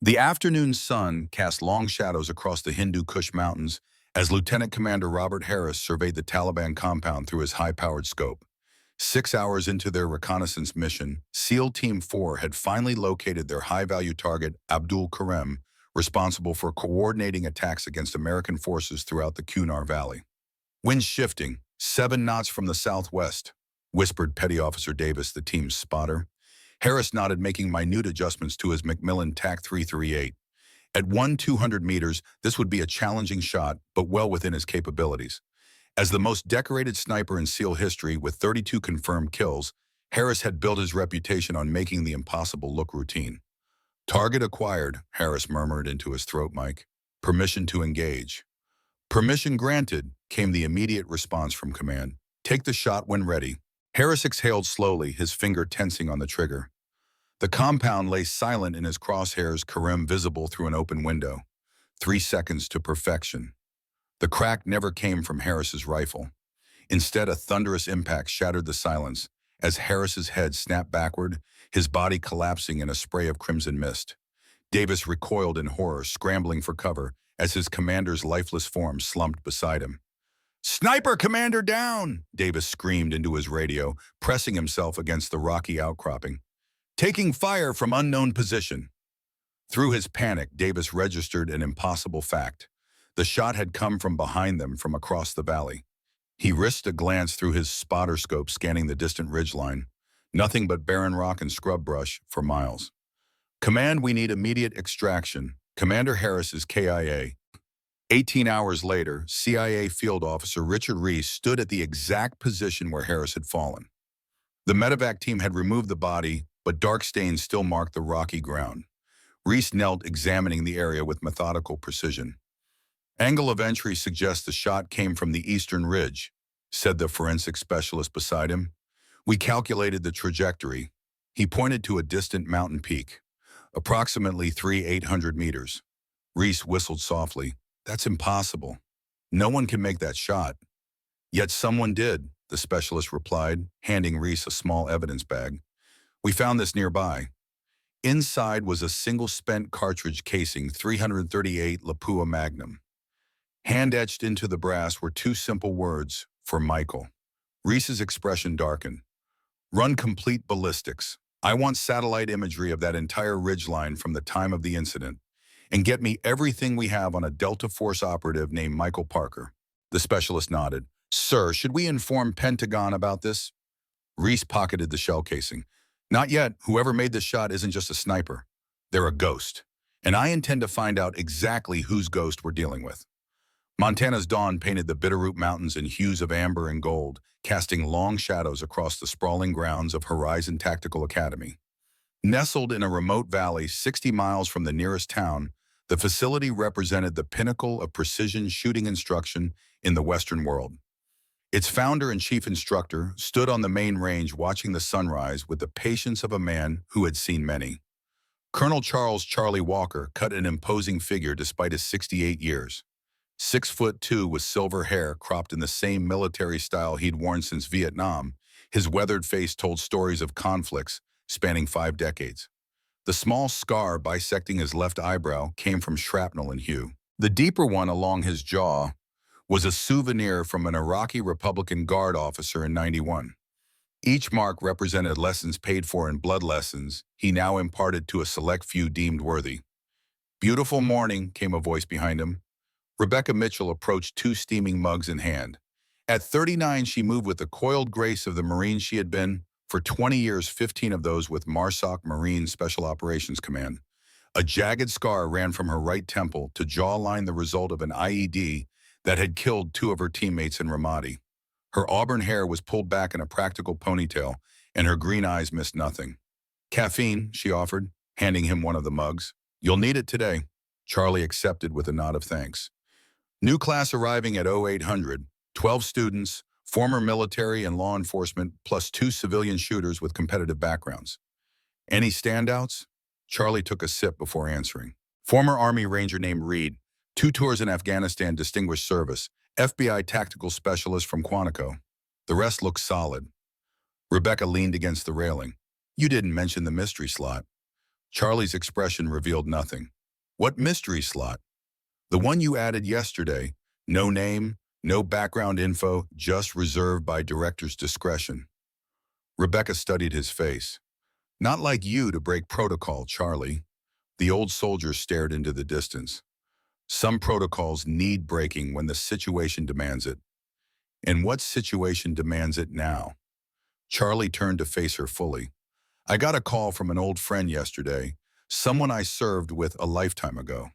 The afternoon sun cast long shadows across the Hindu Kush Mountains as Lieutenant Commander Robert Harris surveyed the Taliban compound through his high-powered scope. 6 hours into their reconnaissance mission, SEAL Team 4 had finally located their high-value target, Abdul Karem, responsible for coordinating attacks against American forces throughout the Kunar Valley. "Wind shifting, 7 knots from the southwest," whispered Petty Officer Davis, the team's spotter. Harris nodded, making minute adjustments to his Macmillan TAC 338. At 200 meters, this would be a challenging shot, but well within his capabilities. As the most decorated sniper in SEAL history with 32 confirmed kills, Harris had built his reputation on making the impossible look routine. "Target acquired," Harris murmured into his throat mic. "Permission to engage." "Permission granted," came the immediate response from command. "Take the shot when ready." Harris exhaled slowly, his finger tensing on the trigger. The compound lay silent in his crosshairs, Karem visible through an open window. 3 seconds to perfection. The crack never came from Harris's rifle. Instead, a thunderous impact shattered the silence as Harris's head snapped backward, his body collapsing in a spray of crimson mist. Davis recoiled in horror, scrambling for cover as his commander's lifeless form slumped beside him. "Sniper Commander down!" Davis screamed into his radio, pressing himself against the rocky outcropping. "Taking fire from unknown position." Through his panic, Davis registered an impossible fact. The shot had come from behind them, from across the valley. He risked a glance through his spotter scope, scanning the distant ridgeline. Nothing but barren rock and scrub brush for miles. "Command, we need immediate extraction. Commander Harris is KIA." 18 hours later, CIA field officer Richard Reese stood at the exact position where Harris had fallen. The medevac team had removed the body, but dark stains still marked the rocky ground. Reese knelt, examining the area with methodical precision. "Angle of entry suggests the shot came from the eastern ridge," said the forensic specialist beside him. "We calculated the trajectory." He pointed to a distant mountain peak. "Approximately 3,800 meters. Reese whistled softly. "That's impossible. No one can make that shot." "Yet someone did," the specialist replied, handing Reese a small evidence bag. "We found this nearby." Inside was a single spent cartridge casing, 338 Lapua Magnum. Hand-etched into the brass were 2 simple words: "For Michael." Reese's expression darkened. "Run complete ballistics. I want satellite imagery of that entire ridgeline from the time of the incident. And get me everything we have on a Delta Force operative named Michael Parker." The specialist nodded. "Sir, should we inform Pentagon about this?" Reese pocketed the shell casing. "Not yet. Whoever made this shot isn't just a sniper. They're a ghost. And I intend to find out exactly whose ghost we're dealing with." Montana's dawn painted the Bitterroot Mountains in hues of amber and gold, casting long shadows across the sprawling grounds of Horizon Tactical Academy. Nestled in a remote valley 60 miles from the nearest town, the facility represented the pinnacle of precision shooting instruction in the Western world. Its founder and chief instructor stood on the main range, watching the sunrise with the patience of a man who had seen many. Colonel Charles "Charlie" Walker cut an imposing figure despite his 68 years. 6'2", with silver hair cropped in the same military style he'd worn since Vietnam, his weathered face told stories of conflicts spanning 5 decades. The small scar bisecting his left eyebrow came from shrapnel in hue. The deeper one along his jaw was a souvenir from an Iraqi Republican Guard officer in '91. Each mark represented lessons paid for in blood, lessons he now imparted to a select few deemed worthy. "Beautiful morning," came a voice behind him. Rebecca Mitchell approached, 2 steaming mugs in hand. At 39, she moved with the coiled grace of the Marine she had been for 20 years, 15 of those with MARSOC, Marine Special Operations Command. A jagged scar ran from her right temple to jawline, the result of an IED that had killed 2 of her teammates in Ramadi. Her auburn hair was pulled back in a practical ponytail, and her green eyes missed nothing. "Caffeine," she offered, handing him one of the mugs. "You'll need it today." Charlie accepted with a nod of thanks. "New class arriving at 0800, 12 students, former military and law enforcement, plus 2 civilian shooters with competitive backgrounds." "Any standouts?" Charlie took a sip before answering. "Former Army Ranger named Reed, 2 tours in Afghanistan, distinguished service, FBI tactical specialist from Quantico. The rest looks solid." Rebecca leaned against the railing. "You didn't mention the mystery slot." Charlie's expression revealed nothing. What mystery slot? The one you added yesterday. No name, no background info, just reserved by director's discretion. Rebecca studied his face. Not like you to break protocol, Charlie. The old soldier stared into the distance. Some protocols need breaking when the situation demands it. And what situation demands it now? Charlie turned to face her fully. I got a call from an old friend yesterday, someone I served with a lifetime ago.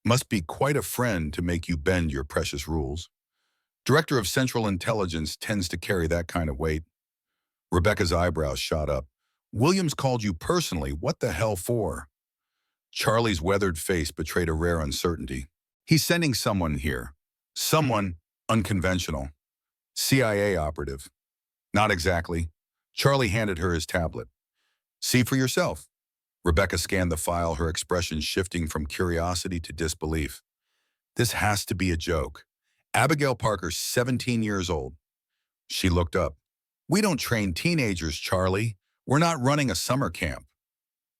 Must be quite a friend to make you bend your precious rules. Director of Central Intelligence tends to carry that kind of weight. Rebecca's eyebrows shot up. Williams called you personally. What the hell for? Charlie's weathered face betrayed a rare uncertainty. He's sending someone here. Someone unconventional. CIA operative. Not exactly. Charlie handed her his tablet. See for yourself. Rebecca scanned the file, her expression shifting from curiosity to disbelief. This has to be a joke. Abigail Parker's 17 years old. She looked up. We don't train teenagers, Charlie. We're not running a summer camp.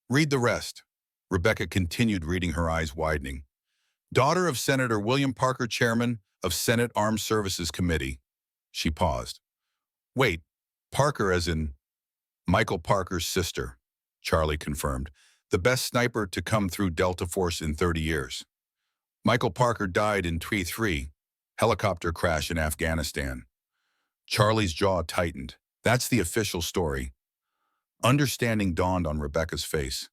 Read the rest. Rebecca continued reading, her eyes widening. Daughter of Senator William Parker, Chairman of Senate Armed Services Committee. She paused. Wait, Parker as in Michael Parker's sister, Charlie confirmed. The best sniper to come through Delta Force in 30 years. Michael Parker died in 2003, helicopter crash in Afghanistan. Charlie's jaw tightened. That's the official story. Understanding dawned on Rebecca's face.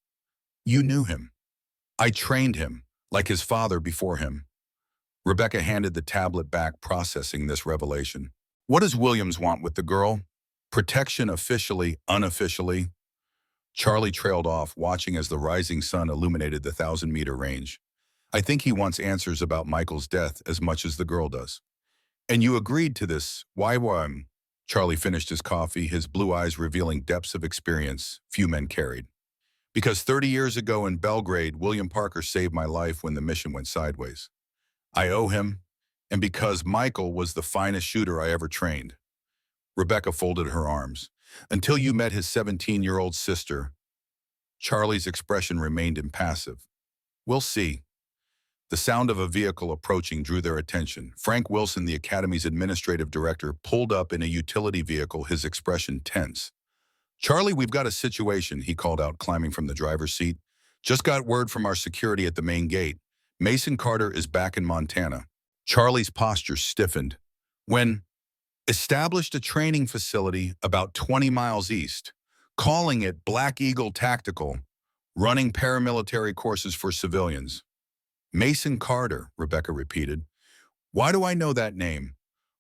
You knew him. I trained him, like his father before him. Rebecca handed the tablet back, processing this revelation. What does Williams want with the girl? Protection officially, unofficially? Charlie trailed off, watching as the rising sun illuminated the 1,000-meter range. I think he wants answers about Michael's death as much as the girl does. And you agreed to this. Why? Charlie finished his coffee, his blue eyes revealing depths of experience few men carried. Because 30 years ago in Belgrade, William Parker saved my life when the mission went sideways. I owe him, and because Michael was the finest shooter I ever trained. Rebecca folded her arms. Until you met his 17-year-old sister. Charlie's expression remained impassive. We'll see. The sound of a vehicle approaching drew their attention. Frank Wilson, the Academy's administrative director, pulled up in a utility vehicle, his expression tense. Charlie, we've got a situation, he called out, climbing from the driver's seat. Just got word from our security at the main gate. Mason Carter is back in Montana. Charlie's posture stiffened. When established a training facility about 20 miles east, calling it Black Eagle Tactical, running paramilitary courses for civilians. Mason Carter, Rebecca repeated. Why do I know that name?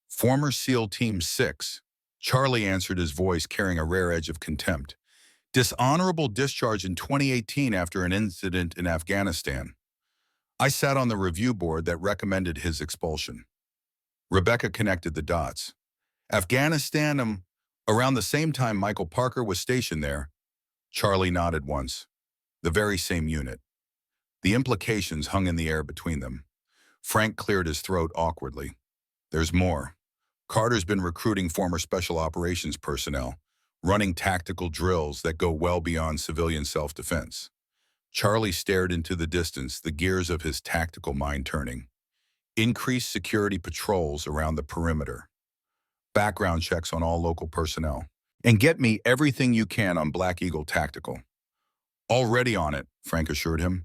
Former SEAL Team 6. Charlie answered, his voice carrying a rare edge of contempt. Dishonorable discharge in 2018 after an incident in Afghanistan. I sat on the review board that recommended his expulsion. Rebecca connected the dots. Afghanistan, around the same time Michael Parker was stationed there. Charlie nodded once. The very same unit. The implications hung in the air between them. Frank cleared his throat awkwardly. There's more. Carter's been recruiting former special operations personnel, running tactical drills that go well beyond civilian self-defense. Charlie stared into the distance, the gears of his tactical mind turning. Increased security patrols around the perimeter. Background checks on all local personnel. And get me everything you can on Black Eagle Tactical. Already on it, Frank assured him.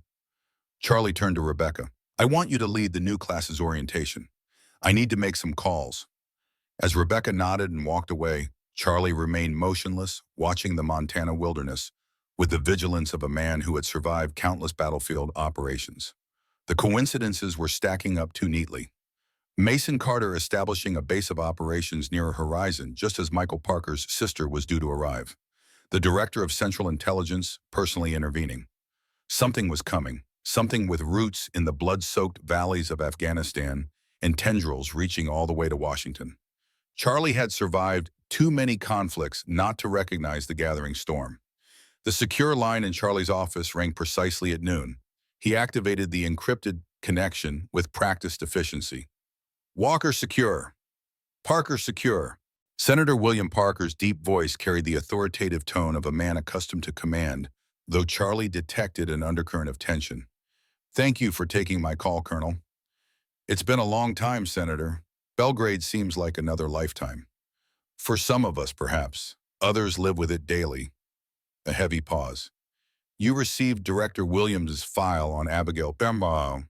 Charlie turned to Rebecca. I want you to lead the new class's orientation. I need to make some calls. As Rebecca nodded and walked away, Charlie remained motionless, watching the Montana wilderness with the vigilance of a man who had survived countless battlefield operations. The coincidences were stacking up too neatly. Mason Carter establishing a base of operations near a horizon just as Michael Parker's sister was due to arrive. The director of Central Intelligence personally intervening. Something was coming, something with roots in the blood-soaked valleys of Afghanistan and tendrils reaching all the way to Washington. Charlie had survived too many conflicts not to recognize the gathering storm. The secure line in Charlie's office rang precisely at noon. He activated the encrypted connection with practiced efficiency. Walker secure. Parker secure. Senator William Parker's deep voice carried the authoritative tone of a man accustomed to command, though Charlie detected an undercurrent of tension. Thank you for taking my call, Colonel. It's been a long time, Senator. Belgrade seems like another lifetime. For some of us, perhaps. Others live with it daily. A heavy pause. You received Director Williams's file on Abigail Bemba.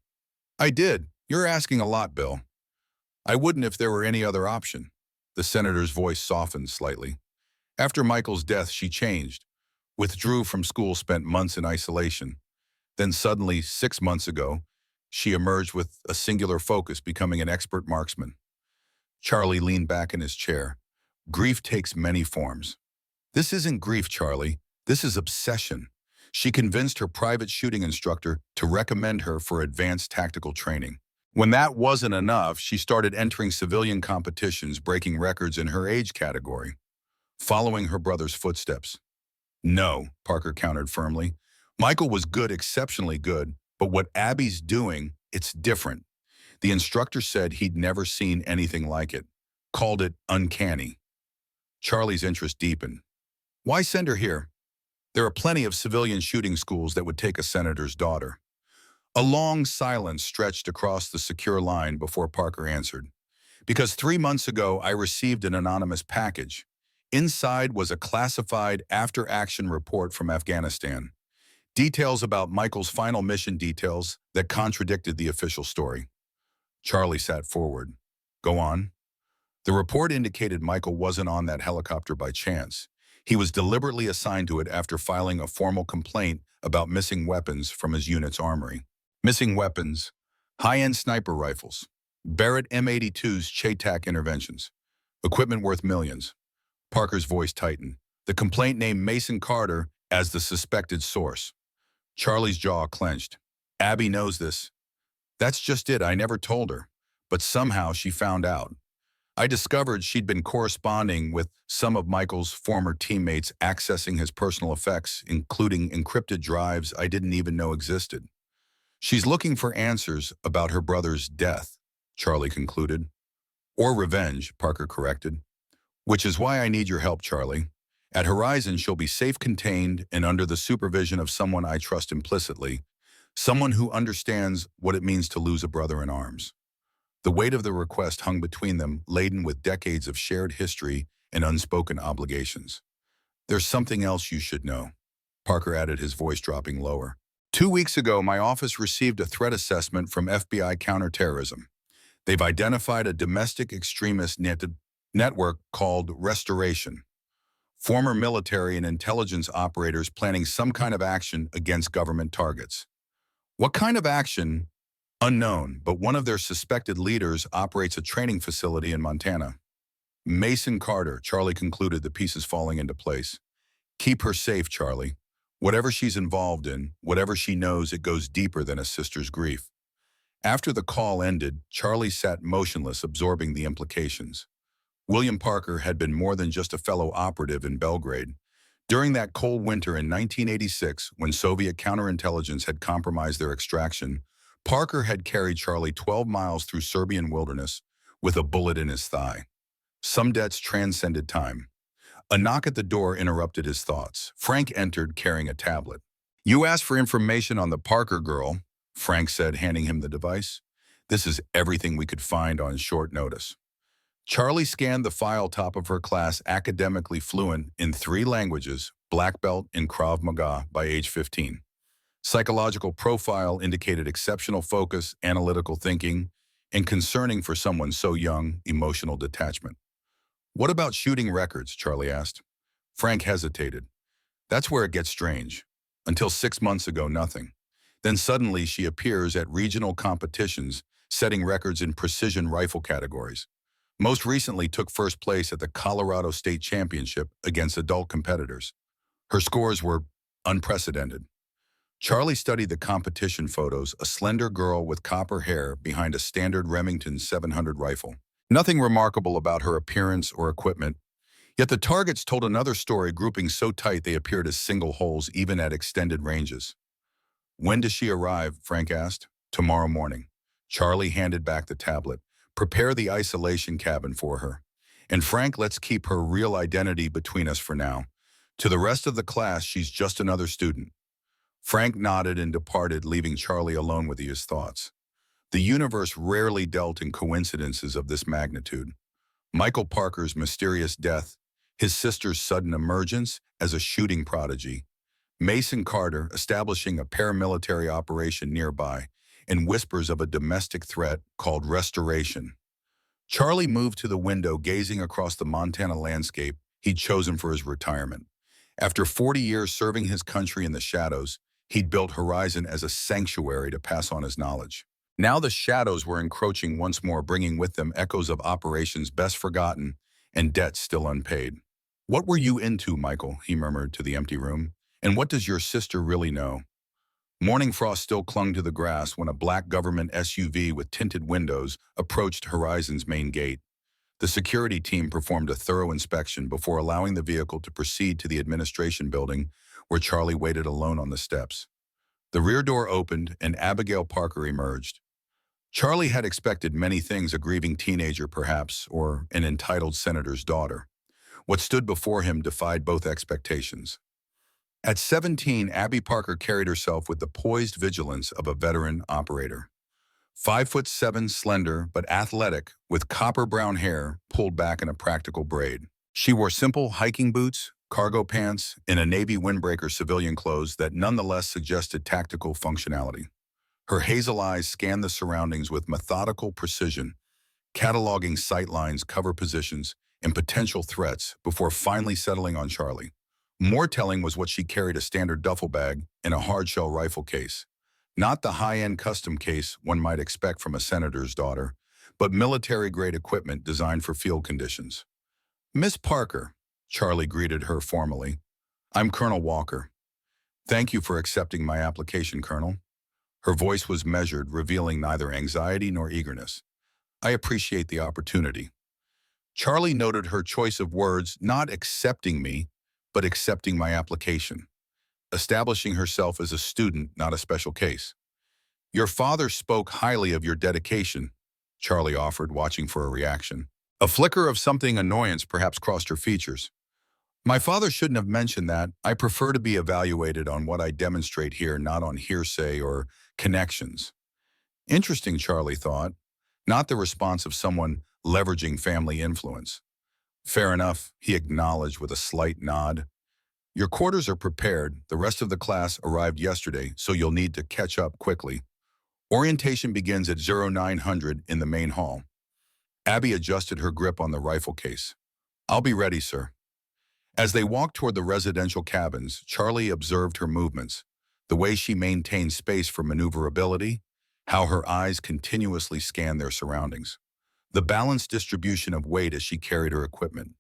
I did. You're asking a lot, Bill. I wouldn't if there were any other option. The senator's voice softened slightly. After Michael's death, she changed. Withdrew from school, spent months in isolation. Then suddenly, 6 months ago, she emerged with a singular focus, becoming an expert marksman. Charlie leaned back in his chair. Grief takes many forms. This isn't grief, Charlie. This is obsession. She convinced her private shooting instructor to recommend her for advanced tactical training. When that wasn't enough, she started entering civilian competitions, breaking records in her age category, following her brother's footsteps. No, Parker countered firmly. Michael was good, exceptionally good, but what Abby's doing, it's different. The instructor said he'd never seen anything like it, called it uncanny. Charlie's interest deepened. Why send her here? There are plenty of civilian shooting schools that would take a senator's daughter. A long silence stretched across the secure line before Parker answered. Because 3 months ago, I received an anonymous package. Inside was a classified after-action report from Afghanistan. Details about Michael's final mission, details that contradicted the official story. Charlie sat forward. Go on. The report indicated Michael wasn't on that helicopter by chance. He was deliberately assigned to it after filing a formal complaint about missing weapons from his unit's armory. Missing weapons, high-end sniper rifles, Barrett M82's CHATAC interventions, equipment worth millions. Parker's voice tightened. The complaint named Mason Carter as the suspected source. Charlie's jaw clenched. Abby knows this. That's just it, I never told her. But somehow she found out. I discovered she'd been corresponding with some of Michael's former teammates, accessing his personal effects, including encrypted drives I didn't even know existed. She's looking for answers about her brother's death, Charlie concluded. Or revenge, Parker corrected. Which is why I need your help, Charlie. At Horizon, she'll be safe contained and under the supervision of someone I trust implicitly, someone who understands what it means to lose a brother in arms. The weight of the request hung between them, laden with decades of shared history and unspoken obligations. There's something else you should know, Parker added, his voice dropping lower. 2 weeks ago, my office received a threat assessment from FBI counterterrorism. They've identified a domestic extremist network called Restoration. Former military and intelligence operators planning some kind of action against government targets. What kind of action? Unknown, but one of their suspected leaders operates a training facility in Montana. Mason Carter, Charlie concluded, the pieces falling into place. Keep her safe, Charlie. Whatever she's involved in, whatever she knows, it goes deeper than a sister's grief. After the call ended, Charlie sat motionless, absorbing the implications. William Parker had been more than just a fellow operative in Belgrade. During that cold winter in 1986, when Soviet counterintelligence had compromised their extraction, Parker had carried Charlie 12 miles through Serbian wilderness with a bullet in his thigh. Some debts transcended time. A knock at the door interrupted his thoughts. Frank entered carrying a tablet. You asked for information on the Parker girl, Frank said, handing him the device. This is everything we could find on short notice. Charlie scanned the file. Top of her class, academically fluent in 3 languages, black belt in Krav Maga by age 15. Psychological profile indicated exceptional focus, analytical thinking, and concerning for someone so young, emotional detachment. What about shooting records? Charlie asked. Frank hesitated. That's where it gets strange. Until 6 months ago, nothing. Then suddenly she appears at regional competitions, setting records in precision rifle categories. Most recently took first place at the Colorado State Championship against adult competitors. Her scores were unprecedented. Charlie studied the competition photos, a slender girl with copper hair behind a standard Remington 700 rifle. Nothing remarkable about her appearance or equipment, yet the targets told another story, grouping so tight they appeared as single holes even at extended ranges. When does she arrive? Frank asked. Tomorrow morning. Charlie handed back the tablet. Prepare the isolation cabin for her. And Frank, let's keep her real identity between us for now. To the rest of the class, she's just another student. Frank nodded and departed, leaving Charlie alone with his thoughts. The universe rarely dealt in coincidences of this magnitude. Michael Parker's mysterious death, his sister's sudden emergence as a shooting prodigy, Mason Carter establishing a paramilitary operation nearby, and whispers of a domestic threat called restoration. Charlie moved to the window, gazing across the Montana landscape he'd chosen for his retirement. After 40 years serving his country in the shadows, he'd built Horizon as a sanctuary to pass on his knowledge. Now the shadows were encroaching once more, bringing with them echoes of operations best forgotten and debts still unpaid. "What were you into, Michael?" he murmured to the empty room. "And what does your sister really know?" Morning frost still clung to the grass when a black government SUV with tinted windows approached Horizon's main gate. The security team performed a thorough inspection before allowing the vehicle to proceed to the administration building, where Charlie waited alone on the steps. The rear door opened and Abigail Parker emerged. Charlie had expected many things: a grieving teenager perhaps, or an entitled senator's daughter. What stood before him defied both expectations. At 17, Abby Parker carried herself with the poised vigilance of a veteran operator. 5'7", slender but athletic, with copper-brown hair pulled back in a practical braid. She wore simple hiking boots, cargo pants, and a navy windbreaker civilian clothes that nonetheless suggested tactical functionality. Her hazel eyes scanned the surroundings with methodical precision, cataloging sightlines, cover positions, and potential threats before finally settling on Charlie. More telling was what she carried: a standard duffel bag and a hard-shell rifle case. Not the high-end custom case one might expect from a senator's daughter, but military-grade equipment designed for field conditions. "Miss Parker," Charlie greeted her formally. "I'm Colonel Walker. Thank you for accepting my application, Colonel." Her voice was measured, revealing neither anxiety nor eagerness. "I appreciate the opportunity." Charlie noted her choice of words: not accepting me, but accepting my application, establishing herself as a student, not a special case. "Your father spoke highly of your dedication," Charlie offered, watching for a reaction. A flicker of something annoyance perhaps crossed her features. "My father shouldn't have mentioned that. I prefer to be evaluated on what I demonstrate here, not on hearsay or connections." Interesting, Charlie thought. Not the response of someone leveraging family influence. "Fair enough," he acknowledged with a slight nod. "Your quarters are prepared. The rest of the class arrived yesterday, so you'll need to catch up quickly. Orientation begins at 0900 in the main hall." Abby adjusted her grip on the rifle case. "I'll be ready, sir." As they walked toward the residential cabins, Charlie observed her movements, the way she maintained space for maneuverability, how her eyes continuously scanned their surroundings, the balanced distribution of weight as she carried her equipment.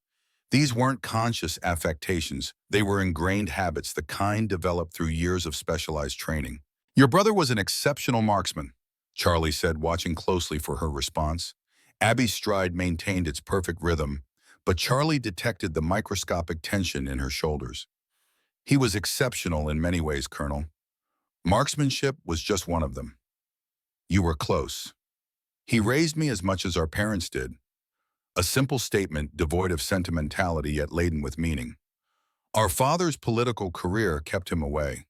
These weren't conscious affectations, they were ingrained habits, the kind developed through years of specialized training. "Your brother was an exceptional marksman," Charlie said, watching closely for her response. Abby's stride maintained its perfect rhythm, but Charlie detected the microscopic tension in her shoulders. "He was exceptional in many ways, Colonel. Marksmanship was just one of them. You were close. He raised me as much as our parents did." A simple statement devoid of sentimentality yet laden with meaning. "Our father's political career kept him away.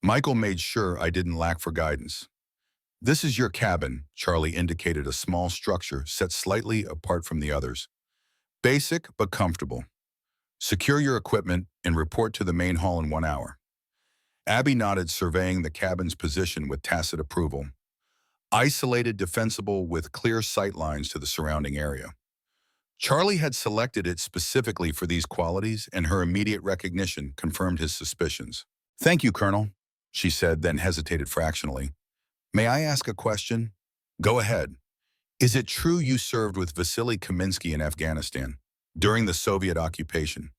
Michael made sure I didn't lack for guidance." "This is your cabin," Charlie indicated a small structure set slightly apart from the others. "Basic but comfortable. Secure your equipment and report to the main hall in 1 hour." Abby nodded, surveying the cabin's position with tacit approval. Isolated, defensible, with clear sight lines to the surrounding area. Charlie had selected it specifically for these qualities, and her immediate recognition confirmed his suspicions. "Thank you, Colonel," she said, then hesitated fractionally. "May I ask a question?" "Go ahead." "Is it true you served with Vasily Kaminsky in Afghanistan during the Soviet occupation?"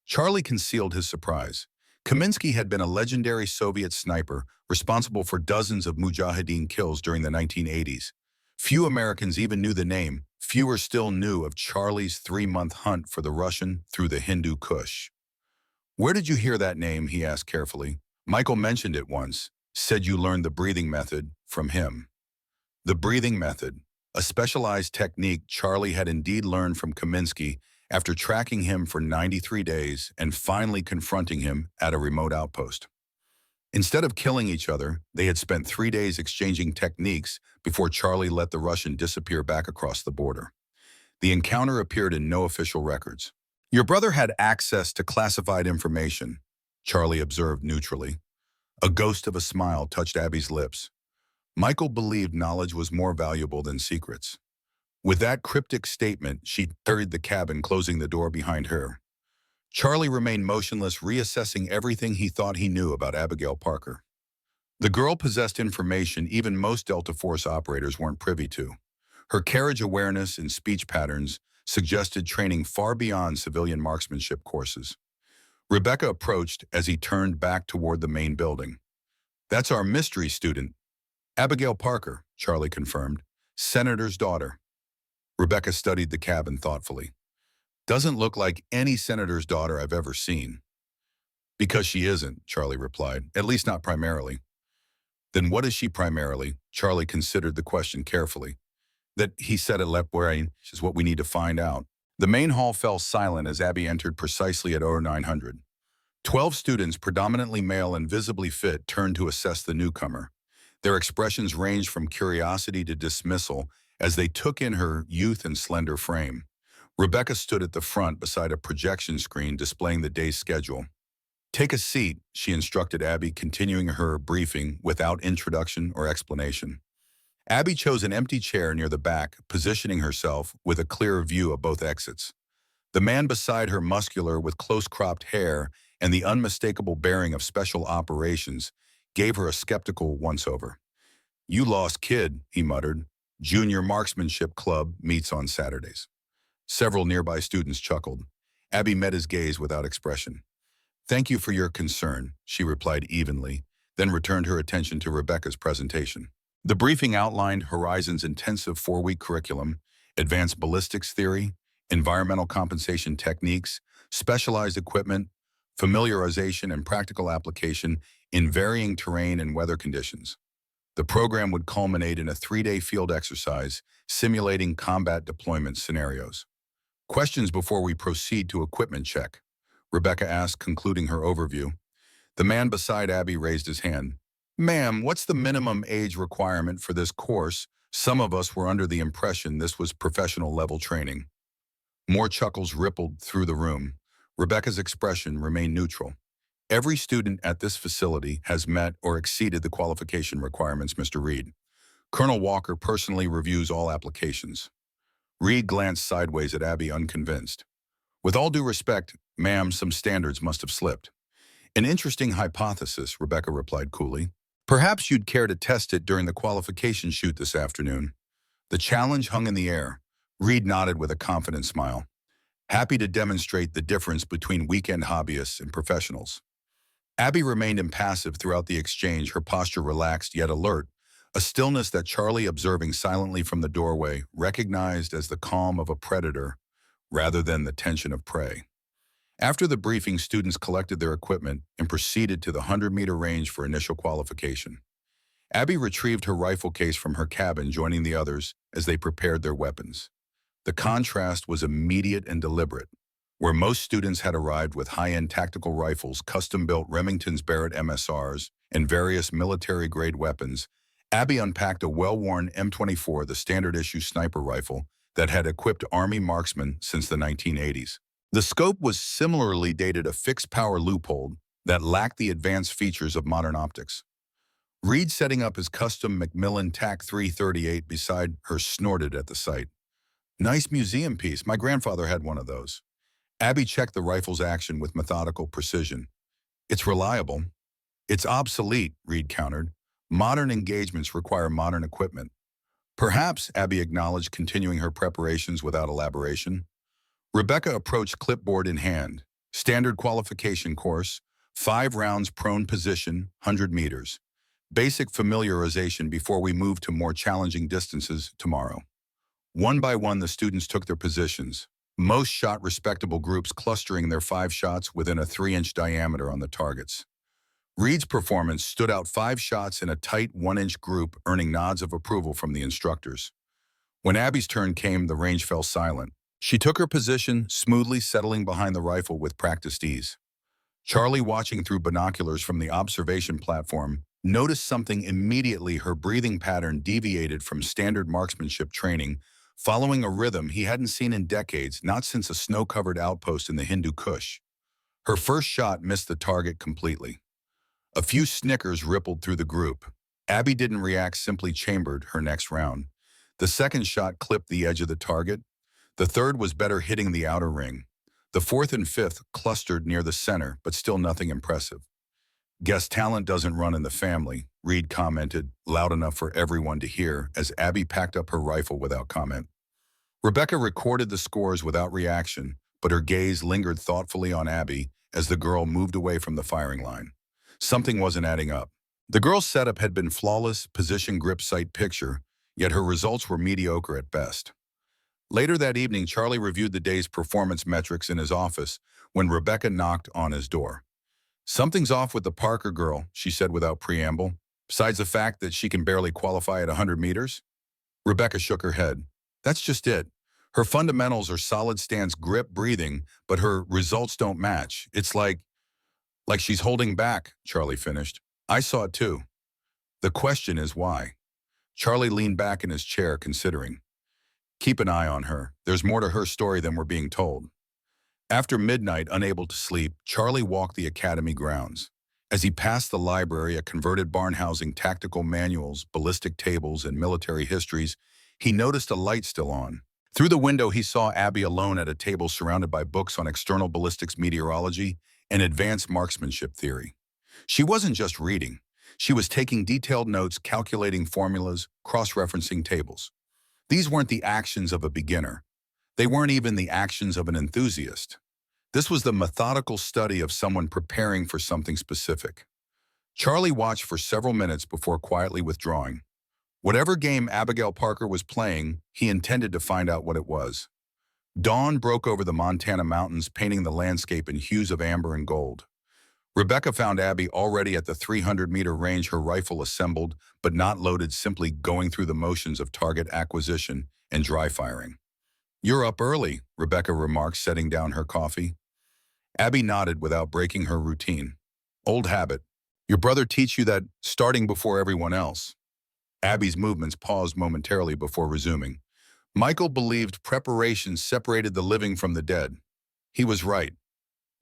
Charlie concealed his surprise. Kaminsky had been a legendary Soviet sniper responsible for dozens of Mujahideen kills during the 1980s. Few Americans even knew the name. Fewer still knew of Charlie's 3-month hunt for the Russian through the Hindu Kush. "Where did you hear that name?" he asked carefully. "Michael mentioned it once. Said you learned the breathing method from him." The breathing method, a specialized technique Charlie had indeed learned from Kaminsky after tracking him for 93 days and finally confronting him at a remote outpost. Instead of killing each other, they had spent 3 days exchanging techniques before Charlie let the Russian disappear back across the border. The encounter appeared in no official records. Your brother had access to classified information, Charlie observed neutrally. A ghost of a smile touched Abby's lips. Michael believed knowledge was more valuable than secrets. With that cryptic statement, she hurried the cabin, closing the door behind her. Charlie remained motionless, reassessing everything he thought he knew about Abigail Parker. The girl possessed information even most Delta Force operators weren't privy to. Her carriage awareness and speech patterns suggested training far beyond civilian marksmanship courses. Rebecca approached as he turned back toward the main building. That's our mystery student. Abigail Parker, Charlie confirmed. Senator's daughter. Rebecca studied the cabin thoughtfully. Doesn't look like any senator's daughter I've ever seen. Because she isn't, Charlie replied, at least not primarily. Then what is she primarily? Charlie considered the question carefully. That he said at left brain is what we need to find out. The main hall fell silent as Abby entered precisely at 0900. 12 students, predominantly male and visibly fit, turned to assess the newcomer. Their expressions ranged from curiosity to dismissal as they took in her youth and slender frame. Rebecca stood at the front beside a projection screen displaying the day's schedule. Take a seat, she instructed Abby, continuing her briefing without introduction or explanation. Abby chose an empty chair near the back, positioning herself with a clear view of both exits. The man beside her, muscular with close-cropped hair and the unmistakable bearing of special operations, gave her a skeptical once-over. You lost kid, he muttered. Junior Marksmanship Club meets on Saturdays. Several nearby students chuckled. Abby met his gaze without expression. Thank you for your concern, she replied evenly, then returned her attention to Rebecca's presentation. The briefing outlined Horizon's intensive 4-week curriculum, advanced ballistics theory, environmental compensation techniques, specialized equipment, familiarization and practical application in varying terrain and weather conditions. The program would culminate in a 3-day field exercise simulating combat deployment scenarios. Questions before we proceed to equipment check, Rebecca asked, concluding her overview. The man beside Abby raised his hand. Ma'am, what's the minimum age requirement for this course? Some of us were under the impression this was professional level training. More chuckles rippled through the room. Rebecca's expression remained neutral. Every student at this facility has met or exceeded the qualification requirements, Mr. Reed. Colonel Walker personally reviews all applications. Reed glanced sideways at Abby, unconvinced. With all due respect, ma'am, some standards must have slipped. An interesting hypothesis, Rebecca replied coolly. Perhaps you'd care to test it during the qualification shoot this afternoon. The challenge hung in the air. Reed nodded with a confident smile. Happy to demonstrate the difference between weekend hobbyists and professionals. Abby remained impassive throughout the exchange, her posture relaxed yet alert, a stillness that Charlie, observing silently from the doorway, recognized as the calm of a predator rather than the tension of prey. After the briefing, students collected their equipment and proceeded to the 100-meter range for initial qualification. Abby retrieved her rifle case from her cabin, joining the others as they prepared their weapons. The contrast was immediate and deliberate. Where most students had arrived with high-end tactical rifles, custom-built Remington's Barrett MSRs, and various military-grade weapons, Abby unpacked a well-worn M24, the standard-issue sniper rifle that had equipped Army marksmen since the 1980s. The scope was similarly dated, a fixed-power loophole that lacked the advanced features of modern optics. Reed, setting up his custom Macmillan TAC 338 beside her, snorted at the sight. Nice museum piece. My grandfather had one of those. Abby checked the rifle's action with methodical precision. It's reliable. It's obsolete, Reed countered. Modern engagements require modern equipment. Perhaps, Abby acknowledged, continuing her preparations without elaboration. Rebecca approached, clipboard in hand. Standard qualification course, 5 rounds prone position, 100 meters. Basic familiarization before we move to more challenging distances tomorrow. One by one, the students took their positions. Most shot respectable groups, clustering their 5 shots within a 3-inch diameter on the targets. Reed's performance stood out, 5 shots in a tight 1-inch group, earning nods of approval from the instructors. When Abby's turn came, the range fell silent. She took her position, smoothly settling behind the rifle with practiced ease. Charlie, watching through binoculars from the observation platform, noticed something immediately. Her breathing pattern deviated from standard marksmanship training, following a rhythm he hadn't seen in decades, not since a snow-covered outpost in the Hindu Kush. Her first shot missed the target completely. A few snickers rippled through the group. Abby didn't react, simply chambered her next round. The second shot clipped the edge of the target. The third was better, hitting the outer ring. The fourth and fifth clustered near the center, but still nothing impressive. Guess talent doesn't run in the family, Reed commented, loud enough for everyone to hear, as Abby packed up her rifle without comment. Rebecca recorded the scores without reaction, but her gaze lingered thoughtfully on Abby as the girl moved away from the firing line. Something wasn't adding up. The girl's setup had been flawless, position, grip, sight, picture, yet her results were mediocre at best. Later that evening, Charlie reviewed the day's performance metrics in his office when Rebecca knocked on his door. "Something's off with the Parker girl," she said without preamble, "besides the fact that she can barely qualify at 100 meters. Rebecca shook her head. "That's just it. Her fundamentals are solid stance, grip, breathing, but her results don't match. It's like she's holding back," Charlie finished. "I saw it too. The question is why?" Charlie leaned back in his chair, considering. "Keep an eye on her. There's more to her story than we're being told." After midnight, unable to sleep, Charlie walked the academy grounds. As he passed the library, a converted barn housing tactical manuals, ballistic tables, and military histories, he noticed a light still on. Through the window, he saw Abby alone at a table surrounded by books on external ballistics meteorology and advanced marksmanship theory. She wasn't just reading. She was taking detailed notes, calculating formulas, cross-referencing tables. These weren't the actions of a beginner. They weren't even the actions of an enthusiast. This was the methodical study of someone preparing for something specific. Charlie watched for several minutes before quietly withdrawing. Whatever game Abigail Parker was playing, he intended to find out what it was. Dawn broke over the Montana mountains, painting the landscape in hues of amber and gold. Rebecca found Abby already at the 300-meter range, her rifle assembled but not loaded, simply going through the motions of target acquisition and dry firing. "You're up early," Rebecca remarked, setting down her coffee. Abby nodded without breaking her routine. "Old habit. Your brother teach you that starting before everyone else." Abby's movements paused momentarily before resuming. "Michael believed preparation separated the living from the dead." He was right.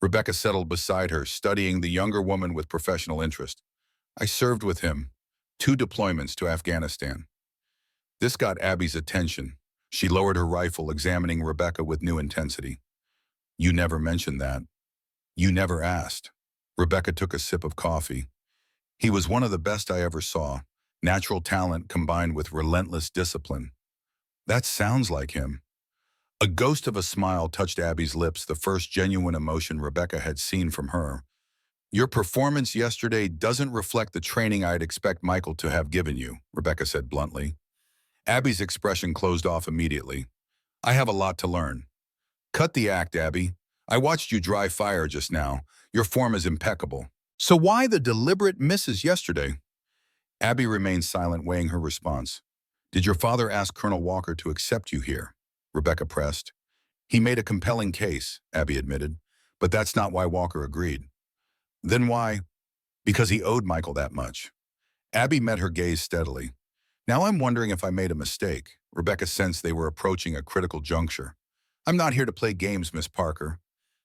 Rebecca settled beside her, studying the younger woman with professional interest. "I served with him. 2 deployments to Afghanistan." This got Abby's attention. She lowered her rifle, examining Rebecca with new intensity. "You never mentioned that. You never asked." Rebecca took a sip of coffee. "He was one of the best I ever saw. Natural talent combined with relentless discipline." "That sounds like him." A ghost of a smile touched Abby's lips, the first genuine emotion Rebecca had seen from her. "Your performance yesterday doesn't reflect the training I'd expect Michael to have given you," Rebecca said bluntly. Abby's expression closed off immediately. "I have a lot to learn." "Cut the act, Abby. I watched you dry fire just now. Your form is impeccable. So why the deliberate misses yesterday?" Abby remained silent, weighing her response. "Did your father ask Colonel Walker to accept you here?" Rebecca pressed. "He made a compelling case," Abby admitted, "but that's not why Walker agreed." "Then why?" "Because he owed Michael that much." Abby met her gaze steadily. "Now I'm wondering if I made a mistake." Rebecca sensed they were approaching a critical juncture. "I'm not here to play games, Miss Parker."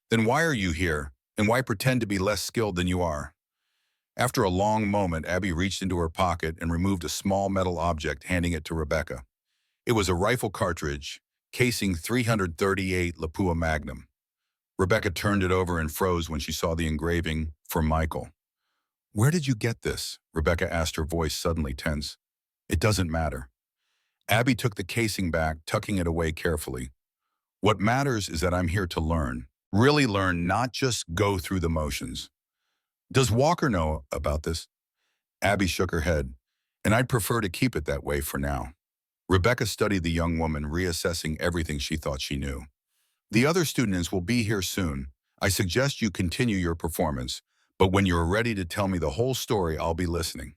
"Then why are you here, and why pretend to be less skilled than you are?" After a long moment, Abby reached into her pocket and removed a small metal object, handing it to Rebecca. It was a rifle cartridge, casing 338 Lapua Magnum. Rebecca turned it over and froze when she saw the engraving, "For Michael." "Where did you get this?" Rebecca asked, her voice suddenly tense. "It doesn't matter." Abby took the casing back, tucking it away carefully. "What matters is that I'm here to learn. Really learn, not just go through the motions." "Does Walker know about this?" Abby shook her head. "And I'd prefer to keep it that way for now." Rebecca studied the young woman, reassessing everything she thought she knew. "The other students will be here soon. I suggest you continue your performance, but when you're ready to tell me the whole story, I'll be listening."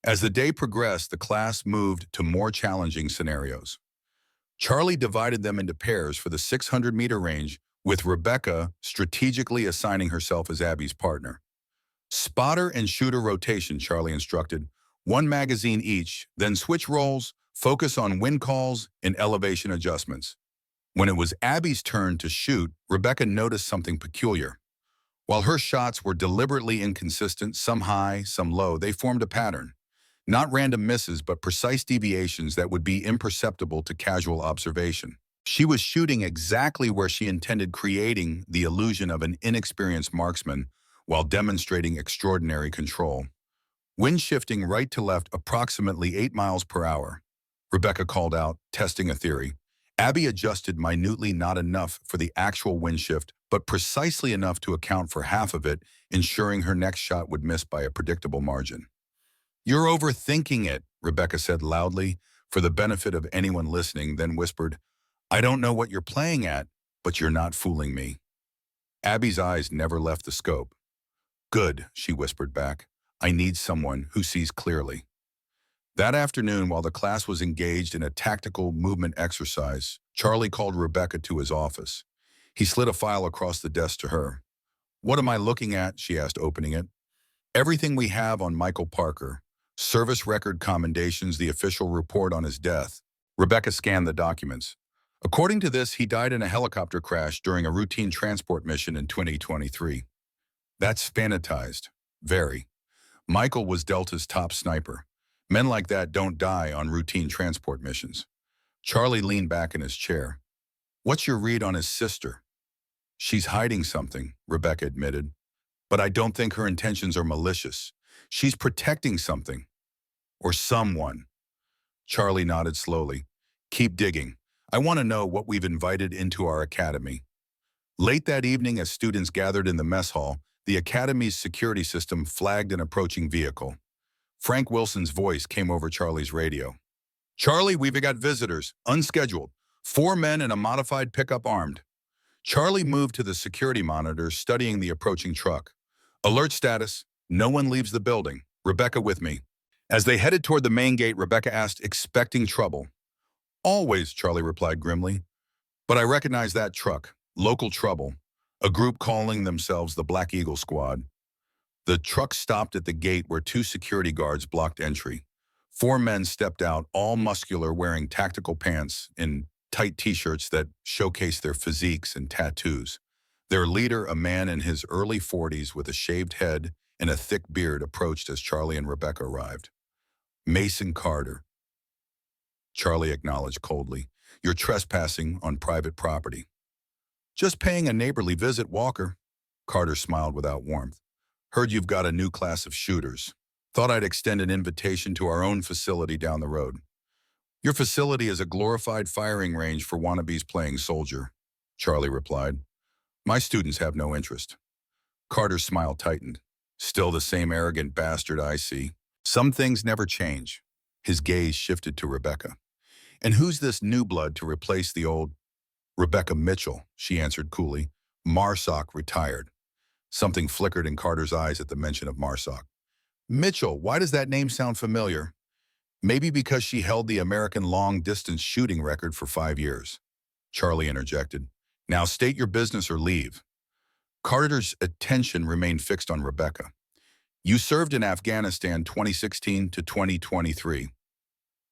As the day progressed, the class moved to more challenging scenarios. Charlie divided them into pairs for the 600-meter range, with Rebecca strategically assigning herself as Abby's partner. Spotter and shooter rotation, Charlie instructed. One magazine each, then switch roles, focus on wind calls and elevation adjustments. When it was Abby's turn to shoot, Rebecca noticed something peculiar. While her shots were deliberately inconsistent, some high, some low, they formed a pattern. Not random misses, but precise deviations that would be imperceptible to casual observation. She was shooting exactly where she intended, creating the illusion of an inexperienced marksman while demonstrating extraordinary control. Wind shifting right to left approximately 8 miles per hour. Rebecca called out, testing a theory. Abby adjusted minutely, not enough for the actual wind shift, but precisely enough to account for half of it, ensuring her next shot would miss by a predictable margin. "You're overthinking it," Rebecca said loudly, for the benefit of anyone listening, then whispered, "I don't know what you're playing at, but you're not fooling me." Abby's eyes never left the scope. "Good," she whispered back. "I need someone who sees clearly." That afternoon, while the class was engaged in a tactical movement exercise, Charlie called Rebecca to his office. He slid a file across the desk to her. "What am I looking at?" she asked, opening it. "Everything we have on Michael Parker. Service record commendations, the official report on his death." Rebecca scanned the documents. "According to this, he died in a helicopter crash during a routine transport mission in 2023. That's fanatized. Very. Michael was Delta's top sniper. Men like that don't die on routine transport missions." Charlie leaned back in his chair. "What's your read on his sister?" "She's hiding something," Rebecca admitted. "But I don't think her intentions are malicious. She's protecting something. Or someone." Charlie nodded slowly. "Keep digging. I want to know what we've invited into our academy." Late that evening, as students gathered in the mess hall, the academy's security system flagged an approaching vehicle. Frank Wilson's voice came over Charlie's radio. "Charlie, we've got visitors, unscheduled. 4 men in a modified pickup armed." Charlie moved to the security monitor, studying the approaching truck. "Alert status. No one leaves the building. Rebecca with me." As they headed toward the main gate, Rebecca asked, expecting trouble. "Always," Charlie replied grimly. "But I recognize that truck. Local trouble. A group calling themselves the Black Eagle Squad." The truck stopped at the gate where 2 security guards blocked entry. 4 men stepped out, all muscular, wearing tactical pants and tight t-shirts that showcased their physiques and tattoos. Their leader, a man in his early 40s with a shaved head and a thick beard, approached as Charlie and Rebecca arrived. "Mason Carter." Charlie acknowledged coldly. "You're trespassing on private property." "Just paying a neighborly visit, Walker." Carter smiled without warmth. "Heard you've got a new class of shooters. Thought I'd extend an invitation to our own facility down the road." "Your facility is a glorified firing range for wannabes playing soldier," Charlie replied. "My students have no interest." Carter's smile tightened. "Still the same arrogant bastard, I see. Some things never change." His gaze shifted to Rebecca. "And who's this new blood to replace the old?" "Rebecca Mitchell," she answered coolly. "Marsoc retired." Something flickered in Carter's eyes at the mention of Marsoc. "Mitchell, why does that name sound familiar?" "Maybe because she held the American long-distance shooting record for 5 years." Charlie interjected. "Now state your business or leave." Carter's attention remained fixed on Rebecca. "You served in Afghanistan 2016 to 2023.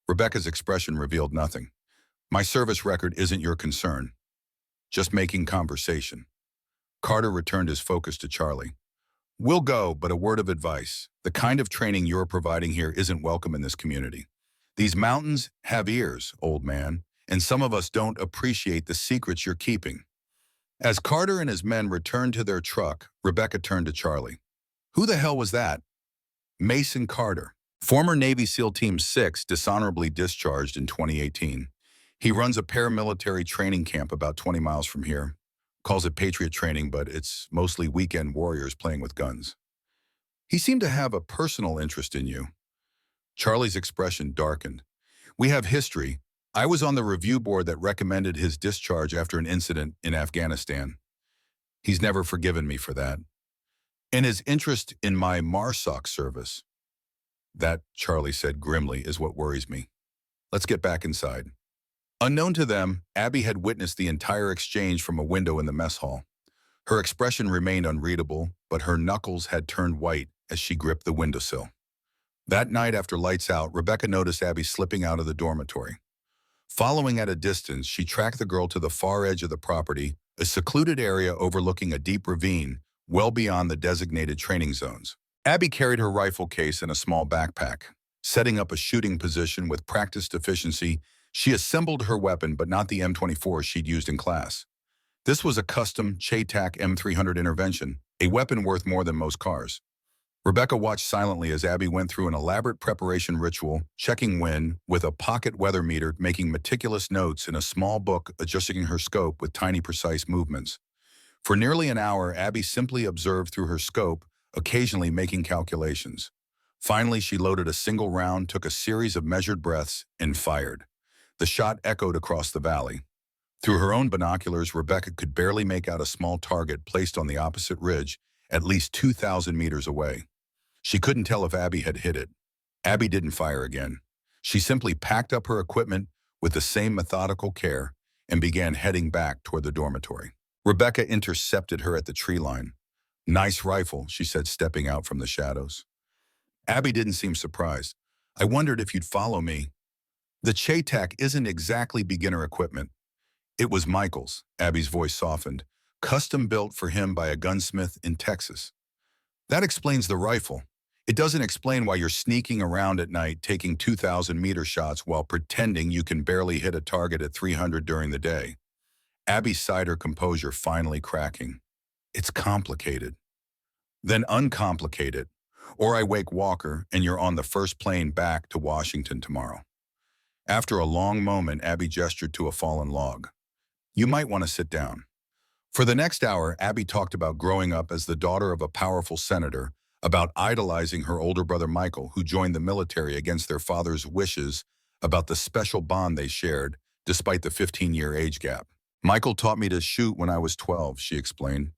Rebecca's expression revealed nothing. "My service record isn't your concern. Just making conversation." Carter returned his focus to Charlie. "We'll go, but a word of advice. The kind of training you're providing here isn't welcome in this community. These mountains have ears, old man, and some of us don't appreciate the secrets you're keeping." As Carter and his men returned to their truck, Rebecca turned to Charlie. "Who the hell was that?" "Mason Carter, former Navy SEAL Team 6, dishonorably discharged in 2018. He runs a paramilitary training camp about 20 miles from here. Calls it Patriot training, but it's mostly weekend warriors playing with guns. He seemed to have a personal interest in you." Charlie's expression darkened. "We have history. I was on the review board that recommended his discharge after an incident in Afghanistan. He's never forgiven me for that. And his interest in my MARSOC service. That," Charlie said grimly, "is what worries me. Let's get back inside." Unknown to them, Abby had witnessed the entire exchange from a window in the mess hall. Her expression remained unreadable, but her knuckles had turned white as she gripped the windowsill. That night after lights out, Rebecca noticed Abby slipping out of the dormitory. Following at a distance, she tracked the girl to the far edge of the property, a secluded area overlooking a deep ravine, well beyond the designated training zones. Abby carried her rifle case in a small backpack. Setting up a shooting position with practiced efficiency, she assembled her weapon but not the M24 she'd used in class. This was a custom CHATAC M300 intervention, a weapon worth more than most cars. Rebecca watched silently as Abby went through an elaborate preparation ritual, checking wind with a pocket weather meter, making meticulous notes in a small book, adjusting her scope with tiny precise movements. For nearly an hour, Abby simply observed through her scope, occasionally making calculations. Finally, she loaded a single round, took a series of measured breaths, and fired. The shot echoed across the valley. Through her own binoculars, Rebecca could barely make out a small target placed on the opposite ridge, at least 2,000 meters away. She couldn't tell if Abby had hit it. Abby didn't fire again. She simply packed up her equipment with the same methodical care and began heading back toward the dormitory. Rebecca intercepted her at the tree line. "Nice rifle," she said, stepping out from the shadows. Abby didn't seem surprised. "I wondered if you'd follow me." "The CHATAC isn't exactly beginner equipment." "It was Michael's," Abby's voice softened, "custom built for him by a gunsmith in Texas." "That explains the rifle. It doesn't explain why you're sneaking around at night taking 2,000-meter shots while pretending you can barely hit a target at 300 during the day." Abby sighed, her composure finally cracking. "It's complicated." "Then uncomplicate it, or I wake Walker and you're on the first plane back to Washington tomorrow." After a long moment, Abby gestured to a fallen log. "You might want to sit down." For the next hour, Abby talked about growing up as the daughter of a powerful senator, about idolizing her older brother Michael, who joined the military against their father's wishes, about the special bond they shared, despite the 15-year age gap. "Michael taught me to shoot when I was 12, she explained.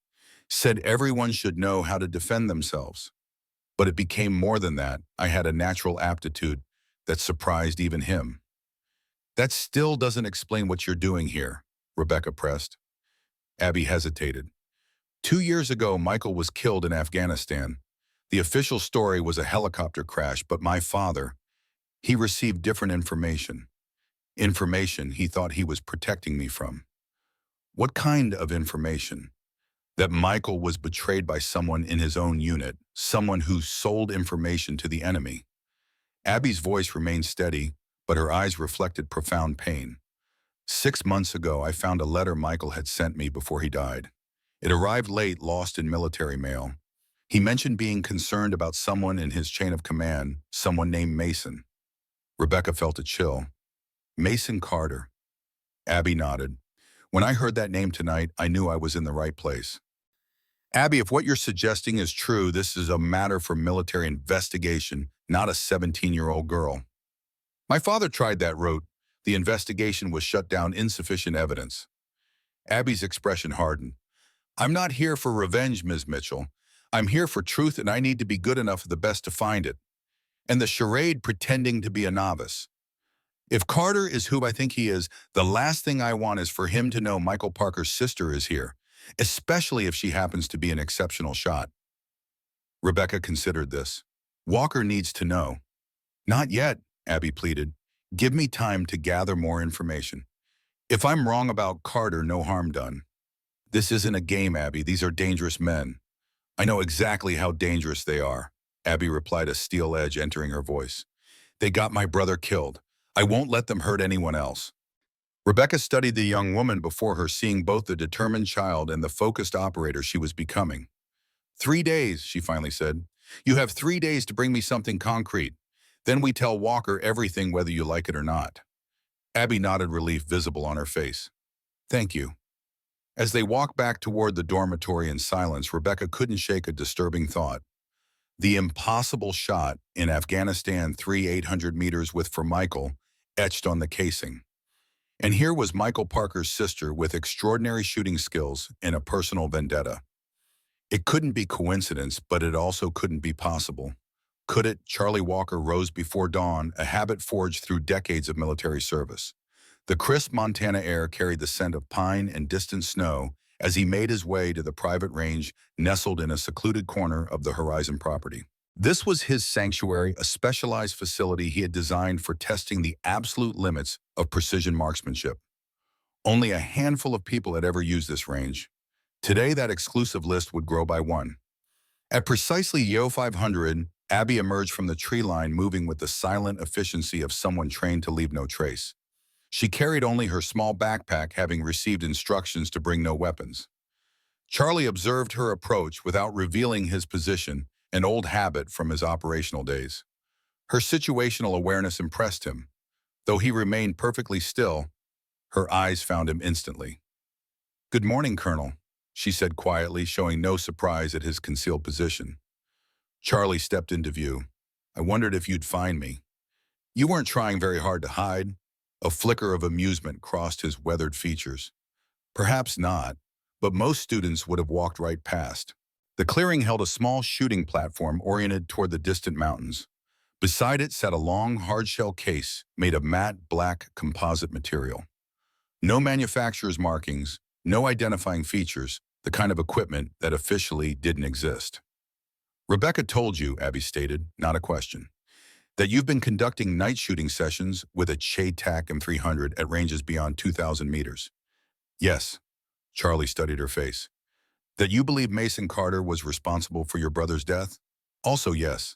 "Said everyone should know how to defend themselves. But it became more than that. I had a natural aptitude that surprised even him." "That still doesn't explain what you're doing here," Rebecca pressed. Abby hesitated. 2 years ago, Michael was killed in Afghanistan. The official story was a helicopter crash, but my father, he received different information. Information he thought he was protecting me from." "What kind of information?" "That Michael was betrayed by someone in his own unit, someone who sold information to the enemy." Abby's voice remained steady, but her eyes reflected profound pain. 6 months ago, I found a letter Michael had sent me before he died. It arrived late, lost in military mail. He mentioned being concerned about someone in his chain of command, someone named Mason." Rebecca felt a chill. "Mason Carter." Abby nodded. "When I heard that name tonight, I knew I was in the right place." "Abby, if what you're suggesting is true, this is a matter for military investigation, not a 17-year-old girl." "My father tried that route. The investigation was shut down, insufficient evidence." Abby's expression hardened. "I'm not here for revenge, Ms. Mitchell. I'm here for truth, and I need to be good enough at the best to find it. And the charade pretending to be a novice. If Carter is who I think he is, the last thing I want is for him to know Michael Parker's sister is here, especially if she happens to be an exceptional shot." Rebecca considered this. "Walker needs to know." "Not yet," Abby pleaded. "Give me time to gather more information. If I'm wrong about Carter, no harm done." "This isn't a game, Abby. These are dangerous men." "I know exactly how dangerous they are," Abby replied, a steel edge entering her voice. "They got my brother killed. I won't let them hurt anyone else." Rebecca studied the young woman before her, seeing both the determined child and the focused operator she was becoming. "3 days," she finally said. "You have 3 days to bring me something concrete. Then we tell Walker everything, whether you like it or not." Abby nodded, relief visible on her face. "Thank you." As they walked back toward the dormitory in silence, Rebecca couldn't shake a disturbing thought. The impossible shot in Afghanistan, 800 meters with for Michael, etched on the casing. And here was Michael Parker's sister with extraordinary shooting skills and a personal vendetta. It couldn't be coincidence, but it also couldn't be possible. Could it? Charlie Walker rose before dawn, a habit forged through decades of military service. The crisp Montana air carried the scent of pine and distant snow as he made his way to the private range nestled in a secluded corner of the Horizon property. This was his sanctuary, a specialized facility he had designed for testing the absolute limits of precision marksmanship. Only a handful of people had ever used this range. Today, that exclusive list would grow by one. At precisely Yo 500, Abby emerged from the tree line moving with the silent efficiency of someone trained to leave no trace. She carried only her small backpack, having received instructions to bring no weapons. Charlie observed her approach without revealing his position, an old habit from his operational days. Her situational awareness impressed him. Though he remained perfectly still, her eyes found him instantly. "Good morning, Colonel," she said quietly, showing no surprise at his concealed position. Charlie stepped into view. "I wondered if you'd find me. You weren't trying very hard to hide." A flicker of amusement crossed his weathered features. "Perhaps not, but most students would have walked right past." The clearing held a small shooting platform oriented toward the distant mountains. Beside it sat a long, hard-shell case made of matte black composite material. No manufacturer's markings, no identifying features, the kind of equipment that officially didn't exist. "Rebecca told you," Abby stated, not a question, "that you've been conducting night shooting sessions with a ChayTac M300 at ranges beyond 2,000 meters. "Yes." Charlie studied her face. "That you believe Mason Carter was responsible for your brother's death?" "Also yes."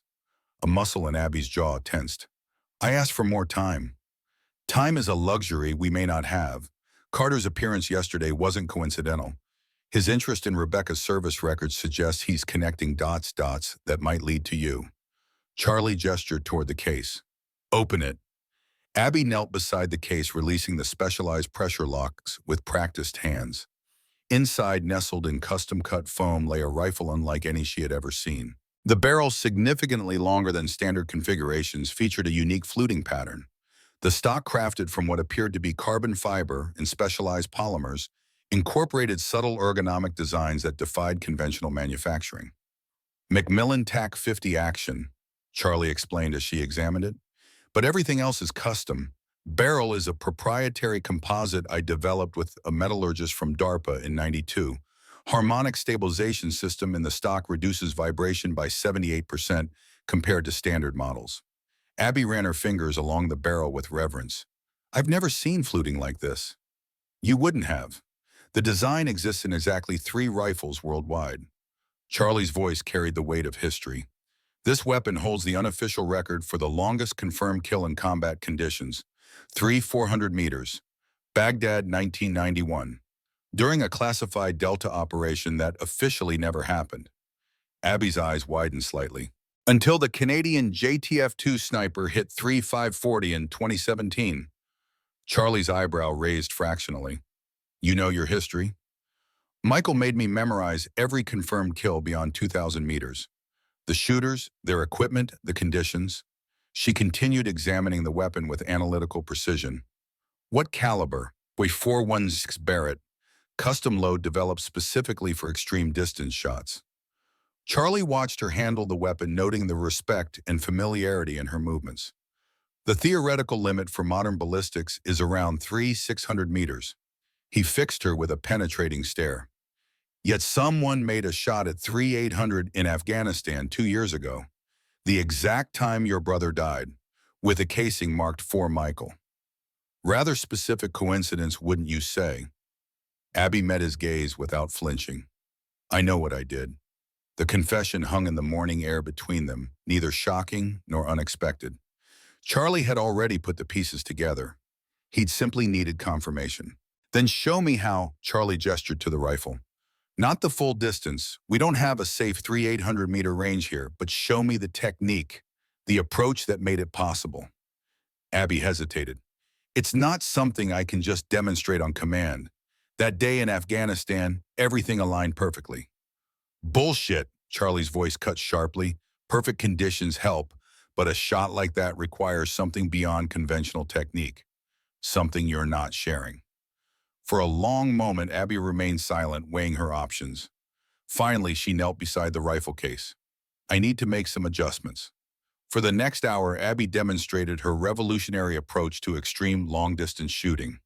A muscle in Abby's jaw tensed. "I asked for more time." "Time is a luxury we may not have. Carter's appearance yesterday wasn't coincidental. His interest in Rebecca's service records suggests he's connecting dots that might lead to you." Charlie gestured toward the case. "Open it." Abby knelt beside the case, releasing the specialized pressure locks with practiced hands. Inside, nestled in custom-cut foam, lay a rifle unlike any she had ever seen. The barrel, significantly longer than standard configurations, featured a unique fluting pattern. The stock, crafted from what appeared to be carbon fiber and specialized polymers, incorporated subtle ergonomic designs that defied conventional manufacturing. "Macmillan TAC 50 Action," Charlie explained as she examined it. "But everything else is custom. Barrel is a proprietary composite I developed with a metallurgist from DARPA in '92. Harmonic stabilization system in the stock reduces vibration by 78% compared to standard models." Abby ran her fingers along the barrel with reverence. "I've never seen fluting like this." "You wouldn't have. The design exists in exactly 3 rifles worldwide." Charlie's voice carried the weight of history. "This weapon holds the unofficial record for the longest confirmed kill in combat conditions, 400 meters, Baghdad 1991, during a classified Delta operation that officially never happened." Abby's eyes widened slightly. "Until the Canadian JTF-2 sniper hit 540 in 2017. Charlie's eyebrow raised fractionally. "You know your history?" "Michael made me memorize every confirmed kill beyond 2,000 meters. The shooters, their equipment, the conditions." She continued examining the weapon with analytical precision. "What caliber?" .416 Barrett. Custom load developed specifically for extreme distance shots." Charlie watched her handle the weapon, noting the respect and familiarity in her movements. "The theoretical limit for modern ballistics is around 600 meters. He fixed her with a penetrating stare. "Yet someone made a shot at 800 in Afghanistan 2 years ago, the exact time your brother died, with a casing marked for Michael. Rather specific coincidence, wouldn't you say?" Abby met his gaze without flinching. "I know what I did." The confession hung in the morning air between them, neither shocking nor unexpected. Charlie had already put the pieces together. He'd simply needed confirmation. "Then show me how," Charlie gestured to the rifle. "Not the full distance. We don't have a safe 800-meter range here, but show me the technique, the approach that made it possible." Abby hesitated. "It's not something I can just demonstrate on command. That day in Afghanistan, everything aligned perfectly." "Bullshit," Charlie's voice cut sharply. "Perfect conditions help, but a shot like that requires something beyond conventional technique. Something you're not sharing." For a long moment, Abby remained silent, weighing her options. Finally, she knelt beside the rifle case. "I need to make some adjustments." For the next hour, Abby demonstrated her revolutionary approach to extreme long-distance shooting,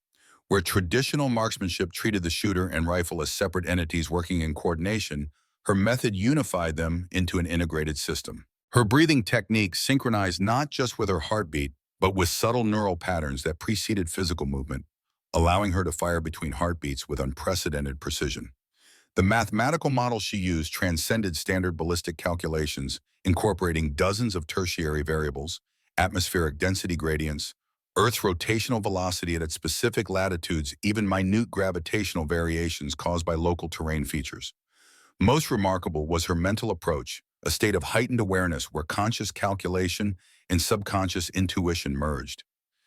where traditional marksmanship treated the shooter and rifle as separate entities working in coordination. Her method unified them into an integrated system. Her breathing technique synchronized not just with her heartbeat, but with subtle neural patterns that preceded physical movement, allowing her to fire between heartbeats with unprecedented precision. The mathematical model she used transcended standard ballistic calculations, incorporating dozens of tertiary variables, atmospheric density gradients, Earth's rotational velocity at its specific latitudes, even minute gravitational variations caused by local terrain features. Most remarkable was her mental approach, a state of heightened awareness where conscious calculation and subconscious intuition merged.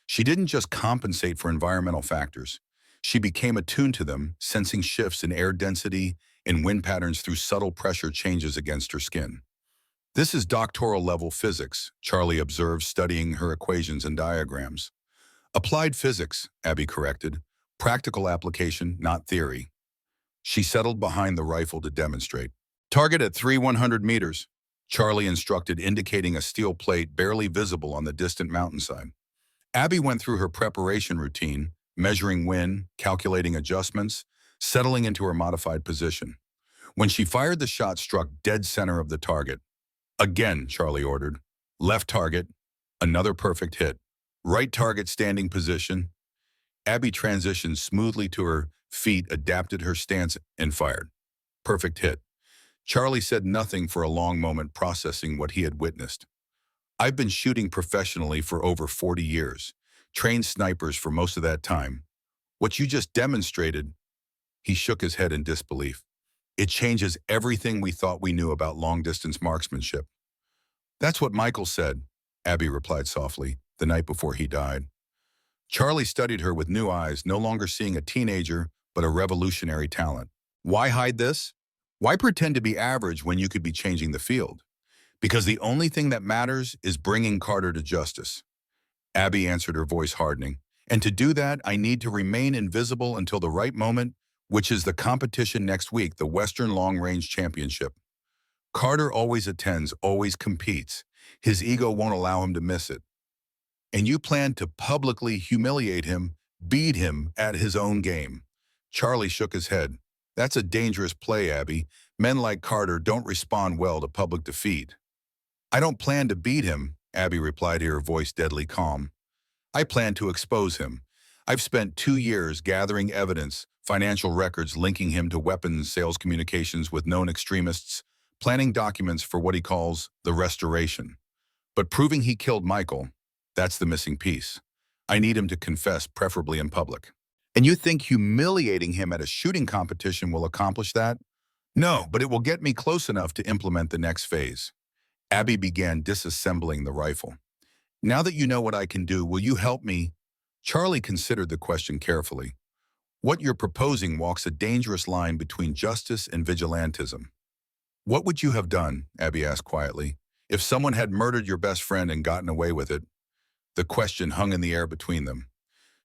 She didn't just compensate for environmental factors. She became attuned to them, sensing shifts in air density and wind patterns through subtle pressure changes against her skin. This is doctoral-level physics, Charlie observed, studying her equations and diagrams. Applied physics, Abby corrected. Practical application, not theory. She settled behind the rifle to demonstrate. Target at 100 meters, Charlie instructed, indicating a steel plate barely visible on the distant mountainside. Abby went through her preparation routine, measuring wind, calculating adjustments, settling into her modified position. When she fired, the shot struck dead center of the target. Again, Charlie ordered. Left target, another perfect hit. Right target, standing position. Abby transitioned smoothly to her feet, adapted her stance, and fired. Perfect hit. Charlie said nothing for a long moment, processing what he had witnessed. I've been shooting professionally for over 40 years, trained snipers for most of that time. What you just demonstrated, he shook his head in disbelief. It changes everything we thought we knew about long-distance marksmanship. That's what Michael said, Abby replied softly, the night before he died. Charlie studied her with new eyes, no longer seeing a teenager, but a revolutionary talent. Why hide this? Why pretend to be average when you could be changing the field? Because the only thing that matters is bringing Carter to justice. Abby answered, her voice hardening. And to do that, I need to remain invisible until the right moment, which is the competition next week, the Western Long Range Championship. Carter always attends, always competes. His ego won't allow him to miss it. And you plan to publicly humiliate him, beat him at his own game. Charlie shook his head. That's a dangerous play, Abby. Men like Carter don't respond well to public defeat. I don't plan to beat him, Abby replied, her voice deadly calm. I plan to expose him. I've spent 2 years gathering evidence, financial records linking him to weapons sales communications with known extremists, planning documents for what he calls the restoration. But proving he killed Michael, that's the missing piece. I need him to confess, preferably in public. And you think humiliating him at a shooting competition will accomplish that? No, but it will get me close enough to implement the next phase. Abby began disassembling the rifle. Now that you know what I can do, will you help me? Charlie considered the question carefully. What you're proposing walks a dangerous line between justice and vigilantism. What would you have done, Abby asked quietly, if someone had murdered your best friend and gotten away with it? The question hung in the air between them.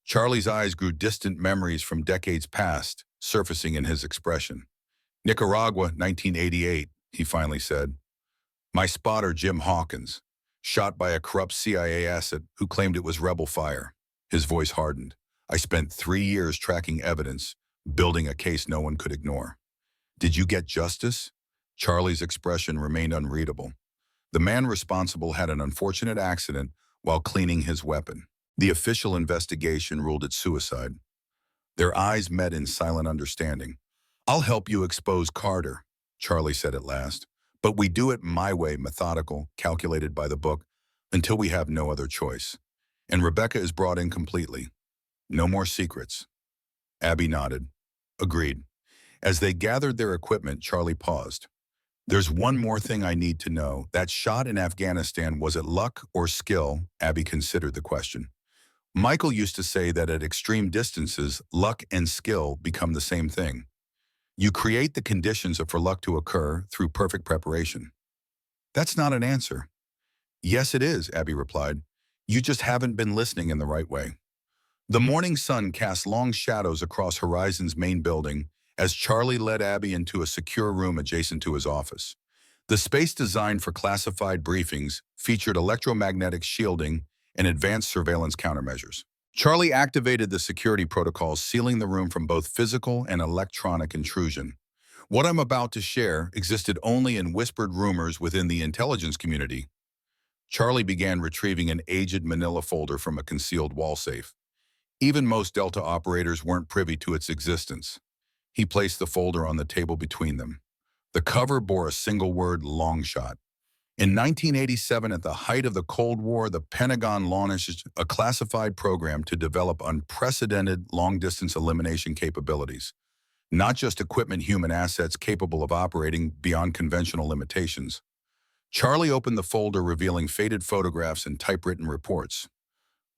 Charlie's eyes grew, distant memories from decades past surfacing in his expression. Nicaragua, 1988, he finally said. My spotter, Jim Hawkins, shot by a corrupt CIA asset who claimed it was rebel fire. His voice hardened. I spent 3 years tracking evidence, building a case no one could ignore. Did you get justice? Charlie's expression remained unreadable. The man responsible had an unfortunate accident while cleaning his weapon. The official investigation ruled it suicide. Their eyes met in silent understanding. I'll help you expose Carter, Charlie said at last. But we do it my way, methodical, calculated by the book, until we have no other choice. And Rebecca is brought in completely. No more secrets. Abby nodded. Agreed. As they gathered their equipment, Charlie paused. There's one more thing I need to know. That shot in Afghanistan, was it luck or skill? Abby considered the question. Michael used to say that at extreme distances, luck and skill become the same thing. You create the conditions for luck to occur through perfect preparation. That's not an answer. Yes, it is, Abby replied. You just haven't been listening in the right way. The morning sun cast long shadows across Horizon's main building as Charlie led Abby into a secure room adjacent to his office. The space designed for classified briefings featured electromagnetic shielding and advanced surveillance countermeasures. Charlie activated the security protocols, sealing the room from both physical and electronic intrusion. What I'm about to share existed only in whispered rumors within the intelligence community. Charlie began retrieving an aged manila folder from a concealed wall safe. Even most Delta operators weren't privy to its existence. He placed the folder on the table between them. The cover bore a single word, long shot. In 1987, at the height of the Cold War, the Pentagon launched a classified program to develop unprecedented long-distance elimination capabilities, not just equipment, human assets capable of operating beyond conventional limitations. Charlie opened the folder, revealing faded photographs and typewritten reports.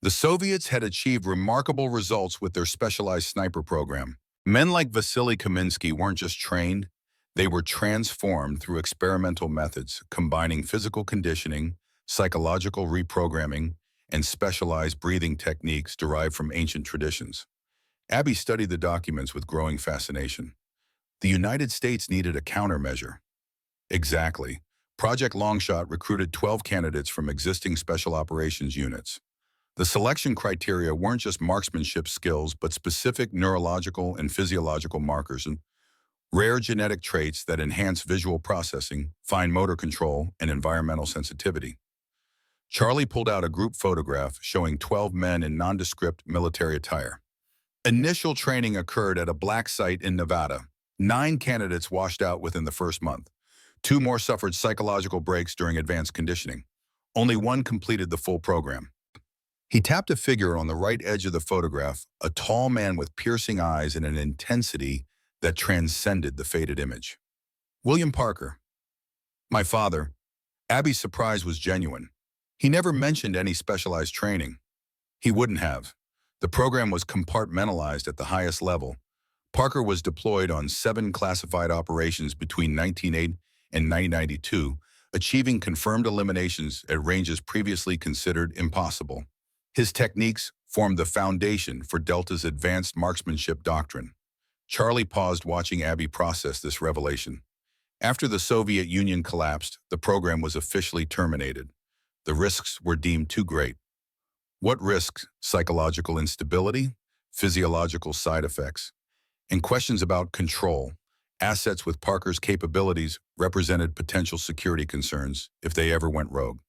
The Soviets had achieved remarkable results with their specialized sniper program. Men like Vasily Kaminsky weren't just trained, they were transformed through experimental methods, combining physical conditioning, psychological reprogramming, and specialized breathing techniques derived from ancient traditions. Abby studied the documents with growing fascination. The United States needed a countermeasure. Exactly. Project Longshot recruited 12 candidates from existing special operations units. The selection criteria weren't just marksmanship skills, but specific neurological and physiological markers and rare genetic traits that enhance visual processing, fine motor control, and environmental sensitivity. Charlie pulled out a group photograph showing 12 men in nondescript military attire. Initial training occurred at a black site in Nevada. 9 candidates washed out within the first month. 2 more suffered psychological breaks during advanced conditioning. Only 1 completed the full program. He tapped a figure on the right edge of the photograph, a tall man with piercing eyes and an intensity that transcended the faded image. William Parker. My father. Abby's surprise was genuine. He never mentioned any specialized training. He wouldn't have. The program was compartmentalized at the highest level. Parker was deployed on 7 classified operations between 1980 and 1992, achieving confirmed eliminations at ranges previously considered impossible. His techniques formed the foundation for Delta's advanced marksmanship doctrine. Charlie paused, watching Abby process this revelation. After the Soviet Union collapsed, the program was officially terminated. The risks were deemed too great. What risks? Psychological instability, physiological side effects, and questions about control. Assets with Parker's capabilities represented potential security concerns if they ever went rogue.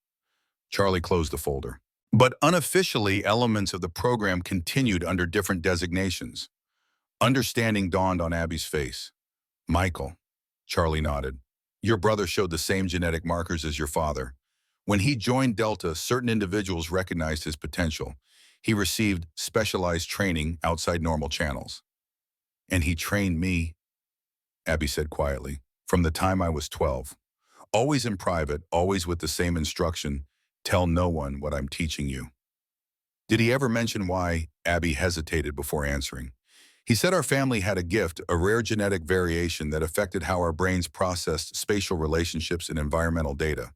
Charlie closed the folder. But unofficially, elements of the program continued under different designations. Understanding dawned on Abby's face. Michael, Charlie nodded. Your brother showed the same genetic markers as your father. When he joined Delta, certain individuals recognized his potential. He received specialized training outside normal channels. And he trained me, Abby said quietly, from the time I was 12. Always in private, always with the same instruction, tell no one what I'm teaching you. Did he ever mention why? Abby hesitated before answering. He said our family had a gift, a rare genetic variation that affected how our brains processed spatial relationships and environmental data.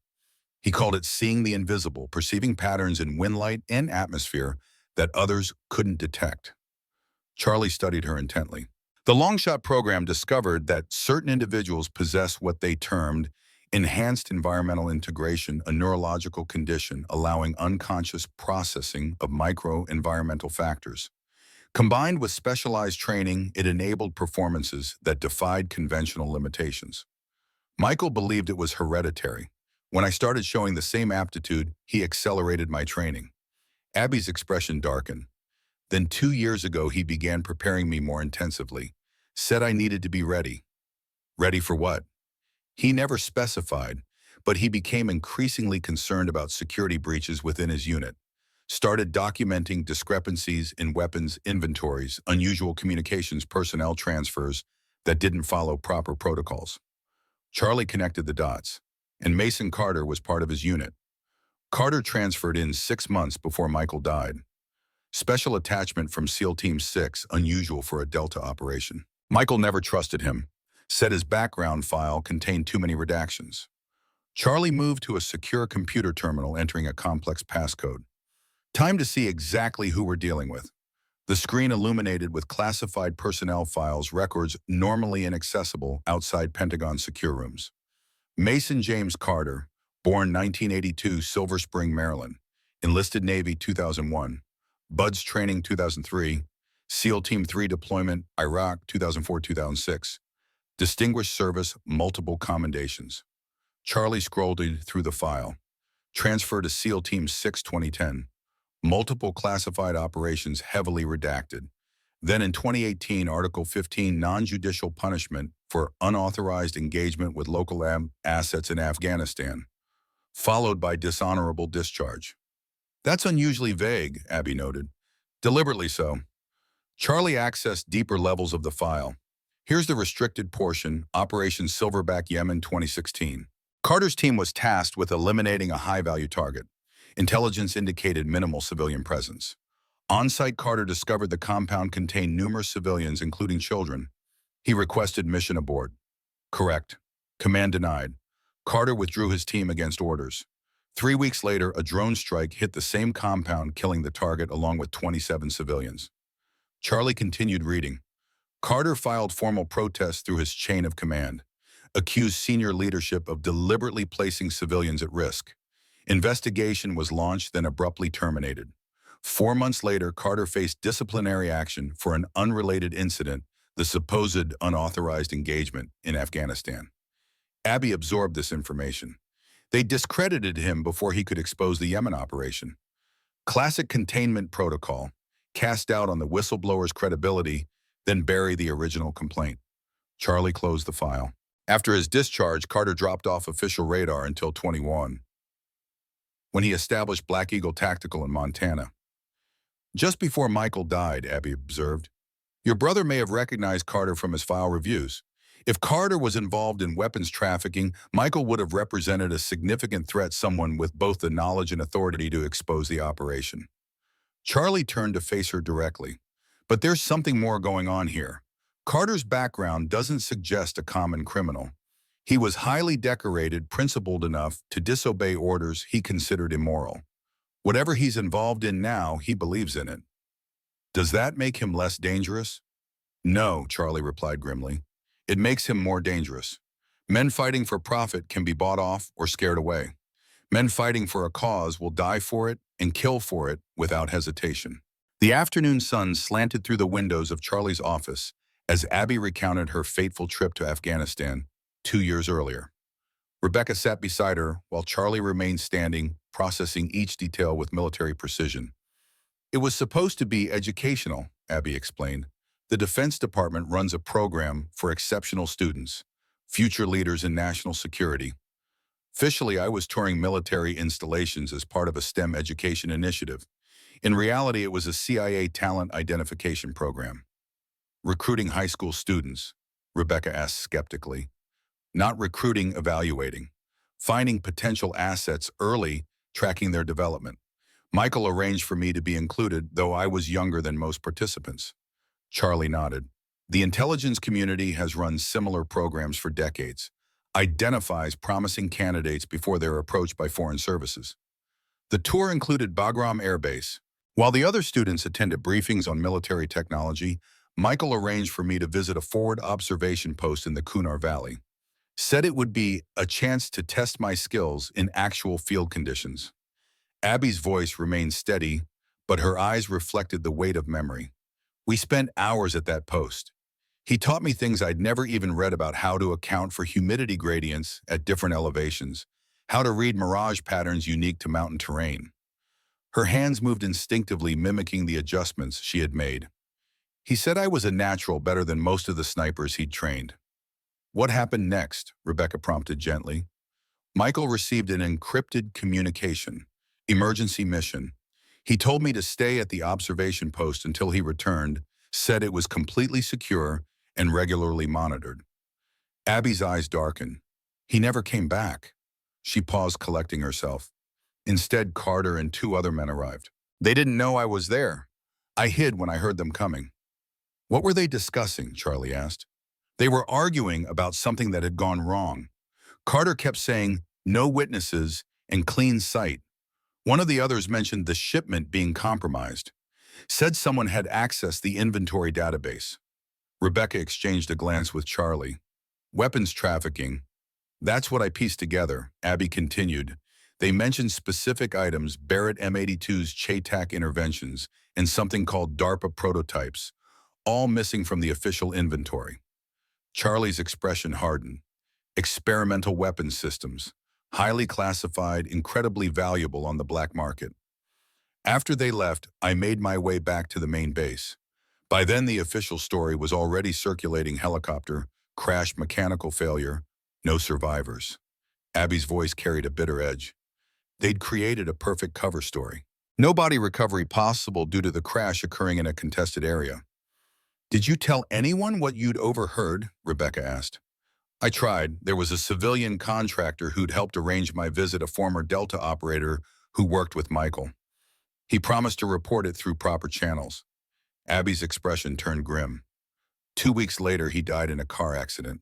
He called it seeing the invisible, perceiving patterns in wind light and atmosphere that others couldn't detect. Charlie studied her intently. The Longshot program discovered that certain individuals possess what they termed enhanced environmental integration, a neurological condition allowing unconscious processing of micro-environmental factors. Combined with specialized training, it enabled performances that defied conventional limitations. Michael believed it was hereditary. When I started showing the same aptitude, he accelerated my training. Abby's expression darkened. Then 2 years ago, he began preparing me more intensively. Said I needed to be ready. Ready for what? He never specified, but he became increasingly concerned about security breaches within his unit. Started documenting discrepancies in weapons inventories, unusual communications personnel transfers that didn't follow proper protocols. Charlie connected the dots, and Mason Carter was part of his unit. Carter transferred in 6 months before Michael died. Special attachment from SEAL Team 6, unusual for a Delta operation. Michael never trusted him, said his background file contained too many redactions. Charlie moved to a secure computer terminal, entering a complex passcode. Time to see exactly who we're dealing with. The screen illuminated with classified personnel files, records normally inaccessible outside Pentagon secure rooms. Mason James Carter, born 1982, Silver Spring, Maryland. Enlisted Navy 2001. Buds Training 2003. SEAL Team 3 Deployment, Iraq 2004-2006. Distinguished Service, multiple commendations. Charlie scrolled through the file. Transfer to SEAL Team 6 2010. Multiple classified operations heavily redacted. Then in 2018, Article 15, non-judicial punishment for unauthorized engagement with local assets in Afghanistan, followed by dishonorable discharge. That's unusually vague, Abby noted. Deliberately so. Charlie accessed deeper levels of the file. Here's the restricted portion, Operation Silverback Yemen 2016. Carter's team was tasked with eliminating a high-value target. Intelligence indicated minimal civilian presence. On-site, Carter discovered the compound contained numerous civilians, including children. He requested mission abort. Correct. Command denied. Carter withdrew his team against orders. 3 weeks later, a drone strike hit the same compound, killing the target along with 27 civilians. Charlie continued reading. Carter filed formal protests through his chain of command, accused senior leadership of deliberately placing civilians at risk. Investigation was launched, then abruptly terminated. 4 months later, Carter faced disciplinary action for an unrelated incident, the supposed unauthorized engagement in Afghanistan. Abby absorbed this information. They discredited him before he could expose the Yemen operation. Classic containment protocol: cast doubt on the whistleblower's credibility, then bury the original complaint. Charlie closed the file. After his discharge, Carter dropped off official radar until 21, when he established Black Eagle Tactical in Montana. Just before Michael died, Abby observed, your brother may have recognized Carter from his file reviews. If Carter was involved in weapons trafficking, Michael would have represented a significant threat, someone with both the knowledge and authority to expose the operation. Charlie turned to face her directly. But there's something more going on here. Carter's background doesn't suggest a common criminal. He was highly decorated, principled enough to disobey orders he considered immoral. Whatever he's involved in now, he believes in it. Does that make him less dangerous? No, Charlie replied grimly. It makes him more dangerous. Men fighting for profit can be bought off or scared away. Men fighting for a cause will die for it and kill for it without hesitation. The afternoon sun slanted through the windows of Charlie's office as Abby recounted her fateful trip to Afghanistan 2 years earlier. Rebecca sat beside her while Charlie remained standing, processing each detail with military precision. It was supposed to be educational, Abby explained. The Defense Department runs a program for exceptional students, future leaders in national security. Officially, I was touring military installations as part of a STEM education initiative. In reality, it was a CIA talent identification program. Recruiting high school students, Rebecca asked skeptically. Not recruiting, evaluating. Finding potential assets early, tracking their development. Michael arranged for me to be included, though I was younger than most participants. Charlie nodded. The intelligence community has run similar programs for decades. Identifies promising candidates before they're approached by foreign services. The tour included Bagram Air Base. While the other students attended briefings on military technology, Michael arranged for me to visit a forward observation post in the Kunar Valley. Said it would be a chance to test my skills in actual field conditions. Abby's voice remained steady, but her eyes reflected the weight of memory. We spent hours at that post. He taught me things I'd never even read about: how to account for humidity gradients at different elevations, how to read mirage patterns unique to mountain terrain. Her hands moved instinctively, mimicking the adjustments she had made. He said I was a natural, better than most of the snipers he'd trained. What happened next? Rebecca prompted gently. Michael received an encrypted communication. Emergency mission. He told me to stay at the observation post until he returned, said it was completely secure and regularly monitored. Abby's eyes darkened. He never came back. She paused, collecting herself. Instead, Carter and 2 other men arrived. They didn't know I was there. I hid when I heard them coming. What were they discussing? Charlie asked. They were arguing about something that had gone wrong. Carter kept saying, no witnesses and clean sight. One of the others mentioned the shipment being compromised. Said someone had accessed the inventory database. Rebecca exchanged a glance with Charlie. Weapons trafficking. That's what I pieced together, Abby continued. They mentioned specific items, Barrett M82's CHATAC interventions, and something called DARPA prototypes, all missing from the official inventory. Charlie's expression hardened. Experimental weapons systems, highly classified, incredibly valuable on the black market. After they left, I made my way back to the main base. By then, the official story was already circulating: helicopter, crash, mechanical failure, no survivors. Abby's voice carried a bitter edge. They'd created a perfect cover story. No body recovery possible due to the crash occurring in a contested area. Did you tell anyone what you'd overheard? Rebecca asked. I tried. There was a civilian contractor who'd helped arrange my visit, a former Delta operator who worked with Michael. He promised to report it through proper channels. Abby's expression turned grim. 2 weeks later, he died in a car accident.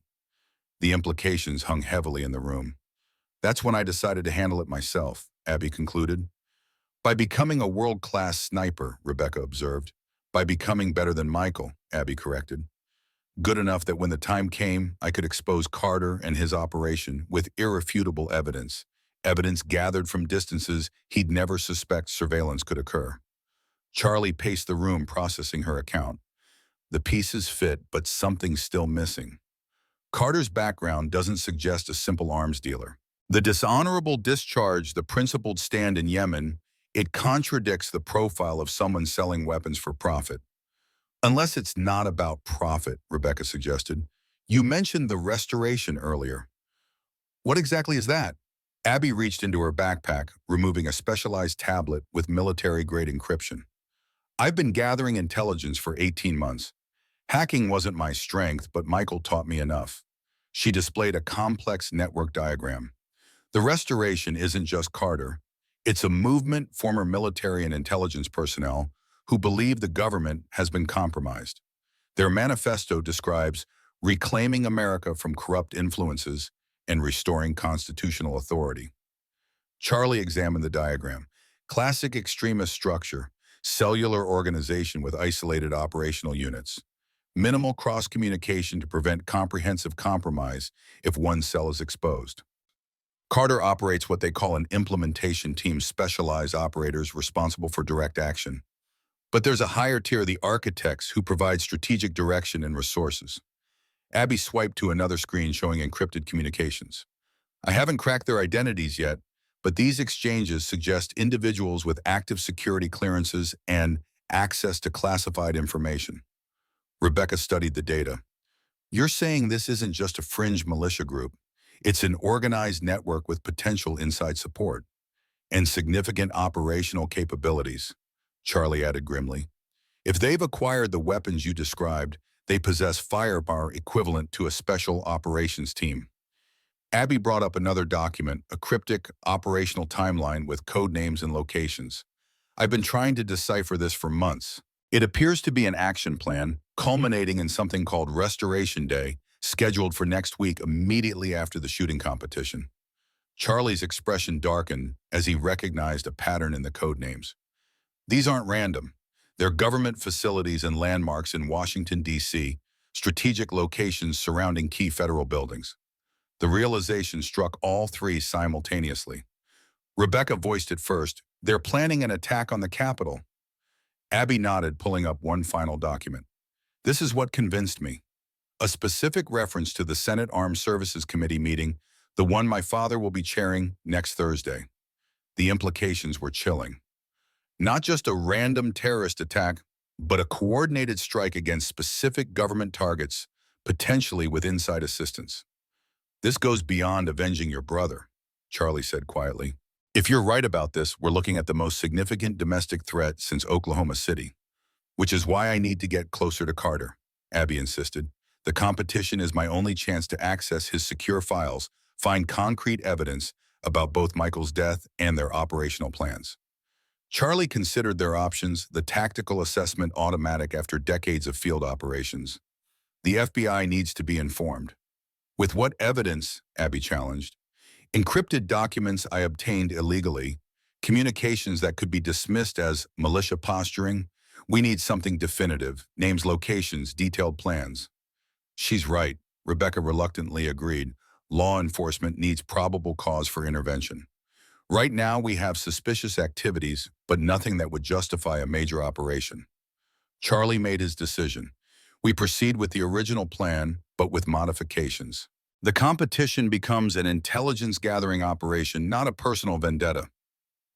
The implications hung heavily in the room. That's when I decided to handle it myself, Abby concluded. By becoming a world-class sniper, Rebecca observed. By becoming better than Michael, Abby corrected. Good enough that when the time came, I could expose Carter and his operation with irrefutable evidence, evidence gathered from distances he'd never suspect surveillance could occur. Charlie paced the room, processing her account. The pieces fit, but something's still missing. Carter's background doesn't suggest a simple arms dealer. The dishonorable discharge, the principled stand in Yemen, it contradicts the profile of someone selling weapons for profit. Unless it's not about profit, Rebecca suggested. You mentioned the restoration earlier. What exactly is that? Abby reached into her backpack, removing a specialized tablet with military-grade encryption. I've been gathering intelligence for 18 months. Hacking wasn't my strength, but Michael taught me enough. She displayed a complex network diagram. The restoration isn't just Carter. It's a movement, former military and intelligence personnel, who believe the government has been compromised. Their manifesto describes reclaiming America from corrupt influences and restoring constitutional authority. Charlie examined the diagram. Classic extremist structure, cellular organization with isolated operational units. Minimal cross-communication to prevent comprehensive compromise if one cell is exposed. Carter operates what they call an implementation team, specialized operators responsible for direct action. But there's a higher tier, the architects, who provide strategic direction and resources. Abby swiped to another screen showing encrypted communications. I haven't cracked their identities yet, but these exchanges suggest individuals with active security clearances and access to classified information. Rebecca studied the data. You're saying this isn't just a fringe militia group. It's an organized network with potential inside support and significant operational capabilities, Charlie added grimly. If they've acquired the weapons you described, they possess firepower equivalent to a special operations team. Abby brought up another document, a cryptic operational timeline with code names and locations. I've been trying to decipher this for months. It appears to be an action plan, culminating in something called Restoration Day, scheduled for next week immediately after the shooting competition. Charlie's expression darkened as he recognized a pattern in the code names. These aren't random. They're government facilities and landmarks in Washington, D.C., strategic locations surrounding key federal buildings. The realization struck all three simultaneously. Rebecca voiced it first. They're planning an attack on the Capitol. Abby nodded, pulling up one final document. This is what convinced me. A specific reference to the Senate Armed Services Committee meeting, the one my father will be chairing next Thursday. The implications were chilling. Not just a random terrorist attack, but a coordinated strike against specific government targets, potentially with inside assistance. This goes beyond avenging your brother, Charlie said quietly. If you're right about this, we're looking at the most significant domestic threat since Oklahoma City, which is why I need to get closer to Carter, Abby insisted. The competition is my only chance to access his secure files, find concrete evidence about both Michael's death and their operational plans. Charlie considered their options, the tactical assessment automatic after decades of field operations. The FBI needs to be informed. With what evidence? Abby challenged. Encrypted documents I obtained illegally, communications that could be dismissed as militia posturing. We need something definitive, names, locations, detailed plans. She's right, Rebecca reluctantly agreed. Law enforcement needs probable cause for intervention. Right now, we have suspicious activities, but nothing that would justify a major operation. Charlie made his decision. We proceed with the original plan, but with modifications. The competition becomes an intelligence-gathering operation, not a personal vendetta.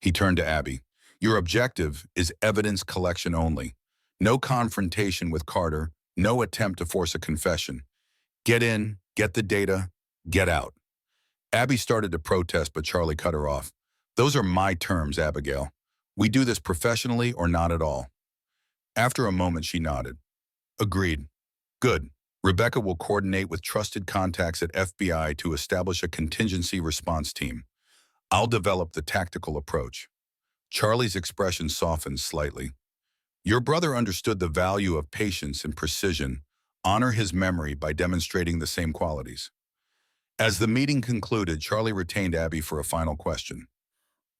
He turned to Abby. Your objective is evidence collection only. No confrontation with Carter, no attempt to force a confession. Get in, get the data, get out. Abby started to protest, but Charlie cut her off. Those are my terms, Abigail. We do this professionally or not at all. After a moment, she nodded. Agreed. Good. Rebecca will coordinate with trusted contacts at FBI to establish a contingency response team. I'll develop the tactical approach. Charlie's expression softened slightly. Your brother understood the value of patience and precision. Honor his memory by demonstrating the same qualities. As the meeting concluded, Charlie retained Abby for a final question.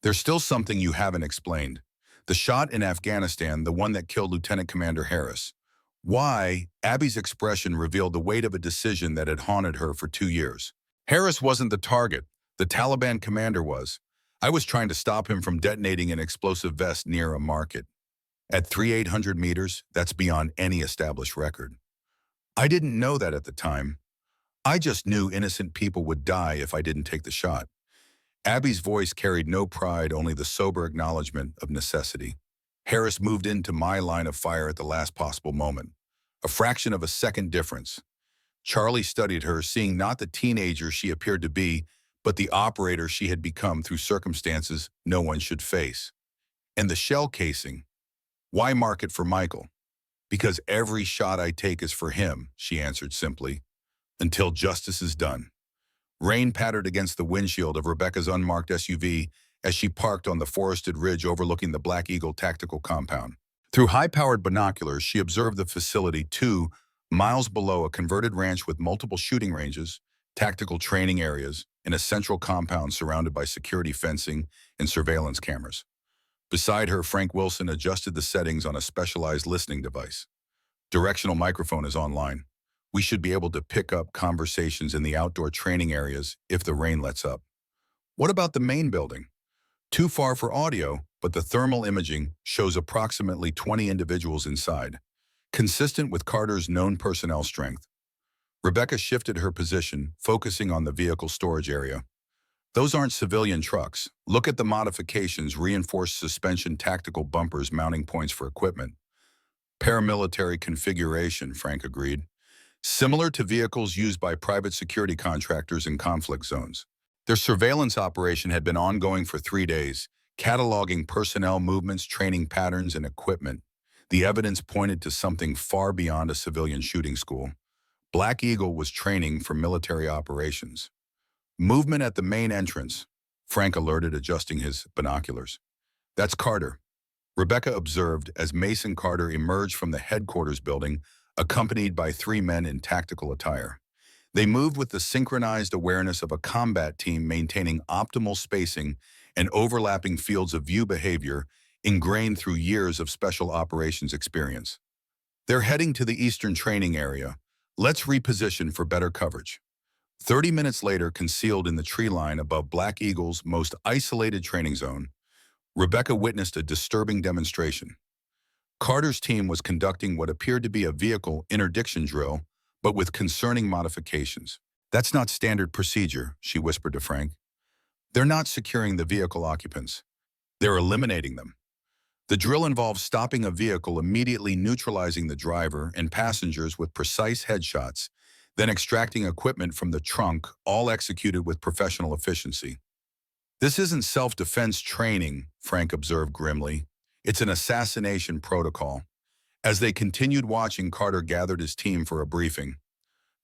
There's still something you haven't explained. The shot in Afghanistan, the one that killed Lieutenant Commander Harris. Why? Abby's expression revealed the weight of a decision that had haunted her for 2 years. Harris wasn't the target. The Taliban commander was. I was trying to stop him from detonating an explosive vest near a market. At 3,800 meters, that's beyond any established record. I didn't know that at the time. I just knew innocent people would die if I didn't take the shot. Abby's voice carried no pride, only the sober acknowledgement of necessity. Harris moved into my line of fire at the last possible moment. A fraction of a second difference. Charlie studied her, seeing not the teenager she appeared to be, but the operator she had become through circumstances no one should face. And the shell casing. Why mark it for Michael? Because every shot I take is for him, she answered simply. Until justice is done. Rain pattered against the windshield of Rebecca's unmarked SUV as she parked on the forested ridge overlooking the Black Eagle tactical compound. Through high-powered binoculars, she observed the facility 2 miles below, a converted ranch with multiple shooting ranges, tactical training areas, and a central compound surrounded by security fencing and surveillance cameras. Beside her, Frank Wilson adjusted the settings on a specialized listening device. Directional microphone is online. We should be able to pick up conversations in the outdoor training areas if the rain lets up. What about the main building? Too far for audio, but the thermal imaging shows approximately 20 individuals inside, consistent with Carter's known personnel strength. Rebecca shifted her position, focusing on the vehicle storage area. Those aren't civilian trucks. Look at the modifications: reinforced suspension, tactical bumpers, mounting points for equipment. Paramilitary configuration, Frank agreed. Similar to vehicles used by private security contractors in conflict zones. Their surveillance operation had been ongoing for 3 days, cataloging personnel movements, training patterns, and equipment. The evidence pointed to something far beyond a civilian shooting school. Black Eagle was training for military operations. Movement at the main entrance, Frank alerted, adjusting his binoculars. That's Carter. Rebecca observed as Mason Carter emerged from the headquarters building, accompanied by 3 men in tactical attire. They moved with the synchronized awareness of a combat team, maintaining optimal spacing and overlapping fields of view behavior ingrained through years of special operations experience. They're heading to the eastern training area. Let's reposition for better coverage. 30 minutes later, concealed in the tree line above Black Eagle's most isolated training zone, Rebecca witnessed a disturbing demonstration. Carter's team was conducting what appeared to be a vehicle interdiction drill, but with concerning modifications. That's not standard procedure, she whispered to Frank. They're not securing the vehicle occupants. They're eliminating them. The drill involves stopping a vehicle, immediately neutralizing the driver and passengers with precise headshots, then extracting equipment from the trunk, all executed with professional efficiency. This isn't self-defense training, Frank observed grimly. It's an assassination protocol. As they continued watching, Carter gathered his team for a briefing.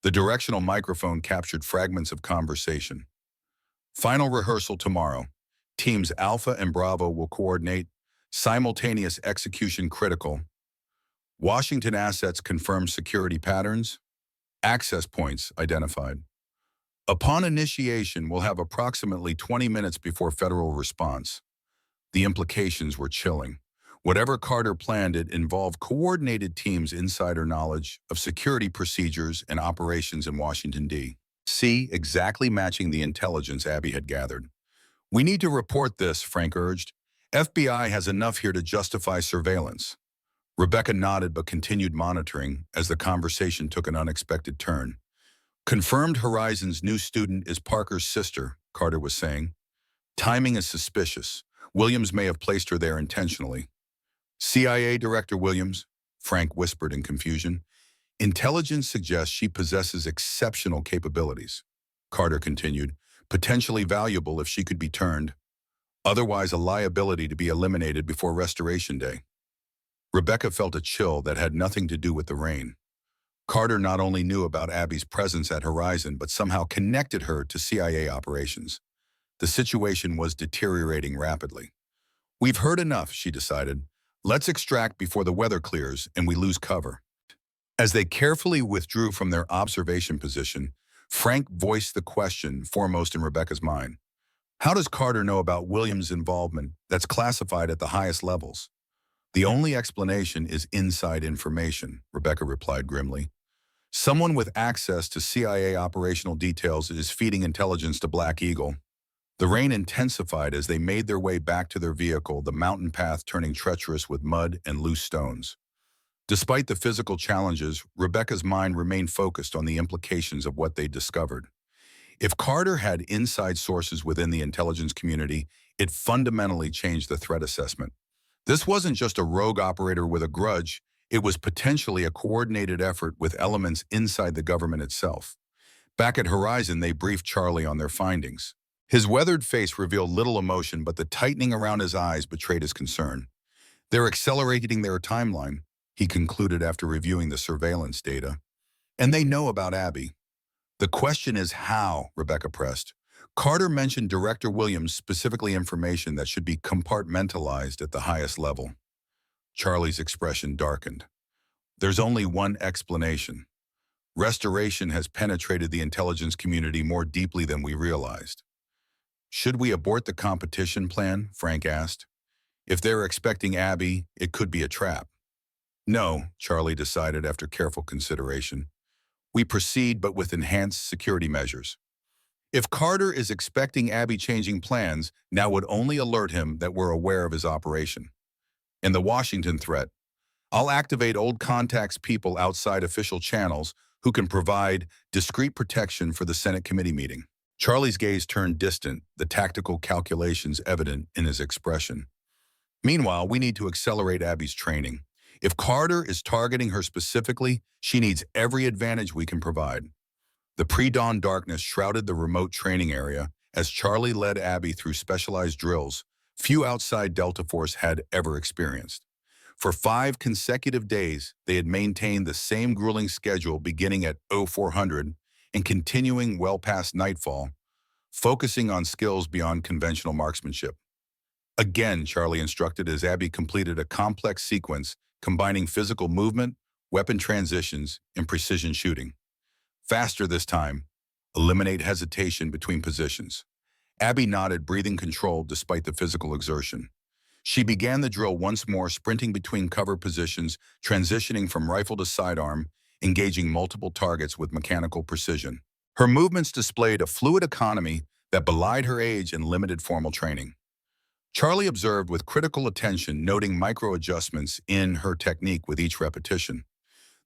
The directional microphone captured fragments of conversation. Final rehearsal tomorrow. Teams Alpha and Bravo will coordinate. Simultaneous execution critical. Washington assets confirm security patterns. Access points identified. Upon initiation, we'll have approximately 20 minutes before federal response. The implications were chilling. Whatever Carter planned, it involved coordinated teams, insider knowledge of security procedures and operations in Washington, D.C. See, exactly matching the intelligence Abby had gathered. We need to report this, Frank urged. FBI has enough here to justify surveillance. Rebecca nodded but continued monitoring as the conversation took an unexpected turn. Confirmed Horizon's new student is Parker's sister, Carter was saying. Timing is suspicious. Williams may have placed her there intentionally. CIA Director Williams, Frank whispered in confusion. Intelligence suggests she possesses exceptional capabilities. Carter continued, potentially valuable if she could be turned, otherwise a liability to be eliminated before Restoration Day. Rebecca felt a chill that had nothing to do with the rain. Carter not only knew about Abby's presence at Horizon, but somehow connected her to CIA operations. The situation was deteriorating rapidly. We've heard enough, she decided. Let's extract before the weather clears and we lose cover. As they carefully withdrew from their observation position, Frank voiced the question foremost in Rebecca's mind. How does Carter know about Williams' involvement that's classified at the highest levels? The only explanation is inside information, Rebecca replied grimly. Someone with access to CIA operational details is feeding intelligence to Black Eagle. The rain intensified as they made their way back to their vehicle, the mountain path turning treacherous with mud and loose stones. Despite the physical challenges, Rebecca's mind remained focused on the implications of what they discovered. If Carter had inside sources within the intelligence community, it fundamentally changed the threat assessment. This wasn't just a rogue operator with a grudge, it was potentially a coordinated effort with elements inside the government itself. Back at Horizon, they briefed Charlie on their findings. His weathered face revealed little emotion, but the tightening around his eyes betrayed his concern. They're accelerating their timeline, he concluded after reviewing the surveillance data. And they know about Abby. The question is how, Rebecca pressed. Carter mentioned Director Williams specifically information that should be compartmentalized at the highest level. Charlie's expression darkened. There's only one explanation. Restoration has penetrated the intelligence community more deeply than we realized. Should we abort the competition plan? Frank asked. If they're expecting Abby, it could be a trap. No, Charlie decided after careful consideration. We proceed but with enhanced security measures. If Carter is expecting Abby changing plans, now would only alert him that we're aware of his operation. In the Washington threat, I'll activate old contacts people outside official channels who can provide discreet protection for the Senate committee meeting. Charlie's gaze turned distant, the tactical calculations evident in his expression. Meanwhile, we need to accelerate Abby's training. If Carter is targeting her specifically, she needs every advantage we can provide. The pre-dawn darkness shrouded the remote training area as Charlie led Abby through specialized drills few outside Delta Force had ever experienced. For 5 consecutive days, they had maintained the same grueling schedule beginning at 0400 and continuing well past nightfall, focusing on skills beyond conventional marksmanship. Again, Charlie instructed as Abby completed a complex sequence combining physical movement, weapon transitions, and precision shooting. Faster this time. Eliminate hesitation between positions. Abby nodded, breathing controlled despite the physical exertion. She began the drill once more, sprinting between cover positions, transitioning from rifle to sidearm, engaging multiple targets with mechanical precision. Her movements displayed a fluid economy that belied her age and limited formal training. Charlie observed with critical attention, noting micro-adjustments in her technique with each repetition.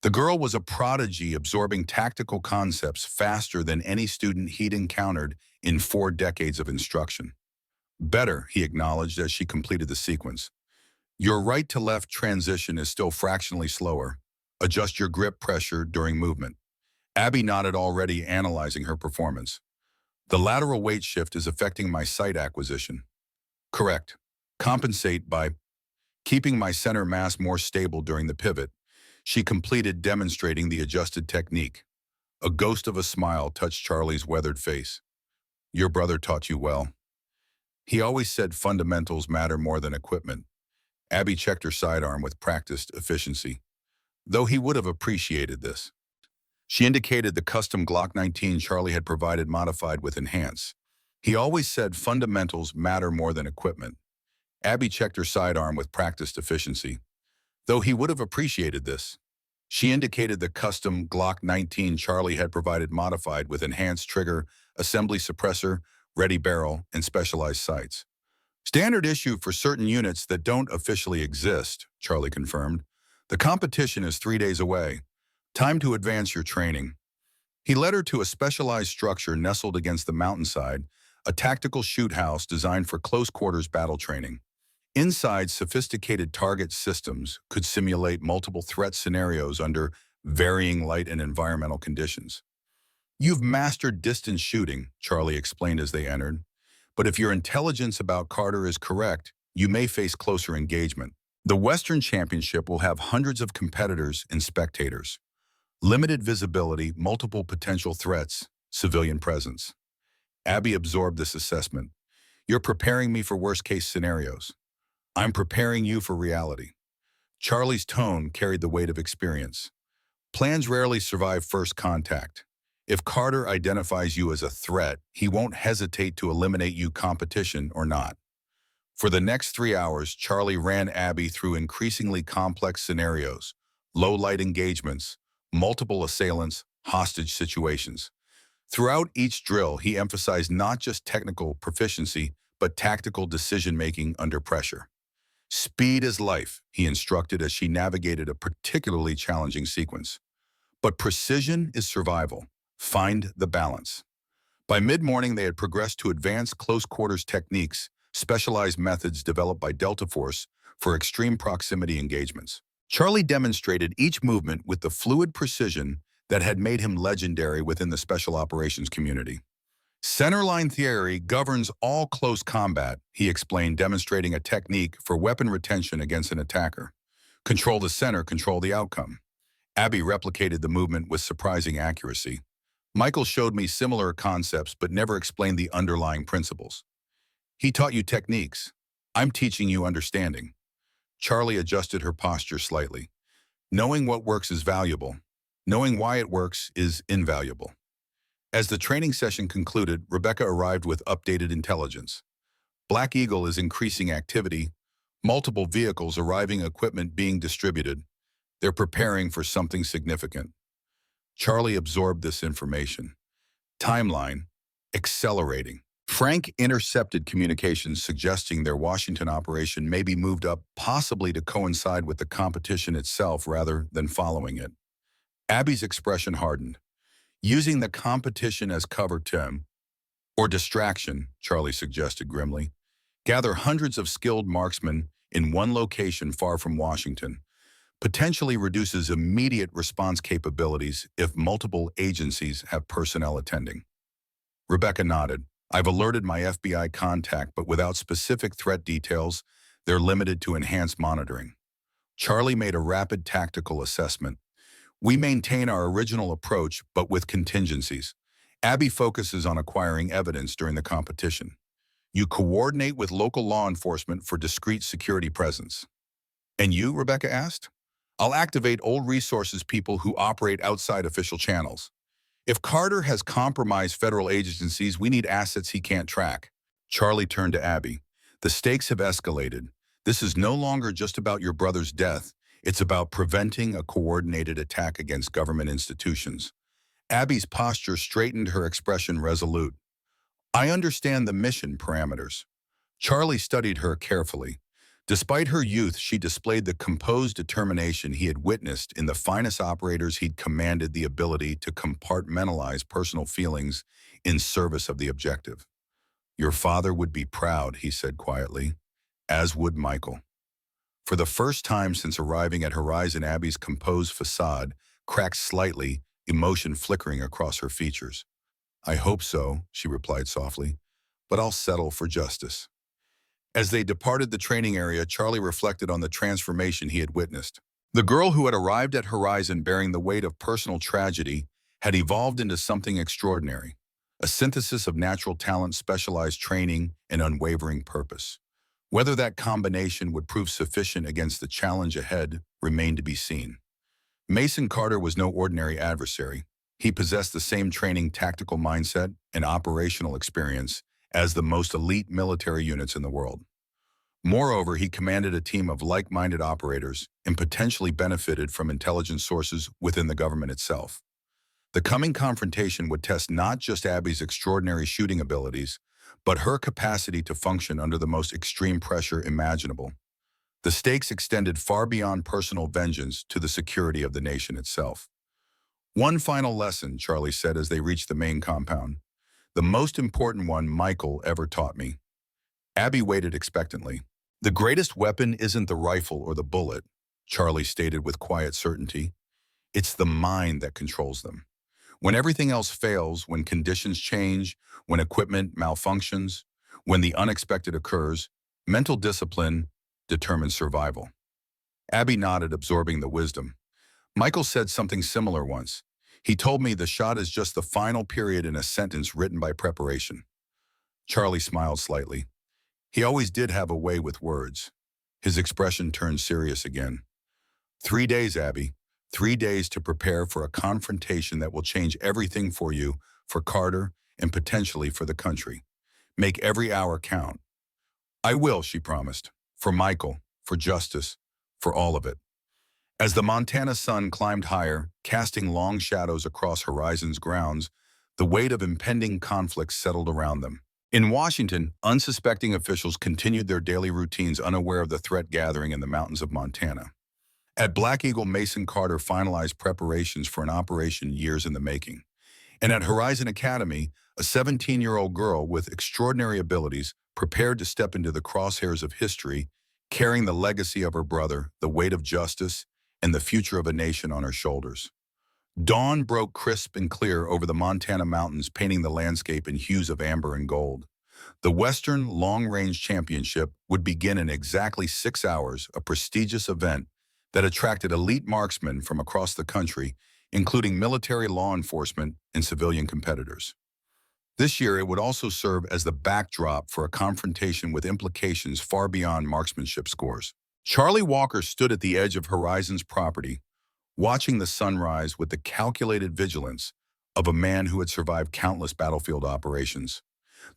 The girl was a prodigy, absorbing tactical concepts faster than any student he'd encountered in 4 decades of instruction. Better, he acknowledged as she completed the sequence. Your right-to-left transition is still fractionally slower. Adjust your grip pressure during movement. Abby nodded, already analyzing her performance. The lateral weight shift is affecting my sight acquisition. Correct. Compensate by keeping my center mass more stable during the pivot. She completed, demonstrating the adjusted technique. A ghost of a smile touched Charlie's weathered face. Your brother taught you well. He always said fundamentals matter more than equipment. Abby checked her sidearm with practiced efficiency, though he would have appreciated this. She indicated the custom Glock 19 Charlie had provided, modified with enhance. He always said fundamentals matter more than equipment. Abby checked her sidearm with practiced efficiency, though he would have appreciated this. She indicated the custom Glock 19 Charlie had provided modified with enhanced trigger, assembly suppressor, ready barrel, and specialized sights. Standard issue for certain units that don't officially exist, Charlie confirmed. The competition is 3 days away. Time to advance your training. He led her to a specialized structure nestled against the mountainside, a tactical shoot house designed for close-quarters battle training. Inside, sophisticated target systems could simulate multiple threat scenarios under varying light and environmental conditions. You've mastered distance shooting, Charlie explained as they entered. But if your intelligence about Carter is correct, you may face closer engagement. The Western Championship will have hundreds of competitors and spectators. Limited visibility, multiple potential threats, civilian presence. Abby absorbed this assessment. You're preparing me for worst-case scenarios. I'm preparing you for reality. Charlie's tone carried the weight of experience. Plans rarely survive first contact. If Carter identifies you as a threat, he won't hesitate to eliminate you, competition or not. For the next 3 hours, Charlie ran Abby through increasingly complex scenarios, low-light engagements, multiple assailants, hostage situations. Throughout each drill, he emphasized not just technical proficiency, but tactical decision-making under pressure. Speed is life, he instructed as she navigated a particularly challenging sequence. But precision is survival. Find the balance. By mid-morning, they had progressed to advanced close-quarters techniques, specialized methods developed by Delta Force for extreme proximity engagements. Charlie demonstrated each movement with the fluid precision that had made him legendary within the special operations community. Centerline theory governs all close combat, he explained, demonstrating a technique for weapon retention against an attacker. Control the center, control the outcome. Abby replicated the movement with surprising accuracy. Michael showed me similar concepts but never explained the underlying principles. He taught you techniques. I'm teaching you understanding. Charlie adjusted her posture slightly. Knowing what works is valuable. Knowing why it works is invaluable. As the training session concluded, Rebecca arrived with updated intelligence. Black Eagle is increasing activity, multiple vehicles arriving, equipment being distributed. They're preparing for something significant. Charlie absorbed this information. Timeline, accelerating. Frank intercepted communications suggesting their Washington operation may be moved up, possibly to coincide with the competition itself rather than following it. Abby's expression hardened. Using the competition as cover, Tim, or distraction, Charlie suggested grimly. Gather hundreds of skilled marksmen in one location far from Washington. Potentially reduces immediate response capabilities if multiple agencies have personnel attending. Rebecca nodded. I've alerted my FBI contact, but without specific threat details, they're limited to enhanced monitoring. Charlie made a rapid tactical assessment. We maintain our original approach, but with contingencies. Abby focuses on acquiring evidence during the competition. You coordinate with local law enforcement for discreet security presence. And you, Rebecca asked? I'll activate old resources people who operate outside official channels. If Carter has compromised federal agencies, we need assets he can't track. Charlie turned to Abby. The stakes have escalated. This is no longer just about your brother's death. It's about preventing a coordinated attack against government institutions. Abby's posture straightened, her expression resolute. I understand the mission parameters. Charlie studied her carefully. Despite her youth, she displayed the composed determination he had witnessed in the finest operators. He'd commanded the ability to compartmentalize personal feelings in service of the objective. Your father would be proud, he said quietly, as would Michael. For the first time since arriving at Horizon, Abby's composed facade cracked slightly, emotion flickering across her features. I hope so, she replied softly, but I'll settle for justice. As they departed the training area, Charlie reflected on the transformation he had witnessed. The girl who had arrived at Horizon bearing the weight of personal tragedy had evolved into something extraordinary, a synthesis of natural talent, specialized training, and unwavering purpose. Whether that combination would prove sufficient against the challenge ahead remained to be seen. Mason Carter was no ordinary adversary. He possessed the same training, tactical mindset, and operational experience as the most elite military units in the world. Moreover, he commanded a team of like-minded operators and potentially benefited from intelligence sources within the government itself. The coming confrontation would test not just Abby's extraordinary shooting abilities, but her capacity to function under the most extreme pressure imaginable. The stakes extended far beyond personal vengeance to the security of the nation itself. One final lesson, Charlie said as they reached the main compound. The most important one Michael ever taught me. Abby waited expectantly. The greatest weapon isn't the rifle or the bullet, Charlie stated with quiet certainty. It's the mind that controls them. When everything else fails, when conditions change, when equipment malfunctions, when the unexpected occurs, mental discipline determines survival. Abby nodded, absorbing the wisdom. Michael said something similar once. He told me the shot is just the final period in a sentence written by preparation. Charlie smiled slightly. He always did have a way with words. His expression turned serious again. 3 days, Abby. 3 days to prepare for a confrontation that will change everything for you, for Carter, and potentially for the country. Make every hour count. I will, she promised. For Michael, for justice, for all of it. As the Montana sun climbed higher, casting long shadows across Horizon's grounds, the weight of impending conflict settled around them. In Washington, unsuspecting officials continued their daily routines unaware of the threat gathering in the mountains of Montana. At Black Eagle, Mason Carter finalized preparations for an operation years in the making. And at Horizon Academy, a 17-year-old girl with extraordinary abilities prepared to step into the crosshairs of history, carrying the legacy of her brother, the weight of justice, and the future of a nation on her shoulders. Dawn broke crisp and clear over the Montana mountains, painting the landscape in hues of amber and gold. The Western Long Range Championship would begin in exactly 6 hours, a prestigious event that attracted elite marksmen from across the country, including military, law enforcement, and civilian competitors. This year, it would also serve as the backdrop for a confrontation with implications far beyond marksmanship scores. Charlie Walker stood at the edge of Horizon's property, watching the sunrise with the calculated vigilance of a man who had survived countless battlefield operations.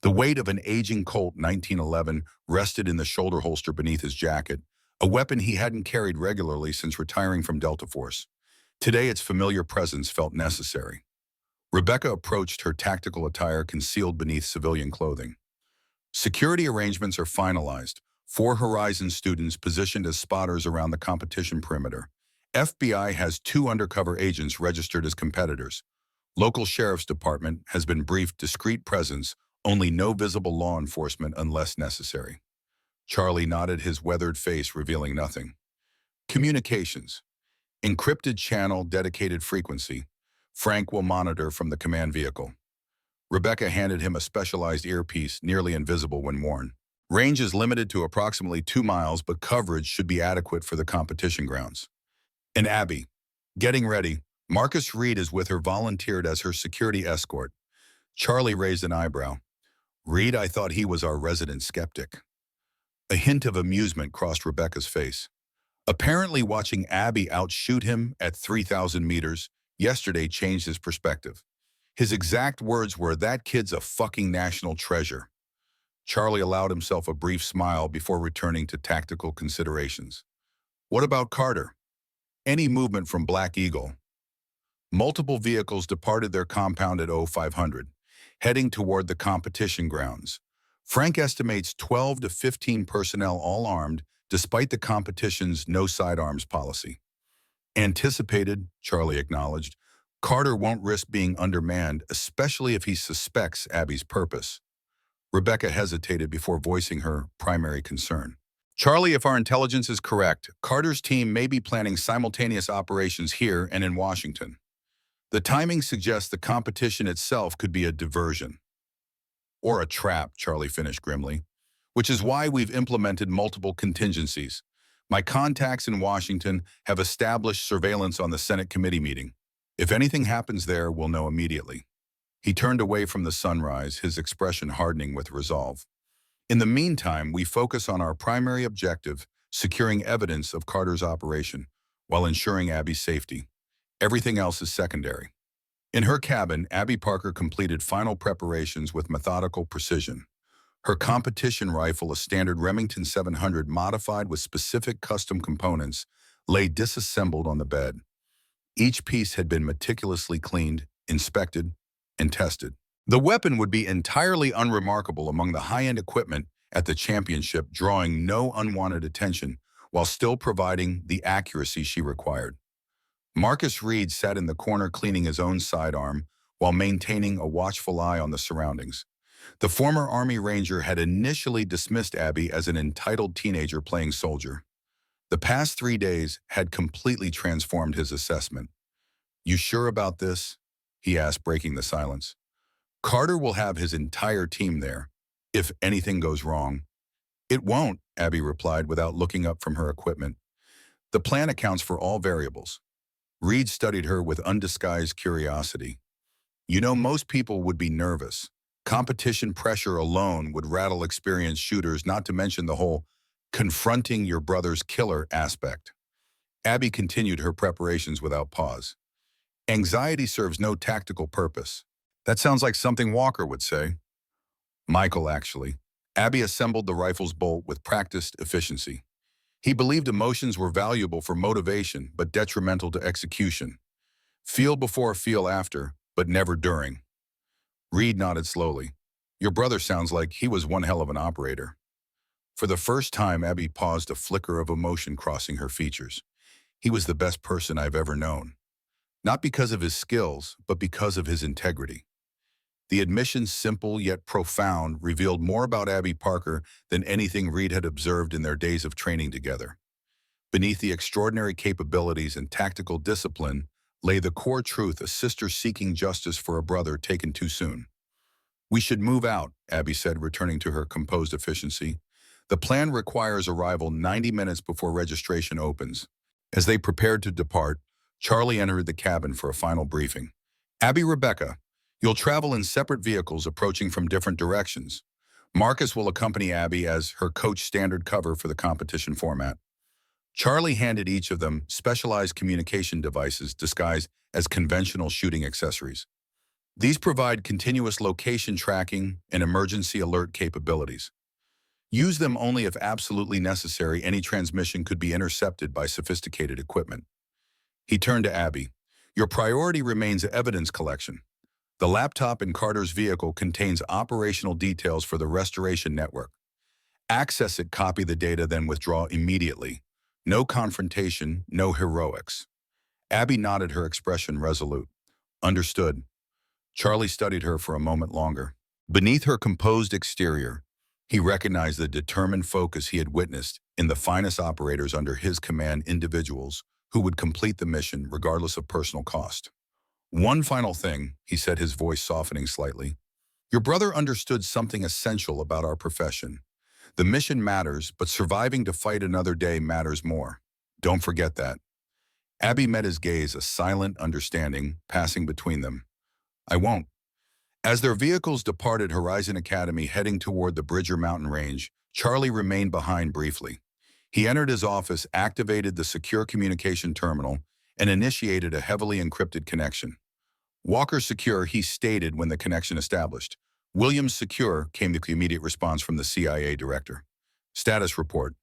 The weight of an aging Colt 1911 rested in the shoulder holster beneath his jacket, a weapon he hadn't carried regularly since retiring from Delta Force. Today, its familiar presence felt necessary. Rebecca approached, her tactical attire concealed beneath civilian clothing. Security arrangements are finalized. 4 Horizon students positioned as spotters around the competition perimeter. FBI has 2 undercover agents registered as competitors. Local sheriff's department has been briefed discreet presence, only no visible law enforcement unless necessary. Charlie nodded, his weathered face revealing nothing. Communications. Encrypted channel, dedicated frequency. Frank will monitor from the command vehicle. Rebecca handed him a specialized earpiece, nearly invisible when worn. Range is limited to approximately 2 miles, but coverage should be adequate for the competition grounds. And Abby, getting ready. Marcus Reed is with her, volunteered as her security escort. Charlie raised an eyebrow. Reed, I thought he was our resident skeptic. A hint of amusement crossed Rebecca's face. Apparently watching Abby outshoot him at 3,000 meters yesterday changed his perspective. His exact words were, "That kid's a fucking national treasure." Charlie allowed himself a brief smile before returning to tactical considerations. What about Carter? Any movement from Black Eagle? Multiple vehicles departed their compound at 0500, heading toward the competition grounds. Frank estimates 12 to 15 personnel, all armed, despite the competition's no sidearms policy. Anticipated, Charlie acknowledged. Carter won't risk being undermanned, especially if he suspects Abby's purpose. Rebecca hesitated before voicing her primary concern. Charlie, if our intelligence is correct, Carter's team may be planning simultaneous operations here and in Washington. The timing suggests the competition itself could be a diversion. Or a trap, Charlie finished grimly, which is why we've implemented multiple contingencies. My contacts in Washington have established surveillance on the Senate committee meeting. If anything happens there, we'll know immediately. He turned away from the sunrise, his expression hardening with resolve. In the meantime, we focus on our primary objective, securing evidence of Carter's operation, while ensuring Abby's safety. Everything else is secondary. In her cabin, Abby Parker completed final preparations with methodical precision. Her competition rifle, a standard Remington 700 modified with specific custom components, lay disassembled on the bed. Each piece had been meticulously cleaned, inspected, and tested. The weapon would be entirely unremarkable among the high-end equipment at the championship, drawing no unwanted attention while still providing the accuracy she required. Marcus Reed sat in the corner cleaning his own sidearm while maintaining a watchful eye on the surroundings. The former Army Ranger had initially dismissed Abby as an entitled teenager playing soldier. The past 3 days had completely transformed his assessment. "You sure about this?" he asked, breaking the silence. "Carter will have his entire team there, if anything goes wrong." "It won't," Abby replied without looking up from her equipment. "The plan accounts for all variables." Reed studied her with undisguised curiosity. "You know, most people would be nervous. Competition pressure alone would rattle experienced shooters, not to mention the whole confronting your brother's killer aspect." Abby continued her preparations without pause. "Anxiety serves no tactical purpose." That sounds like something Walker would say. Michael, actually. Abby assembled the rifle's bolt with practiced efficiency. He believed emotions were valuable for motivation, but detrimental to execution. Feel before, feel after, but never during. Reed nodded slowly. "Your brother sounds like he was one hell of an operator." For the first time, Abby paused, a flicker of emotion crossing her features. "He was the best person I've ever known. Not because of his skills, but because of his integrity." The admission, simple yet profound, revealed more about Abby Parker than anything Reed had observed in their days of training together. Beneath the extraordinary capabilities and tactical discipline lay the core truth: a sister seeking justice for a brother taken too soon. "We should move out," Abby said, returning to her composed efficiency. "The plan requires arrival 90 minutes before registration opens." As they prepared to depart, Charlie entered the cabin for a final briefing. "Abby, Rebecca, you'll travel in separate vehicles approaching from different directions. Marcus will accompany Abby as her coach standard cover for the competition format." Charlie handed each of them specialized communication devices disguised as conventional shooting accessories. These provide continuous location tracking and emergency alert capabilities. Use them only if absolutely necessary. Any transmission could be intercepted by sophisticated equipment. He turned to Abby. "Your priority remains evidence collection. The laptop in Carter's vehicle contains operational details for the restoration network. Access it, copy the data, then withdraw immediately. No confrontation, no heroics." Abby nodded, her expression resolute. "Understood." Charlie studied her for a moment longer. Beneath her composed exterior, he recognized the determined focus he had witnessed in the finest operators under his command, individuals who would complete the mission regardless of personal cost. "One final thing," he said, his voice softening slightly. "Your brother understood something essential about our profession. The mission matters, but surviving to fight another day matters more. Don't forget that." Abby met his gaze, a silent understanding passing between them. "I won't." As their vehicles departed Horizon Academy heading toward the Bridger Mountain Range, Charlie remained behind briefly. He entered his office, activated the secure communication terminal, and initiated a heavily encrypted connection. "Walker secure," he stated when the connection established. "Williams secure," came the immediate response from the CIA director. "Status report.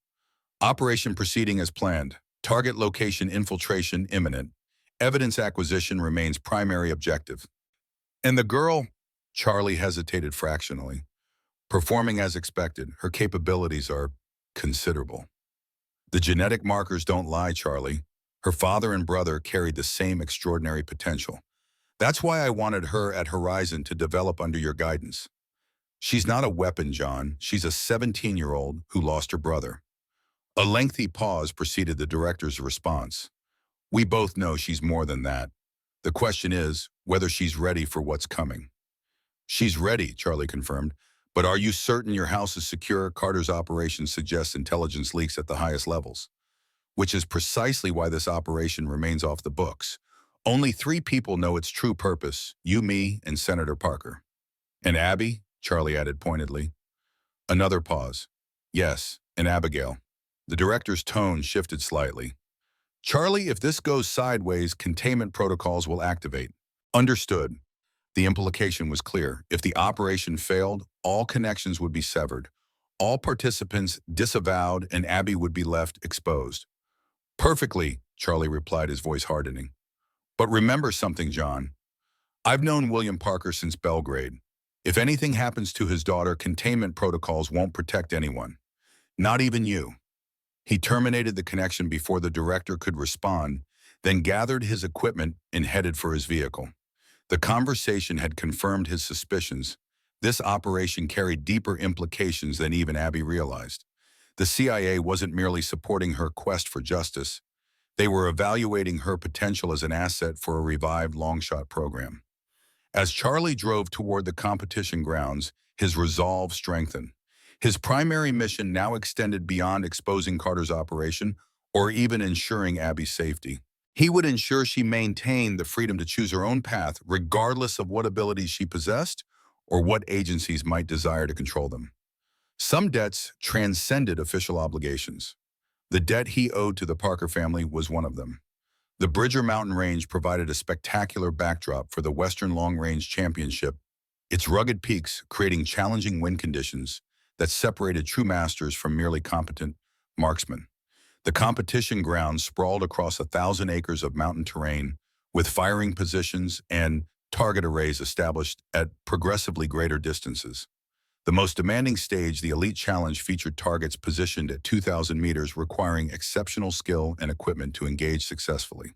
Operation proceeding as planned. Target location infiltration imminent. Evidence acquisition remains primary objective." "And the girl?" Charlie hesitated fractionally. "Performing as expected. Her capabilities are considerable." "The genetic markers don't lie, Charlie. Her father and brother carried the same extraordinary potential. That's why I wanted her at Horizon to develop under your guidance." "She's not a weapon, John. She's a 17-year-old who lost her brother." A lengthy pause preceded the director's response. "We both know she's more than that. The question is whether she's ready for what's coming." "She's ready," Charlie confirmed. "But are you certain your house is secure? Carter's operation suggests intelligence leaks at the highest levels." "Which is precisely why this operation remains off the books. Only 3 people know its true purpose: you, me, and Senator Parker." "And Abby?" Charlie added pointedly. Another pause. "Yes, and Abigail." The director's tone shifted slightly. "Charlie, if this goes sideways, containment protocols will activate." "Understood." The implication was clear. If the operation failed, all connections would be severed. All participants disavowed, and Abby would be left exposed. Perfectly, Charlie replied, his voice hardening. But remember something, John. I've known William Parker since Belgrade. If anything happens to his daughter, containment protocols won't protect anyone. Not even you. He terminated the connection before the director could respond, then gathered his equipment and headed for his vehicle. The conversation had confirmed his suspicions. This operation carried deeper implications than even Abby realized. The CIA wasn't merely supporting her quest for justice. They were evaluating her potential as an asset for a revived long-shot program. As Charlie drove toward the competition grounds, his resolve strengthened. His primary mission now extended beyond exposing Carter's operation or even ensuring Abby's safety. He would ensure she maintained the freedom to choose her own path, regardless of what abilities she possessed or what agencies might desire to control them. Some debts transcended official obligations. The debt he owed to the Parker family was one of them. The Bridger Mountain Range provided a spectacular backdrop for the Western Long Range Championship, its rugged peaks creating challenging wind conditions that separated true masters from merely competent marksmen. The competition grounds sprawled across 1,000 acres of mountain terrain, with firing positions and target arrays established at progressively greater distances. The most demanding stage, the Elite Challenge, featured targets positioned at 2,000 meters, requiring exceptional skill and equipment to engage successfully.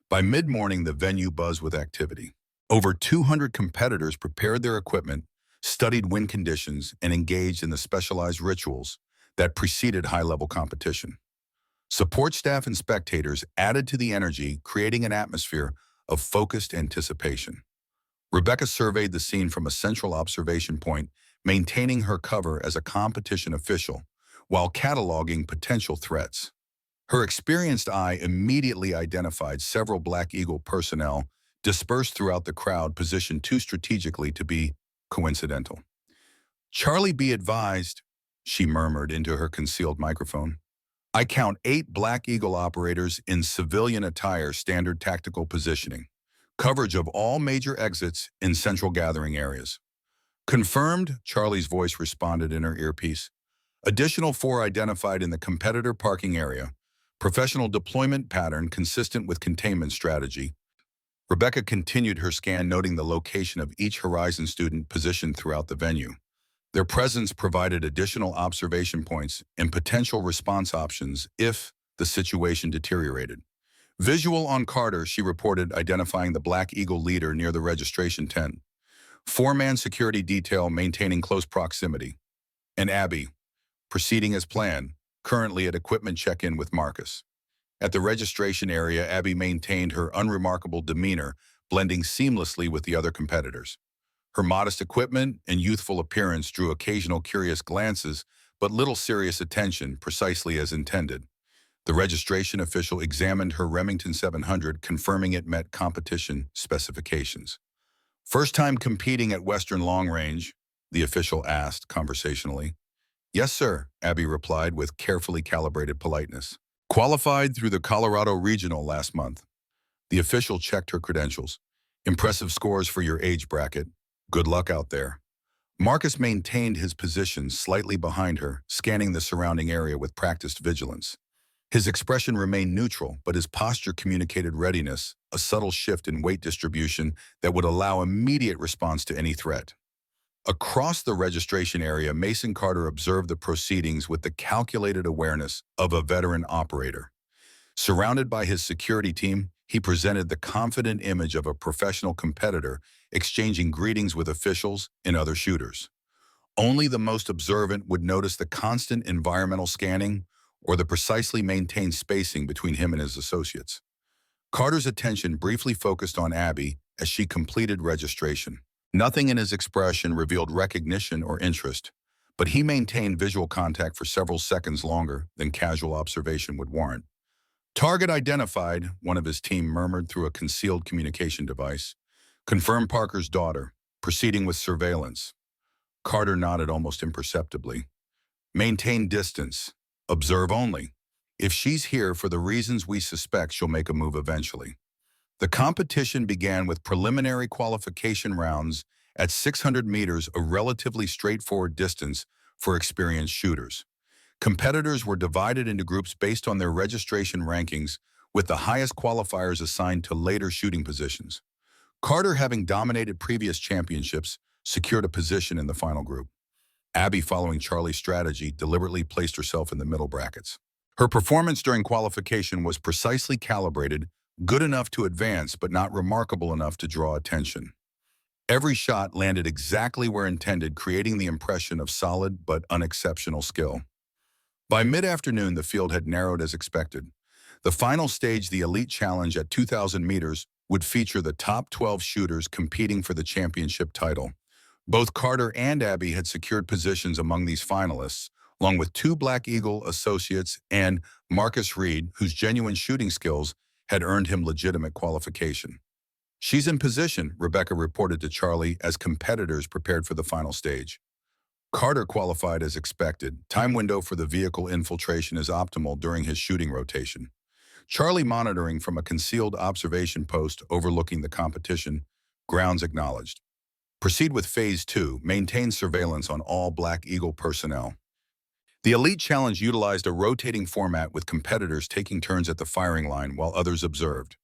By mid-morning, the venue buzzed with activity. Over 200 competitors prepared their equipment, studied wind conditions, and engaged in the specialized rituals that preceded high-level competition. Support staff and spectators added to the energy, creating an atmosphere of focused anticipation. Rebecca surveyed the scene from a central observation point, maintaining her cover as a competition official while cataloging potential threats. Her experienced eye immediately identified several Black Eagle personnel dispersed throughout the crowd, positioned too strategically to be coincidental. "Charlie, be advised," she murmured into her concealed microphone. "I count 8 Black Eagle operators in civilian attire, standard tactical positioning. Coverage of all major exits in central gathering areas." "Confirmed," Charlie's voice responded in her earpiece. "Additional 4 identified in the competitor parking area. Professional deployment pattern consistent with containment strategy." Rebecca continued her scan, noting the location of each Horizon student positioned throughout the venue. Their presence provided additional observation points and potential response options if the situation deteriorated. "Visual on Carter," she reported, identifying the Black Eagle leader near the registration tent. 4-man security detail maintaining close proximity. And Abby, proceeding as planned, currently at equipment check-in with Marcus. At the registration area, Abby maintained her unremarkable demeanor, blending seamlessly with the other competitors. Her modest equipment and youthful appearance drew occasional curious glances, but little serious attention, precisely as intended. The registration official examined her Remington 700, confirming it met competition specifications. "First time competing at Western Long Range?" the official asked conversationally. "Yes, sir," Abby replied with carefully calibrated politeness. "Qualified through the Colorado Regional last month." The official checked her credentials. "Impressive scores for your age bracket. Good luck out there." Marcus maintained his position slightly behind her, scanning the surrounding area with practiced vigilance. His expression remained neutral, but his posture communicated readiness, a subtle shift in weight distribution that would allow immediate response to any threat. Across the registration area, Mason Carter observed the proceedings with the calculated awareness of a veteran operator. Surrounded by his security team, he presented the confident image of a professional competitor, exchanging greetings with officials and other shooters. Only the most observant would notice the constant environmental scanning or the precisely maintained spacing between him and his associates. Carter's attention briefly focused on Abby as she completed registration. Nothing in his expression revealed recognition or interest, but he maintained visual contact for several seconds longer than casual observation would warrant. "Target identified," one of his team murmured through a concealed communication device. "Confirmed Parker's daughter, proceeding with surveillance." Carter nodded almost imperceptibly. "Maintain distance. Observe only. If she's here for the reasons we suspect, she'll make a move eventually." The competition began with preliminary qualification rounds at 600 meters, a relatively straightforward distance for experienced shooters. Competitors were divided into groups based on their registration rankings, with the highest qualifiers assigned to later shooting positions. Carter, having dominated previous championships, secured a position in the final group. Abby, following Charlie's strategy, deliberately placed herself in the middle brackets. Her performance during qualification was precisely calibrated, good enough to advance but not remarkable enough to draw attention. Every shot landed exactly where intended, creating the impression of solid but unexceptional skill. By mid-afternoon, the field had narrowed as expected. The final stage, the Elite Challenge at 2,000 meters, would feature the top 12 shooters competing for the championship title. Both Carter and Abby had secured positions among these finalists, along with two Black Eagle associates and Marcus Reed, whose genuine shooting skills had earned him legitimate qualification. "She's in position," Rebecca reported to Charlie as competitors prepared for the final stage. Carter qualified as expected. Time window for the vehicle infiltration is optimal during his shooting rotation. Charlie, monitoring from a concealed observation post overlooking the competition, grounds acknowledged. "Proceed with Phase 2, maintain surveillance on all Black Eagle personnel." The Elite Challenge utilized a rotating format with competitors taking turns at the firing line while others observed.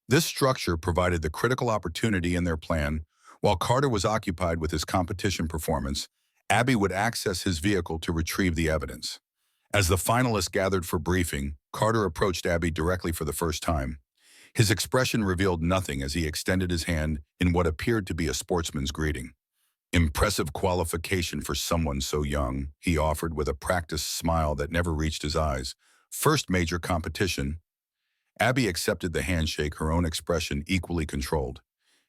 This structure provided the critical opportunity in their plan. While Carter was occupied with his competition performance, Abby would access his vehicle to retrieve the evidence. As the finalists gathered for briefing, Carter approached Abby directly for the first time. His expression revealed nothing as he extended his hand in what appeared to be a sportsman's greeting. "Impressive qualification for someone so young," he offered with a practiced smile that never reached his eyes. "First major competition." Abby accepted the handshake, her own expression equally controlled.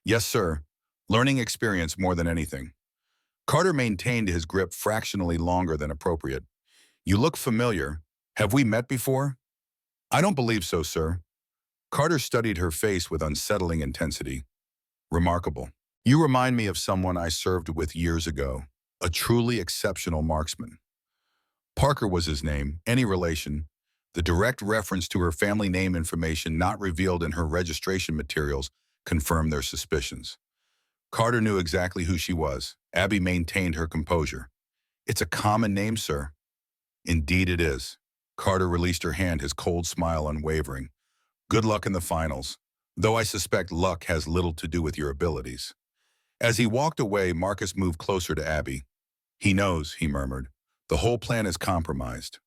"Yes, sir. Learning experience more than anything." Carter maintained his grip fractionally longer than appropriate. "You look familiar. Have we met before?" "I don't believe so, sir." Carter studied her face with unsettling intensity. "Remarkable. You remind me of someone I served with years ago, a truly exceptional marksman." Parker was his name. Any relation? The direct reference to her family name information not revealed in her registration materials confirmed their suspicions. Carter knew exactly who she was. Abby maintained her composure. "It's a common name, sir." "Indeed it is." Carter released her hand, his cold smile unwavering. "Good luck in the finals, though I suspect luck has little to do with your abilities." As he walked away, Marcus moved closer to Abby. "He knows," he murmured. "The whole plan is compromised."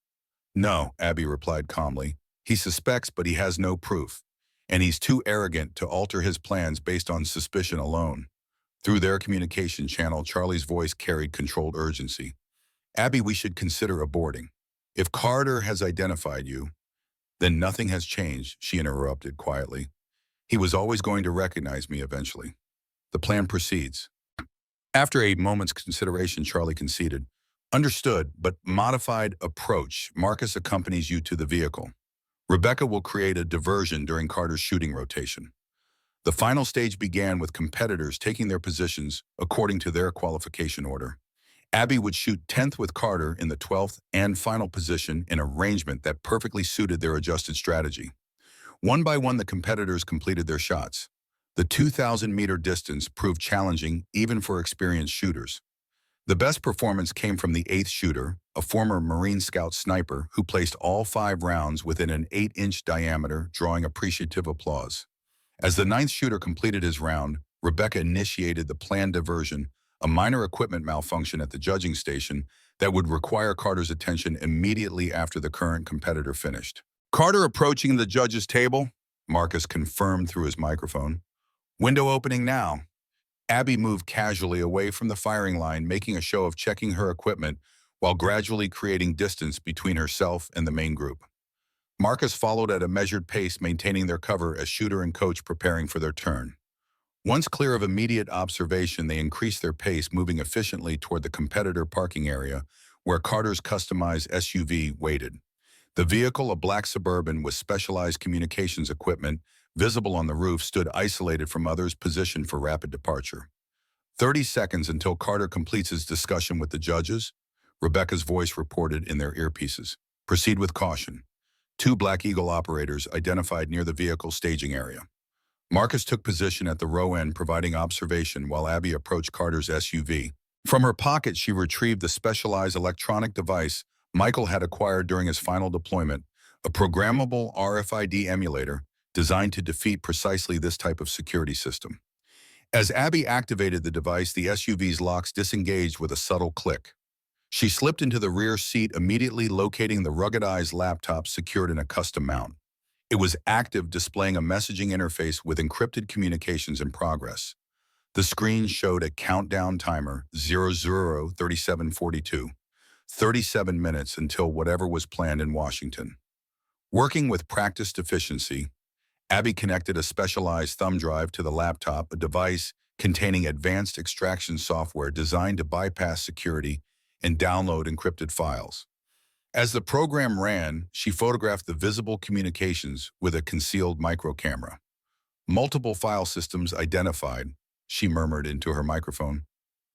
"No," Abby replied calmly. "He suspects, but he has no proof. And he's too arrogant to alter his plans based on suspicion alone." Through their communication channel, Charlie's voice carried controlled urgency. "Abby, we should consider aborting. If Carter has identified you—" "Then nothing has changed," she interrupted quietly. "He was always going to recognize me eventually." The plan proceeds. After a moment's consideration, Charlie conceded. "Understood, but modified approach. Marcus accompanies you to the vehicle. Rebecca will create a diversion during Carter's shooting rotation." The final stage began with competitors taking their positions according to their qualification order. Abby would shoot 10th with Carter in the 12th and final position, an arrangement that perfectly suited their adjusted strategy. One by one, the competitors completed their shots. The 2,000-meter distance proved challenging even for experienced shooters. The best performance came from the 8th shooter, a former Marine Scout sniper who placed all 5 rounds within an 8-inch diameter, drawing appreciative applause. As the 9th shooter completed his round, Rebecca initiated the planned diversion, a minor equipment malfunction at the judging station that would require Carter's attention immediately after the current competitor finished. "Carter approaching the judges' table," Marcus confirmed through his microphone. "Window opening now." Abby moved casually away from the firing line, making a show of checking her equipment while gradually creating distance between herself and the main group. Marcus followed at a measured pace, maintaining their cover as shooter and coach preparing for their turn. Once clear of immediate observation, they increased their pace, moving efficiently toward the competitor parking area, where Carter's customized SUV waited. The vehicle, a black Suburban with specialized communications equipment, visible on the roof, stood isolated from others, positioned for rapid departure. 30 seconds until Carter completes his discussion with the judges, Rebecca's voice reported in their earpieces. "Proceed with caution. 2 Black Eagle operators identified near the vehicle staging area." Marcus took position at the row end, providing observation while Abby approached Carter's SUV. From her pocket, she retrieved the specialized electronic device Michael had acquired during his final deployment, a programmable RFID emulator designed to defeat precisely this type of security system. As Abby activated the device, the SUV's locks disengaged with a subtle click. She slipped into the rear seat, immediately locating the ruggedized laptop secured in a custom mount. It was active, displaying a messaging interface with encrypted communications in progress. The screen showed a countdown timer, 003742, 37 minutes until whatever was planned in Washington. Working with practiced efficiency, Abby connected a specialized thumb drive to the laptop, a device containing advanced extraction software designed to bypass security and download encrypted files. As the program ran, she photographed the visible communications with a concealed microcamera. Multiple file systems identified, she murmured into her microphone.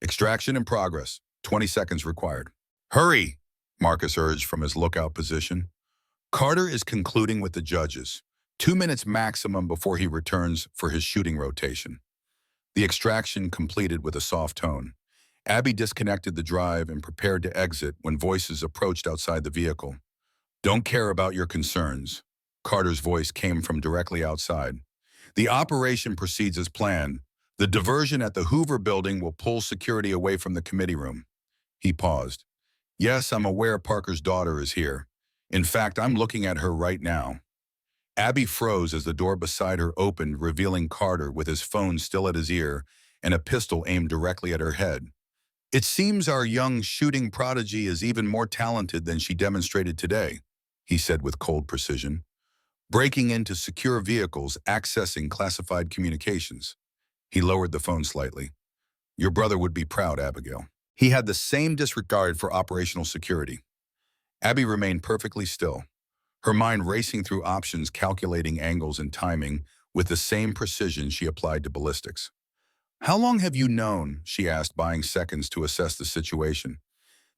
Extraction in progress, 20 seconds required. Hurry, Marcus urged from his lookout position. Carter is concluding with the judges, 2 minutes maximum before he returns for his shooting rotation. The extraction completed with a soft tone. Abby disconnected the drive and prepared to exit when voices approached outside the vehicle. Don't care about your concerns. Carter's voice came from directly outside. The operation proceeds as planned. The diversion at the Hoover building will pull security away from the committee room. He paused. Yes, I'm aware Parker's daughter is here. In fact, I'm looking at her right now. Abby froze as the door beside her opened, revealing Carter with his phone still at his ear and a pistol aimed directly at her head. It seems our young shooting prodigy is even more talented than she demonstrated today, he said with cold precision. Breaking into secure vehicles, accessing classified communications. He lowered the phone slightly. Your brother would be proud, Abigail. He had the same disregard for operational security. Abby remained perfectly still, her mind racing through options, calculating angles and timing with the same precision she applied to ballistics. How long have you known, she asked, buying seconds to assess the situation,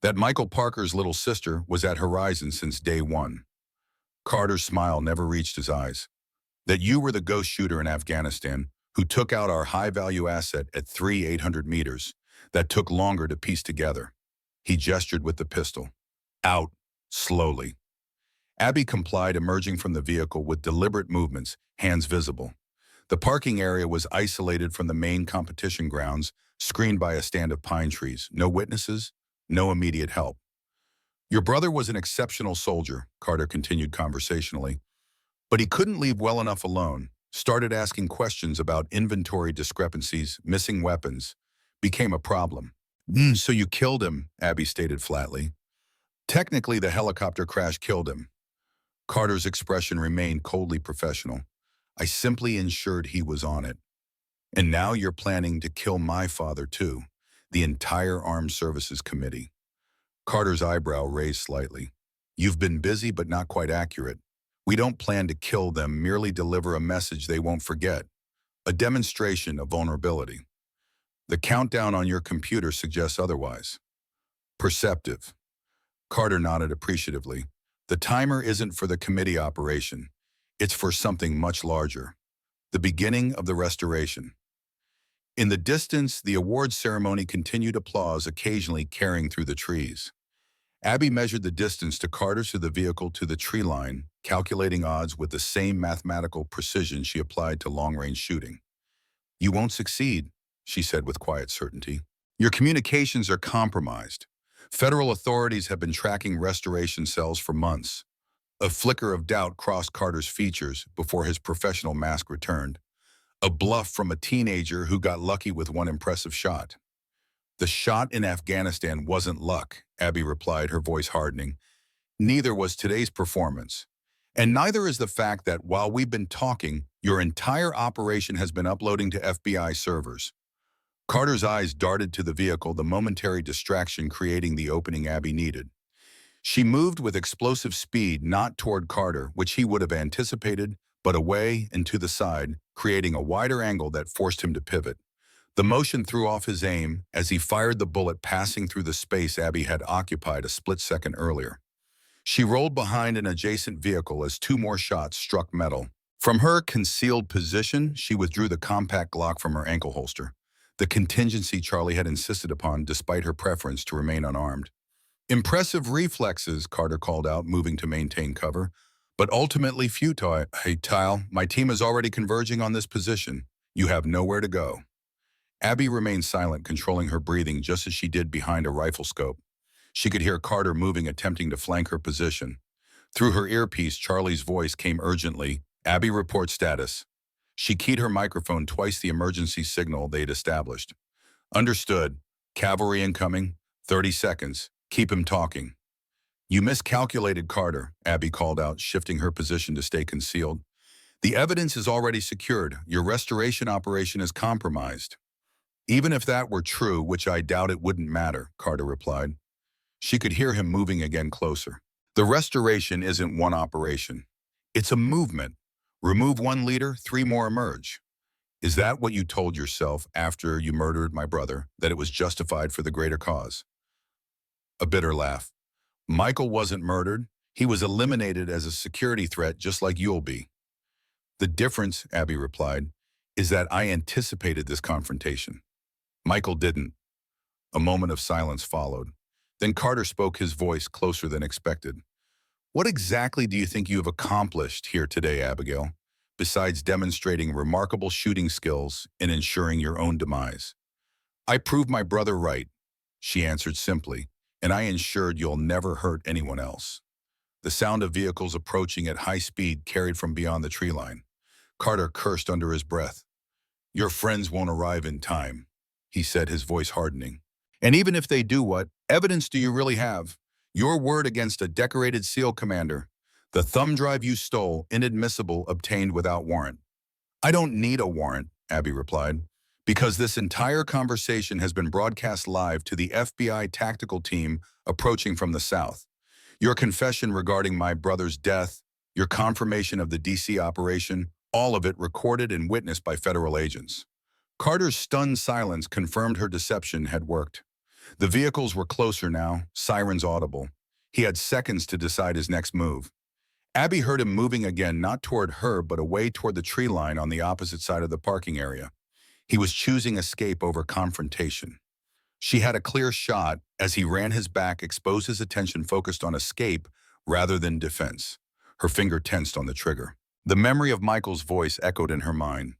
that Michael Parker's little sister was at Horizon since day one? Carter's smile never reached his eyes. That you were the ghost shooter in Afghanistan who took out our high-value asset at 800 meters that took longer to piece together. He gestured with the pistol. Out, slowly. Abby complied, emerging from the vehicle with deliberate movements, hands visible. The parking area was isolated from the main competition grounds, screened by a stand of pine trees. No witnesses, no immediate help. Your brother was an exceptional soldier, Carter continued conversationally, but he couldn't leave well enough alone. Started asking questions about inventory discrepancies, missing weapons. Became a problem. So you killed him, Abby stated flatly. Technically, the helicopter crash killed him. Carter's expression remained coldly professional. I simply ensured he was on it. And now you're planning to kill my father too, the entire Armed Services Committee. Carter's eyebrow raised slightly. You've been busy but not quite accurate. We don't plan to kill them, merely deliver a message they won't forget. A demonstration of vulnerability. The countdown on your computer suggests otherwise. Perceptive. Carter nodded appreciatively. The timer isn't for the committee operation. It's for something much larger. The beginning of the restoration. In the distance, the awards ceremony continued, applause occasionally carrying through the trees. Abby measured the distance to Carter's to the vehicle to the tree line, calculating odds with the same mathematical precision she applied to long-range shooting. You won't succeed, she said with quiet certainty. Your communications are compromised. Federal authorities have been tracking restoration cells for months. A flicker of doubt crossed Carter's features before his professional mask returned. A bluff from a teenager who got lucky with one impressive shot. The shot in Afghanistan wasn't luck, Abby replied, her voice hardening. Neither was today's performance. And neither is the fact that while we've been talking, your entire operation has been uploading to FBI servers. Carter's eyes darted to the vehicle, the momentary distraction creating the opening Abby needed. She moved with explosive speed, not toward Carter, which he would have anticipated, but away and to the side, creating a wider angle that forced him to pivot. The motion threw off his aim as he fired the bullet, passing through the space Abby had occupied a split second earlier. She rolled behind an adjacent vehicle as two more shots struck metal. From her concealed position, she withdrew the compact Glock from her ankle holster, the contingency Charlie had insisted upon despite her preference to remain unarmed. Impressive reflexes, Carter called out, moving to maintain cover, but ultimately futile. Hey, Tile, my team is already converging on this position. You have nowhere to go. Abby remained silent, controlling her breathing just as she did behind a rifle scope. She could hear Carter moving, attempting to flank her position. Through her earpiece, Charlie's voice came urgently. Abby, report status. She keyed her microphone twice the emergency signal they'd established. Understood. Cavalry incoming. 30 seconds. Keep him talking. You miscalculated, Carter, Abby called out, shifting her position to stay concealed. The evidence is already secured. Your restoration operation is compromised. Even if that were true, which I doubt, it wouldn't matter, Carter replied. She could hear him moving again closer. The restoration isn't one operation. It's a movement. Remove one leader, 3 more emerge. Is that what you told yourself after you murdered my brother, that it was justified for the greater cause? A bitter laugh. Michael wasn't murdered. He was eliminated as a security threat just like you'll be. The difference, Abby replied, is that I anticipated this confrontation. Michael didn't. A moment of silence followed. Then Carter spoke, his voice closer than expected. What exactly do you think you have accomplished here today, Abigail, besides demonstrating remarkable shooting skills and ensuring your own demise? I proved my brother right, she answered simply, and I ensured you'll never hurt anyone else. The sound of vehicles approaching at high speed carried from beyond the tree line. Carter cursed under his breath. Your friends won't arrive in time, he said, his voice hardening. And even if they do, what evidence do you really have? Your word against a decorated SEAL commander. The thumb drive you stole, inadmissible, obtained without warrant. I don't need a warrant, Abby replied, because this entire conversation has been broadcast live to the FBI tactical team approaching from the south. Your confession regarding my brother's death, your confirmation of the DC operation, all of it recorded and witnessed by federal agents. Carter's stunned silence confirmed her deception had worked. The vehicles were closer now, sirens audible. He had seconds to decide his next move. Abby heard him moving again, not toward her, but away toward the tree line on the opposite side of the parking area. He was choosing escape over confrontation. She had a clear shot. As he ran his back, exposed, his attention focused on escape rather than defense. Her finger tensed on the trigger. The memory of Michael's voice echoed in her mind.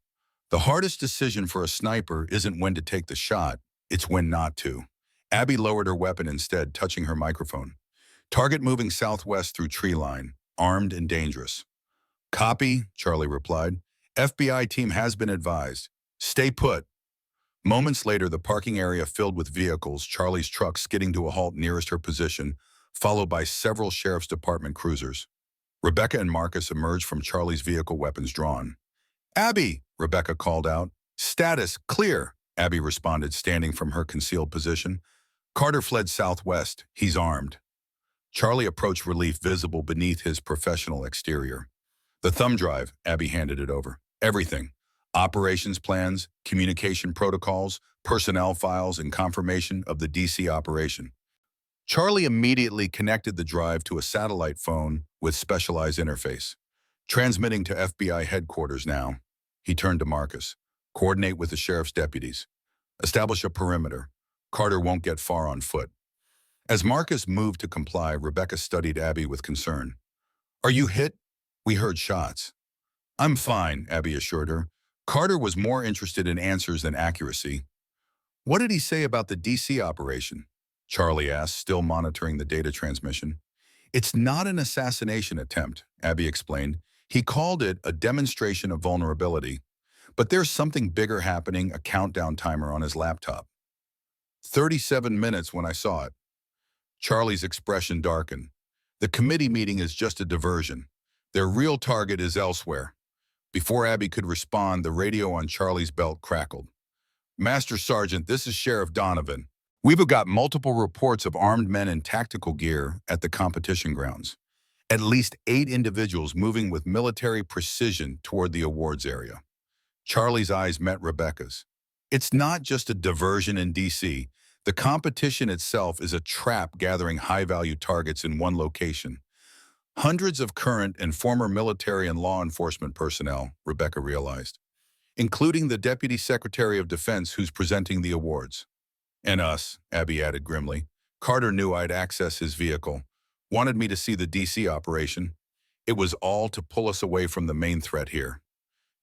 The hardest decision for a sniper isn't when to take the shot, it's when not to. Abby lowered her weapon instead, touching her microphone. Target moving southwest through tree line, armed and dangerous. Copy, Charlie replied. FBI team has been advised. Stay put. Moments later, the parking area filled with vehicles, Charlie's truck skidding to a halt nearest her position, followed by several sheriff's department cruisers. Rebecca and Marcus emerged from Charlie's vehicle, weapons drawn. Abby, Rebecca called out. Status, clear, Abby responded, standing from her concealed position. Carter fled southwest. He's armed. Charlie approached, relief visible beneath his professional exterior. The thumb drive, Abby handed it over. Everything. Operations plans, communication protocols, personnel files, and confirmation of the DC operation. Charlie immediately connected the drive to a satellite phone with specialized interface. Transmitting to FBI headquarters now. He turned to Marcus. Coordinate with the sheriff's deputies. Establish a perimeter. Carter won't get far on foot. As Marcus moved to comply, Rebecca studied Abby with concern. Are you hit? We heard shots. I'm fine, Abby assured her. Carter was more interested in answers than accuracy. What did he say about the DC operation? Charlie asked, still monitoring the data transmission. It's not an assassination attempt, Abby explained. He called it a demonstration of vulnerability. But there's something bigger happening, a countdown timer on his laptop. 37 minutes when I saw it. Charlie's expression darkened. The committee meeting is just a diversion. Their real target is elsewhere. Before Abby could respond, the radio on Charlie's belt crackled. Master Sergeant, this is Sheriff Donovan. We've got multiple reports of armed men in tactical gear at the competition grounds. At least 8 individuals moving with military precision toward the awards area. Charlie's eyes met Rebecca's. It's not just a diversion in DC. The competition itself is a trap gathering high-value targets in one location. Hundreds of current and former military and law enforcement personnel, Rebecca realized, including the Deputy Secretary of Defense who's presenting the awards. And us, Abby added grimly. Carter knew I'd access his vehicle, wanted me to see the DC operation. It was all to pull us away from the main threat here.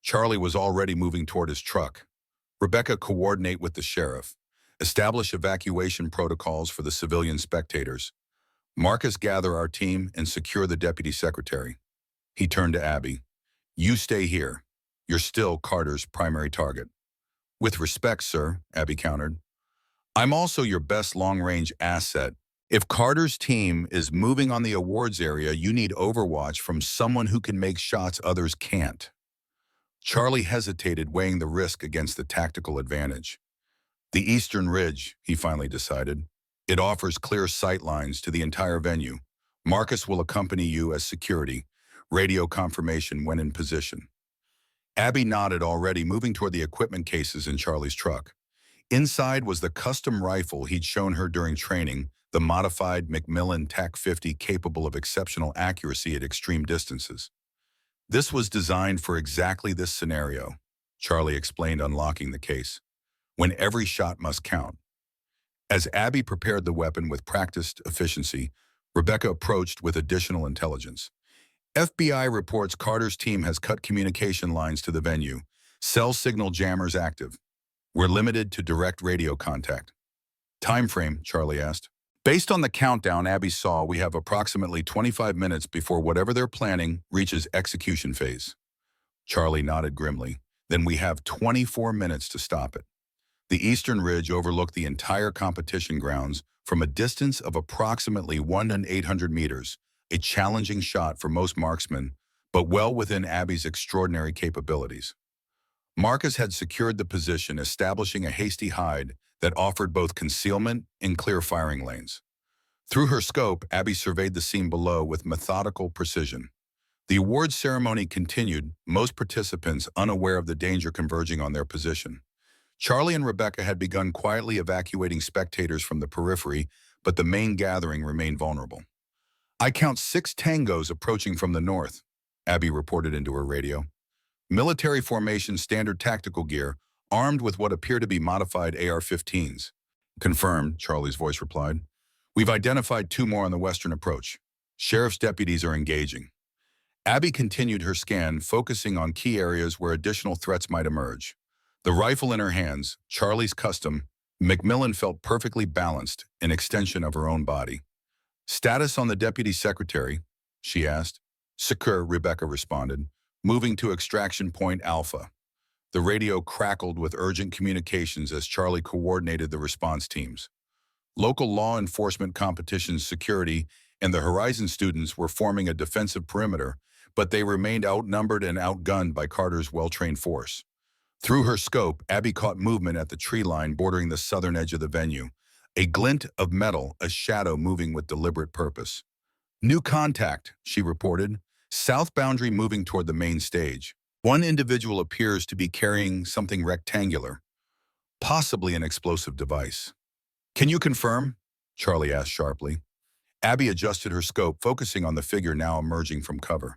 Charlie was already moving toward his truck. Rebecca, coordinate with the sheriff. Establish evacuation protocols for the civilian spectators. Marcus, gather our team and secure the deputy secretary. He turned to Abby. You stay here. You're still Carter's primary target. With respect, sir, Abby countered. I'm also your best long-range asset. If Carter's team is moving on the awards area, you need overwatch from someone who can make shots others can't. Charlie hesitated, weighing the risk against the tactical advantage. The Eastern Ridge, he finally decided. It offers clear sight lines to the entire venue. Marcus will accompany you as security. Radio confirmation when in position. Abby nodded, already moving toward the equipment cases in Charlie's truck. Inside was the custom rifle he'd shown her during training, the modified Macmillan TAC-50 capable of exceptional accuracy at extreme distances. This was designed for exactly this scenario, Charlie explained, unlocking the case, when every shot must count. As Abby prepared the weapon with practiced efficiency, Rebecca approached with additional intelligence. FBI reports Carter's team has cut communication lines to the venue. Cell signal jammers active. We're limited to direct radio contact. Time frame, Charlie asked. Based on the countdown Abby saw, we have approximately 25 minutes before whatever they're planning reaches execution phase. Charlie nodded grimly. Then we have 24 minutes to stop it. The Eastern Ridge overlooked the entire competition grounds from a distance of approximately 1,800 meters, a challenging shot for most marksmen, but well within Abby's extraordinary capabilities. Marcus had secured the position, establishing a hasty hide that offered both concealment and clear firing lanes. Through her scope, Abby surveyed the scene below with methodical precision. The awards ceremony continued, most participants unaware of the danger converging on their position. Charlie and Rebecca had begun quietly evacuating spectators from the periphery, but the main gathering remained vulnerable. I count 6 tangos approaching from the north, Abby reported into her radio. Military formation, standard tactical gear, armed with what appear to be modified AR-15s. Confirmed, Charlie's voice replied. We've identified 2 more on the western approach. Sheriff's deputies are engaging. Abby continued her scan, focusing on key areas where additional threats might emerge. The rifle in her hands, Charlie's custom, Macmillan felt perfectly balanced, an extension of her own body. Status on the deputy secretary, she asked. Secure, Rebecca responded, moving to extraction point Alpha. The radio crackled with urgent communications as Charlie coordinated the response teams. Local law enforcement, competitions, security, and the Horizon students were forming a defensive perimeter, but they remained outnumbered and outgunned by Carter's well-trained force. Through her scope, Abby caught movement at the tree line bordering the southern edge of the venue. A glint of metal, a shadow moving with deliberate purpose. New contact, she reported. South boundary moving toward the main stage. One individual appears to be carrying something rectangular, possibly an explosive device. Can you confirm? Charlie asked sharply. Abby adjusted her scope, focusing on the figure now emerging from cover.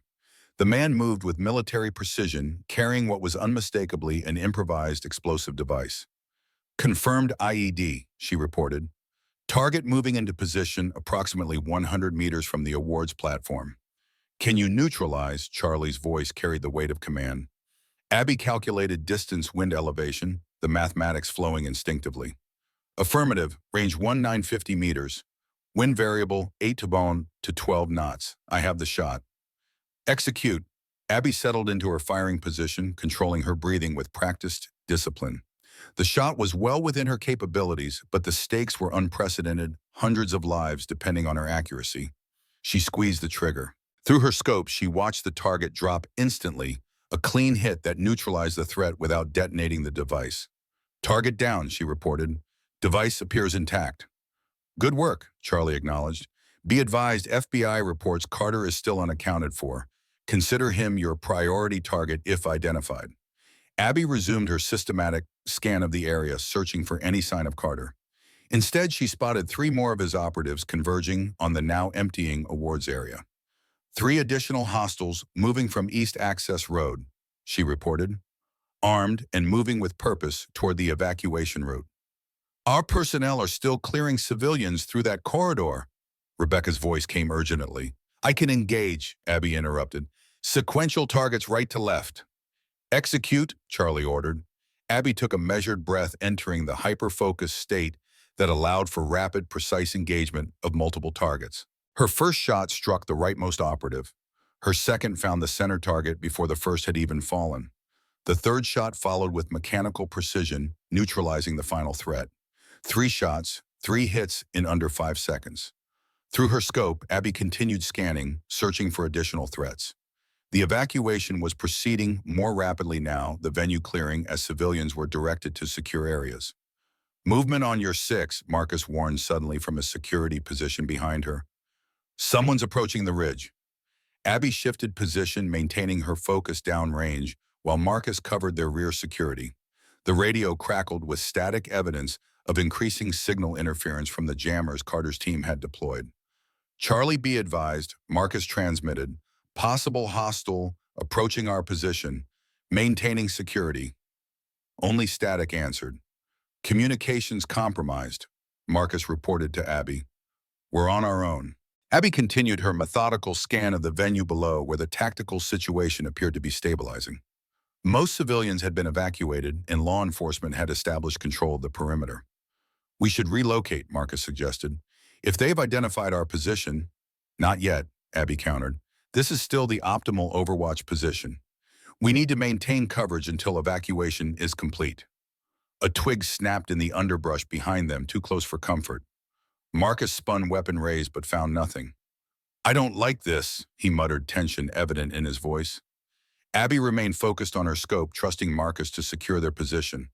The man moved with military precision, carrying what was unmistakably an improvised explosive device. Confirmed IED, she reported. Target moving into position approximately 100 meters from the awards platform. Can you neutralize? Charlie's voice carried the weight of command. Abby calculated distance, wind elevation, the mathematics flowing instinctively. Affirmative, range 1950 meters. Wind variable 8 to 12 knots. I have the shot. Execute. Abby settled into her firing position, controlling her breathing with practiced discipline. The shot was well within her capabilities, but the stakes were unprecedented, hundreds of lives depending on her accuracy. She squeezed the trigger. Through her scope, she watched the target drop instantly, a clean hit that neutralized the threat without detonating the device. Target down, she reported. Device appears intact. Good work, Charlie acknowledged. Be advised, FBI reports Carter is still unaccounted for. Consider him your priority target if identified. Abby resumed her systematic scan of the area, searching for any sign of Carter. Instead, she spotted 3 more of his operatives converging on the now emptying awards area. 3 additional hostiles moving from East Access Road, she reported, armed and moving with purpose toward the evacuation route. Our personnel are still clearing civilians through that corridor. Rebecca's voice came urgently. I can engage, Abby interrupted. Sequential targets right to left. Execute, Charlie ordered. Abby took a measured breath, entering the hyper-focused state that allowed for rapid, precise engagement of multiple targets. Her first shot struck the rightmost operative. Her second found the center target before the first had even fallen. The third shot followed with mechanical precision, neutralizing the final threat. 3 shots, 3 hits in under 5 seconds. Through her scope, Abby continued scanning, searching for additional threats. The evacuation was proceeding more rapidly now, the venue clearing as civilians were directed to secure areas. Movement on your 6, Marcus warned suddenly from a security position behind her. Someone's approaching the ridge. Abby shifted position, maintaining her focus downrange, while Marcus covered their rear security. The radio crackled with static evidence of increasing signal interference from the jammers Carter's team had deployed. Charlie, be advised, Marcus transmitted, possible hostile approaching our position, maintaining security. Only static answered. Communications compromised, Marcus reported to Abby. We're on our own. Abby continued her methodical scan of the venue below where the tactical situation appeared to be stabilizing. Most civilians had been evacuated and law enforcement had established control of the perimeter. We should relocate, Marcus suggested. If they've identified our position, not yet, Abby countered. This is still the optimal overwatch position. We need to maintain coverage until evacuation is complete. A twig snapped in the underbrush behind them, too close for comfort. Marcus spun, weapon raised, but found nothing. I don't like this, he muttered, tension evident in his voice. Abby remained focused on her scope, trusting Marcus to secure their position.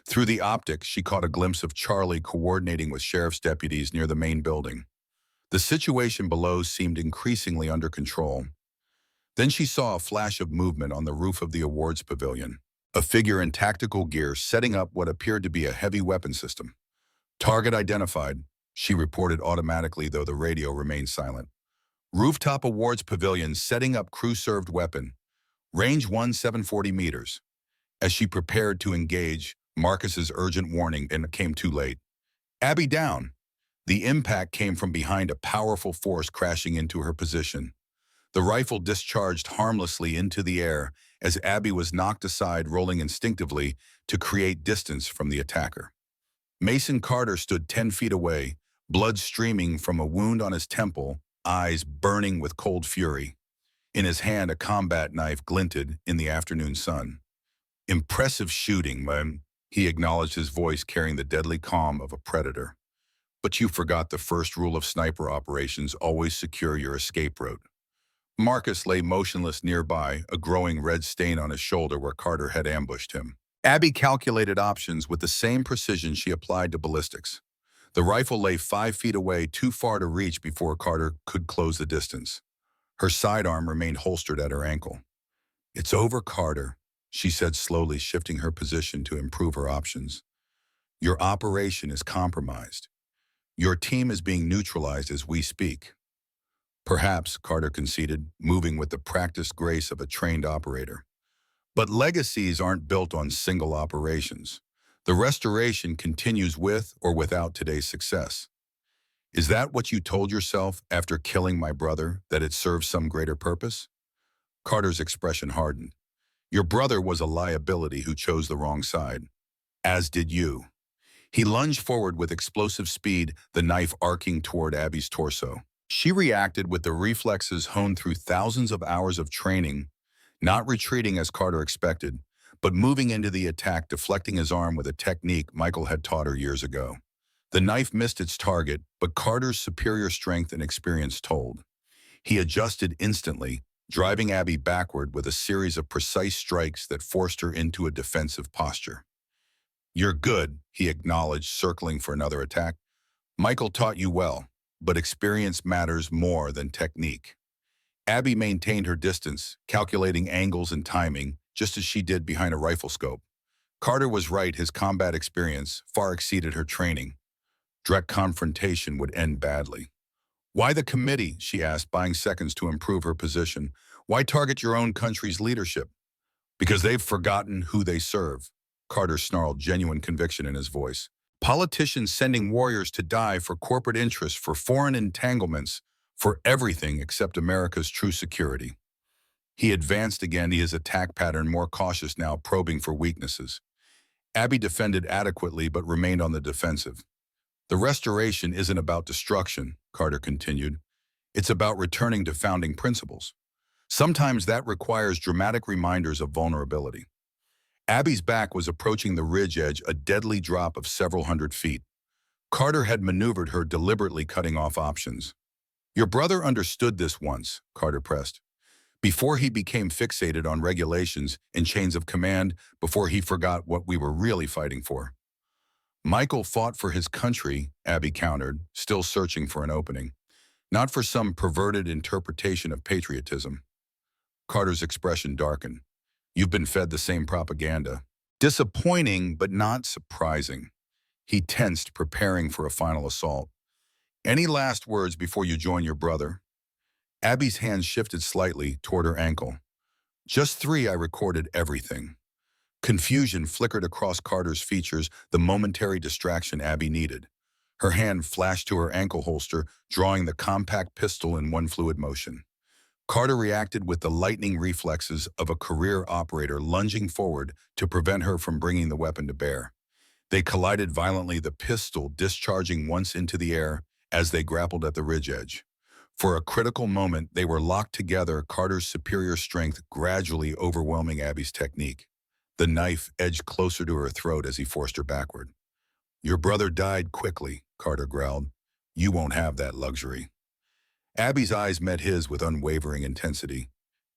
Through the optics, she caught a glimpse of Charlie coordinating with sheriff's deputies near the main building. The situation below seemed increasingly under control. Then she saw a flash of movement on the roof of the awards pavilion, a figure in tactical gear setting up what appeared to be a heavy weapon system. Target identified, she reported automatically, though the radio remained silent. Rooftop awards pavilion setting up crew-served weapon. Range 740 meters. As she prepared to engage, Marcus's urgent warning came too late. Abby down. The impact came from behind, a powerful force crashing into her position. The rifle discharged harmlessly into the air as Abby was knocked aside, rolling instinctively to create distance from the attacker. Mason Carter stood 10 feet away, blood streaming from a wound on his temple, eyes burning with cold fury. In his hand, a combat knife glinted in the afternoon sun. Impressive shooting, man, he acknowledged, his voice carrying the deadly calm of a predator. But you forgot the first rule of sniper operations: always secure your escape route. Marcus lay motionless nearby, a growing red stain on his shoulder where Carter had ambushed him. Abby calculated options with the same precision she applied to ballistics. The rifle lay 5 feet away, too far to reach before Carter could close the distance. Her sidearm remained holstered at her ankle. It's over, Carter, she said slowly, shifting her position to improve her options. Your operation is compromised. Your team is being neutralized as we speak. Perhaps, Carter conceded, moving with the practiced grace of a trained operator. But legacies aren't built on single operations. The restoration continues with or without today's success. Is that what you told yourself after killing my brother, that it serves some greater purpose? Carter's expression hardened. Your brother was a liability who chose the wrong side. As did you. He lunged forward with explosive speed, the knife arcing toward Abby's torso. She reacted with the reflexes honed through thousands of hours of training, not retreating as Carter expected, but moving into the attack, deflecting his arm with a technique Michael had taught her years ago. The knife missed its target, but Carter's superior strength and experience told. He adjusted instantly, driving Abby backward with a series of precise strikes that forced her into a defensive posture. You're good, he acknowledged, circling for another attack. Michael taught you well, but experience matters more than technique. Abby maintained her distance, calculating angles and timing, just as she did behind a rifle scope. Carter was right, his combat experience far exceeded her training. Direct confrontation would end badly. Why the committee, she asked, buying seconds to improve her position. Why target your own country's leadership? Because they've forgotten who they serve. Carter snarled, genuine conviction in his voice. Politicians sending warriors to die for corporate interests, for foreign entanglements, for everything except America's true security. He advanced again, his attack pattern more cautious now, probing for weaknesses. Abby defended adequately but remained on the defensive. The restoration isn't about destruction, Carter continued. It's about returning to founding principles. Sometimes that requires dramatic reminders of vulnerability. Abby's back was approaching the ridge edge, a deadly drop of several hundred feet. Carter had maneuvered her, deliberately cutting off options. Your brother understood this once, Carter pressed. Before he became fixated on regulations and chains of command, before he forgot what we were really fighting for. Michael fought for his country, Abby countered, still searching for an opening. Not for some perverted interpretation of patriotism. Carter's expression darkened. You've been fed the same propaganda. Disappointing, but not surprising. He tensed, preparing for a final assault. Any last words before you join your brother? Abby's hand shifted slightly toward her ankle. Just 3, I recorded everything. Confusion flickered across Carter's features, the momentary distraction Abby needed. Her hand flashed to her ankle holster, drawing the compact pistol in one fluid motion. Carter reacted with the lightning reflexes of a career operator, lunging forward to prevent her from bringing the weapon to bear. They collided violently, the pistol discharging once into the air as they grappled at the ridge edge. For a critical moment, they were locked together, Carter's superior strength gradually overwhelming Abby's technique. The knife edged closer to her throat as he forced her backward. Your brother died quickly, Carter growled. You won't have that luxury. Abby's eyes met his with unwavering intensity.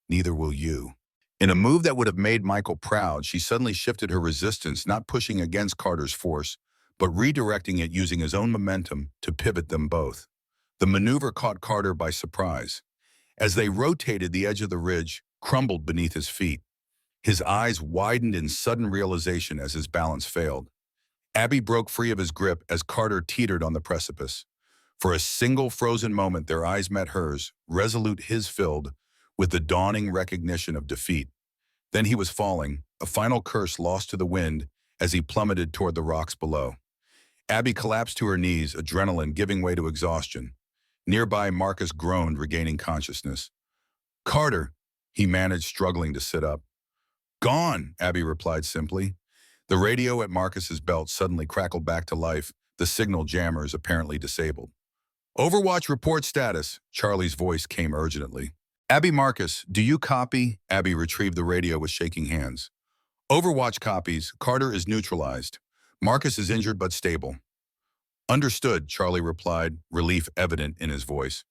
Neither will you. In a move that would have made Michael proud, she suddenly shifted her resistance, not pushing against Carter's force, but redirecting it using his own momentum to pivot them both. The maneuver caught Carter by surprise. As they rotated, the edge of the ridge crumbled beneath his feet. His eyes widened in sudden realization as his balance failed. Abby broke free of his grip as Carter teetered on the precipice. For a single frozen moment, their eyes met hers, resolute, his filled with the dawning recognition of defeat. Then he was falling, a final curse lost to the wind as he plummeted toward the rocks below. Abby collapsed to her knees, adrenaline giving way to exhaustion. Nearby, Marcus groaned, regaining consciousness. Carter, he managed, struggling to sit up. Gone, Abby replied simply. The radio at Marcus's belt suddenly crackled back to life, the signal jammers apparently disabled. Overwatch report status, Charlie's voice came urgently. Abby, Marcus, do you copy? Abby retrieved the radio with shaking hands. Overwatch copies, Carter is neutralized. Marcus is injured but stable. Understood, Charlie replied, relief evident in his voice.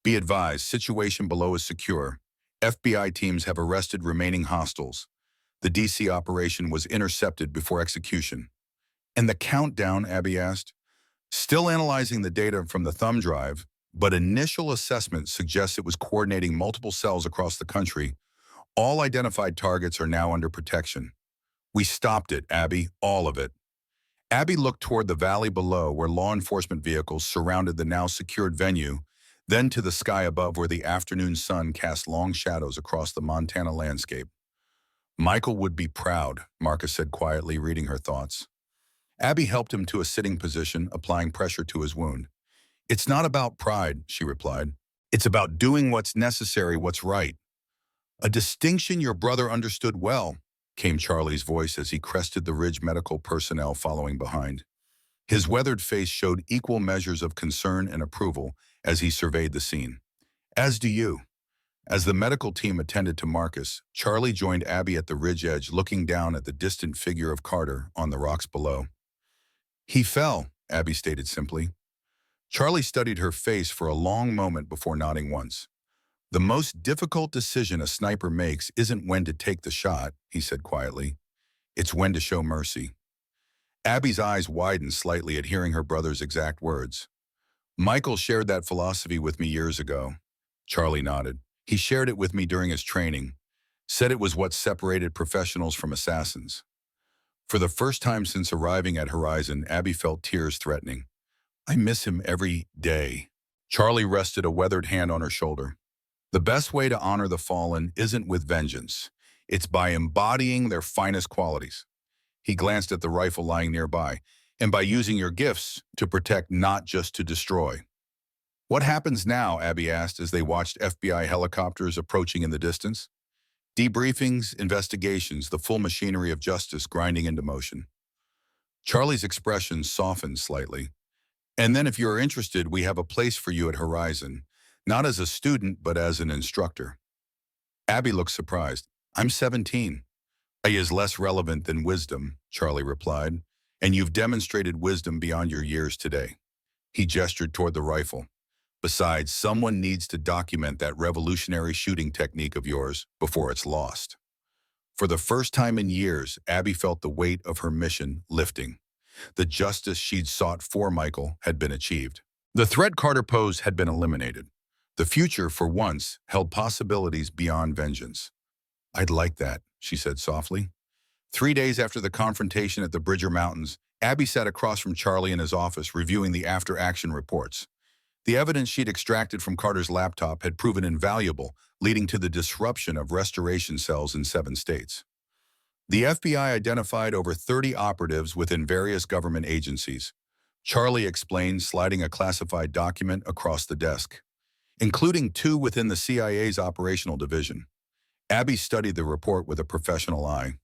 Be advised, situation below is secure. FBI teams have arrested remaining hostiles. The DC operation was intercepted before execution. And the countdown, Abby asked? Still analyzing the data from the thumb drive, but initial assessment suggests it was coordinating multiple cells across the country. All identified targets are now under protection. We stopped it, Abby, all of it. Abby looked toward the valley below where law enforcement vehicles surrounded the now secured venue, then to the sky above where the afternoon sun cast long shadows across the Montana landscape. Michael would be proud, Marcus said quietly, reading her thoughts. Abby helped him to a sitting position, applying pressure to his wound. It's not about pride, she replied. It's about doing what's necessary, what's right. A distinction your brother understood well, came Charlie's voice as he crested the ridge, medical personnel following behind. His weathered face showed equal measures of concern and approval as he surveyed the scene. As do you. As the medical team attended to Marcus, Charlie joined Abby at the ridge edge, looking down at the distant figure of Carter on the rocks below. He fell, Abby stated simply. Charlie studied her face for a long moment before nodding once. The most difficult decision a sniper makes isn't when to take the shot, he said quietly. It's when to show mercy. Abby's eyes widened slightly at hearing her brother's exact words. Michael shared that philosophy with me years ago. Charlie nodded. He shared it with me during his training. Said it was what separated professionals from assassins. For the first time since arriving at Horizon, Abby felt tears threatening. I miss him every day. Charlie rested a weathered hand on her shoulder. The best way to honor the fallen isn't with vengeance. It's by embodying their finest qualities. He glanced at the rifle lying nearby, and by using your gifts to protect, not just to destroy. What happens now? Abby asked as they watched FBI helicopters approaching in the distance. Debriefings, investigations, the full machinery of justice grinding into motion. Charlie's expression softened slightly. And then if you're interested, we have a place for you at Horizon, not as a student, but as an instructor. Abby looked surprised. I'm 17. "Age is less relevant than wisdom," Charlie replied, "and you've demonstrated wisdom beyond your years today." He gestured toward the rifle. "Besides, someone needs to document that revolutionary shooting technique of yours before it's lost." For the first time in years, Abby felt the weight of her mission lifting. The justice she'd sought for Michael had been achieved. The threat Carter posed had been eliminated. The future, for once, held possibilities beyond vengeance. "I'd like that," she said softly. 3 days after the confrontation at the Bridger Mountains, Abby sat across from Charlie in his office reviewing the after-action reports. The evidence she'd extracted from Carter's laptop had proven invaluable, leading to the disruption of restoration cells in 7 states. The FBI identified over 30 operatives within various government agencies. Charlie explained, sliding a classified document across the desk, including 2 within the CIA's operational division. Abby studied the report with a professional eye.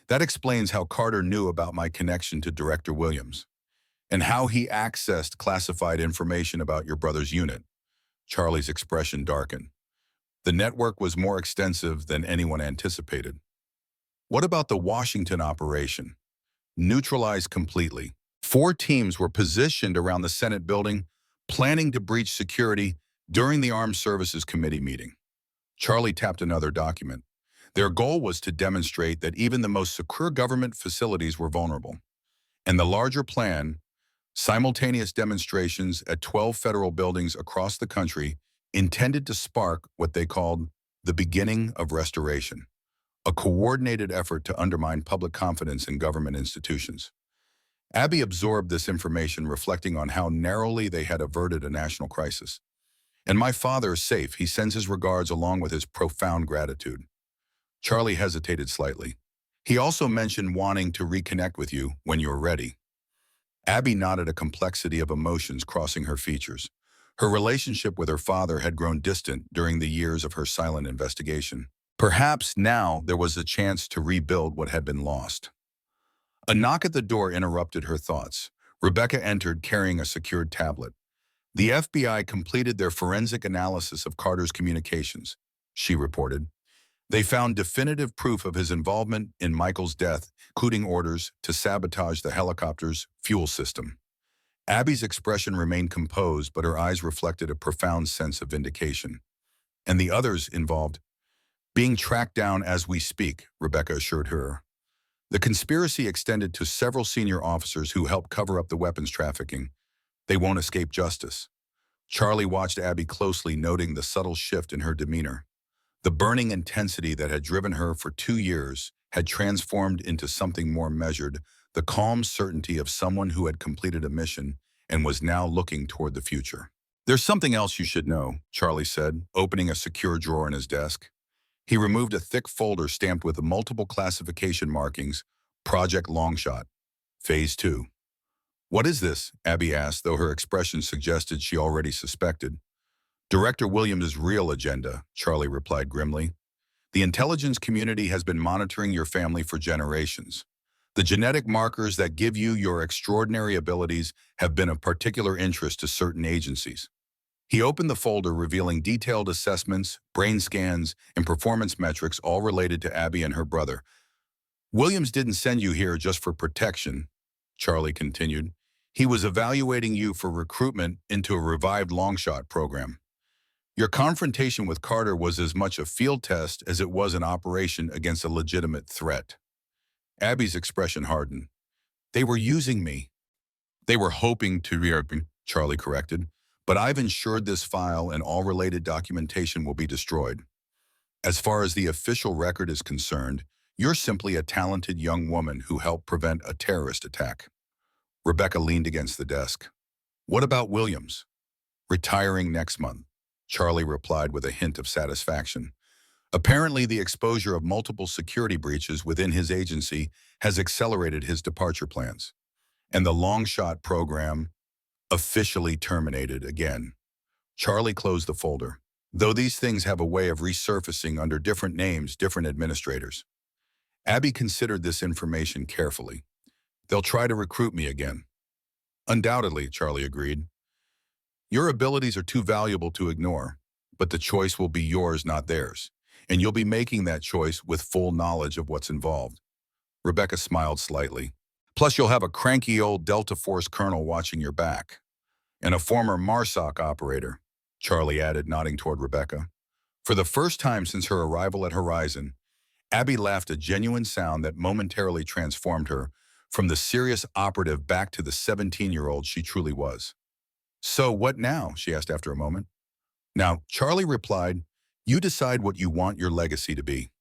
"That explains how Carter knew about my connection to Director Williams, and how he accessed classified information about your brother's unit." Charlie's expression darkened. The network was more extensive than anyone anticipated. "What about the Washington operation?" "Neutralized completely. 4 teams were positioned around the Senate building, planning to breach security during the Armed Services Committee meeting." Charlie tapped another document. "Their goal was to demonstrate that even the most secure government facilities were vulnerable. And the larger plan, simultaneous demonstrations at 12 federal buildings across the country, intended to spark what they called the beginning of restoration, a coordinated effort to undermine public confidence in government institutions." Abby absorbed this information, reflecting on how narrowly they had averted a national crisis. "And my father is safe. He sends his regards along with his profound gratitude." Charlie hesitated slightly. "He also mentioned wanting to reconnect with you when you're ready." Abby nodded, a complexity of emotions crossing her features. Her relationship with her father had grown distant during the years of her silent investigation. Perhaps now there was a chance to rebuild what had been lost. A knock at the door interrupted her thoughts. Rebecca entered carrying a secured tablet. "The FBI completed their forensic analysis of Carter's communications," she reported. "They found definitive proof of his involvement in Michael's death, including orders to sabotage the helicopter's fuel system." Abby's expression remained composed, but her eyes reflected a profound sense of vindication. "And the others involved?" "Being tracked down as we speak," Rebecca assured her. "The conspiracy extended to several senior officers who helped cover up the weapons trafficking. They won't escape justice." Charlie watched Abby closely, noting the subtle shift in her demeanor. The burning intensity that had driven her for 2 years had transformed into something more measured, the calm certainty of someone who had completed a mission and was now looking toward the future. "There's something else you should know," Charlie said, opening a secure drawer in his desk. He removed a thick folder stamped with multiple classification markings. "Project Longshot, Phase 2. "What is this?" Abby asked, though her expression suggested she already suspected. "Director Williams' real agenda," Charlie replied grimly. "The intelligence community has been monitoring your family for generations. The genetic markers that give you your extraordinary abilities have been of particular interest to certain agencies." He opened the folder, revealing detailed assessments, brain scans, and performance metrics, all related to Abby and her brother. "Williams didn't send you here just for protection," Charlie continued. "He was evaluating you for recruitment into a revived Longshot program. Your confrontation with Carter was as much a field test as it was an operation against a legitimate threat." Abby's expression hardened. "They were using me." "They were hoping to reopen," Charlie corrected. "But I've ensured this file and all related documentation will be destroyed. As far as the official record is concerned, you're simply a talented young woman who helped prevent a terrorist attack." Rebecca leaned against the desk. "What about Williams?" Retiring next month, Charlie replied with a hint of satisfaction. Apparently, the exposure of multiple security breaches within his agency has accelerated his departure plans, and the long shot program officially terminated again. Charlie closed the folder. Though these things have a way of resurfacing under different names, different administrators. Abby considered this information carefully. They'll try to recruit me again. Undoubtedly, Charlie agreed. Your abilities are too valuable to ignore, but the choice will be yours, not theirs. And you'll be making that choice with full knowledge of what's involved. Rebecca smiled slightly. Plus, you'll have a cranky old Delta Force colonel watching your back. And a former MARSOC operator, Charlie added, nodding toward Rebecca. For the first time since her arrival at Horizon, Abby laughed a genuine sound that momentarily transformed her from the serious operative back to the 17-year-old she truly was. So what now? She asked after a moment. Now, Charlie replied, you decide what you want your legacy to be.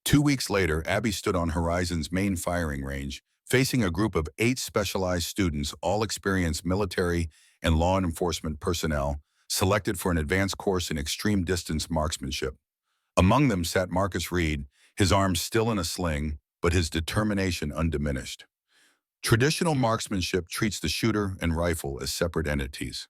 2 weeks later, Abby stood on Horizon's main firing range, facing a group of 8 specialized students, all experienced military and law enforcement personnel, selected for an advanced course in extreme distance marksmanship. Among them sat Marcus Reed, his arms still in a sling, but his determination undiminished. Traditional marksmanship treats the shooter and rifle as separate entities.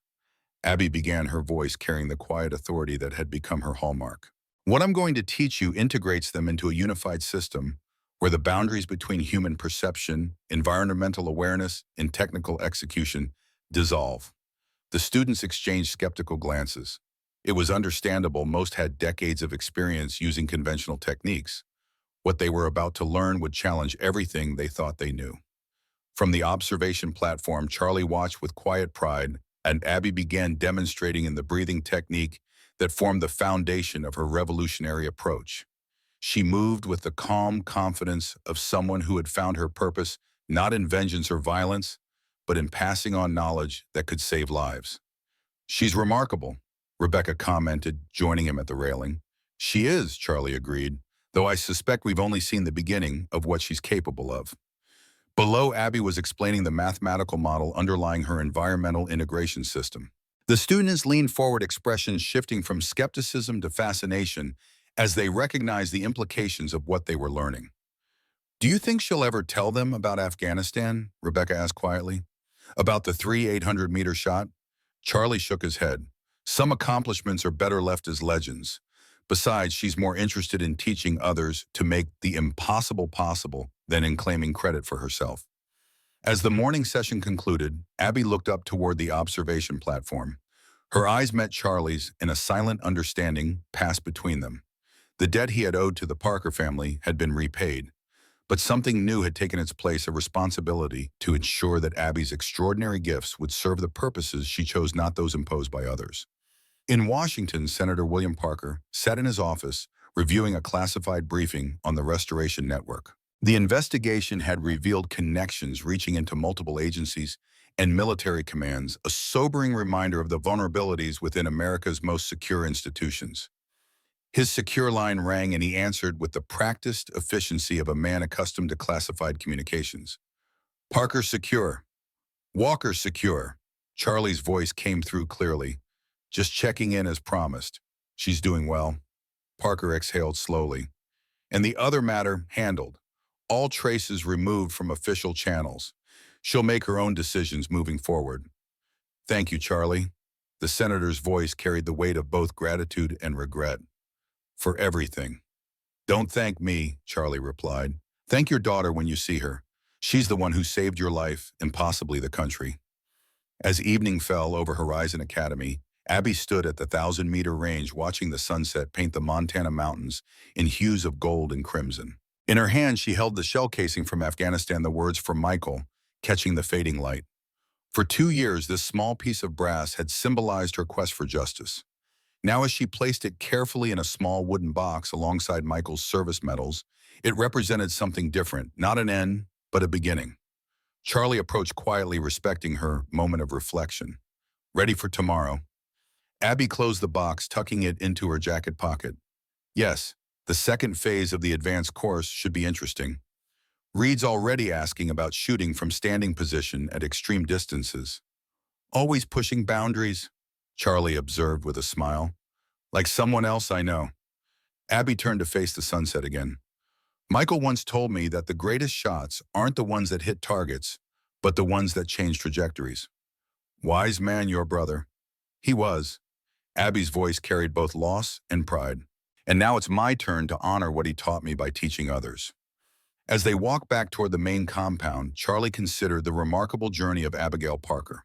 Abby began, her voice carrying the quiet authority that had become her hallmark. What I'm going to teach you integrates them into a unified system where the boundaries between human perception, environmental awareness, and technical execution dissolve. The students exchanged skeptical glances. It was understandable most had decades of experience using conventional techniques. What they were about to learn would challenge everything they thought they knew. From the observation platform, Charlie watched with quiet pride, and Abby began demonstrating in the breathing technique that formed the foundation of her revolutionary approach. She moved with the calm confidence of someone who had found her purpose not in vengeance or violence, but in passing on knowledge that could save lives. She's remarkable, Rebecca commented, joining him at the railing. She is, Charlie agreed, though I suspect we've only seen the beginning of what she's capable of. Below, Abby was explaining the mathematical model underlying her environmental integration system. The students leaned forward, expressions shifting from skepticism to fascination as they recognized the implications of what they were learning. Do you think she'll ever tell them about Afghanistan? Rebecca asked quietly. About the 800-meter shot? Charlie shook his head. Some accomplishments are better left as legends. Besides, she's more interested in teaching others to make the impossible possible than in claiming credit for herself. As the morning session concluded, Abby looked up toward the observation platform. Her eyes met Charlie's, and a silent understanding passed between them. The debt he had owed to the Parker family had been repaid, but something new had taken its place, a responsibility to ensure that Abby's extraordinary gifts would serve the purposes she chose, not those imposed by others. In Washington, Senator William Parker sat in his office reviewing a classified briefing on the Restoration Network. The investigation had revealed connections reaching into multiple agencies and military commands, a sobering reminder of the vulnerabilities within America's most secure institutions. His secure line rang, and he answered with the practiced efficiency of a man accustomed to classified communications. Parker secure. Walker secure. Charlie's voice came through clearly. Just checking in as promised. She's doing well. Parker exhaled slowly. And the other matter handled. All traces removed from official channels. She'll make her own decisions moving forward. Thank you, Charlie. The senator's voice carried the weight of both gratitude and regret. For everything. Don't thank me, Charlie replied. Thank your daughter when you see her. She's the one who saved your life and possibly the country. As evening fell over Horizon Academy, Abby stood at the 1,000-meter range watching the sunset paint the Montana mountains in hues of gold and crimson. In her hand, she held the shell casing from Afghanistan, the words "For Michael," catching the fading light. For 2 years, this small piece of brass had symbolized her quest for justice. Now, as she placed it carefully in a small wooden box alongside Michael's service medals, it represented something different, not an end, but a beginning. Charlie approached quietly, respecting her moment of reflection. Ready for tomorrow. Abby closed the box, tucking it into her jacket pocket. Yes, the second phase of the advanced course should be interesting. Reed's already asking about shooting from standing position at extreme distances. Always pushing boundaries. Charlie observed with a smile. Like someone else I know. Abby turned to face the sunset again. Michael once told me that the greatest shots aren't the ones that hit targets, but the ones that change trajectories. Wise man, your brother. He was. Abby's voice carried both loss and pride. And now it's my turn to honor what he taught me by teaching others. As they walked back toward the main compound, Charlie considered the remarkable journey of Abigail Parker.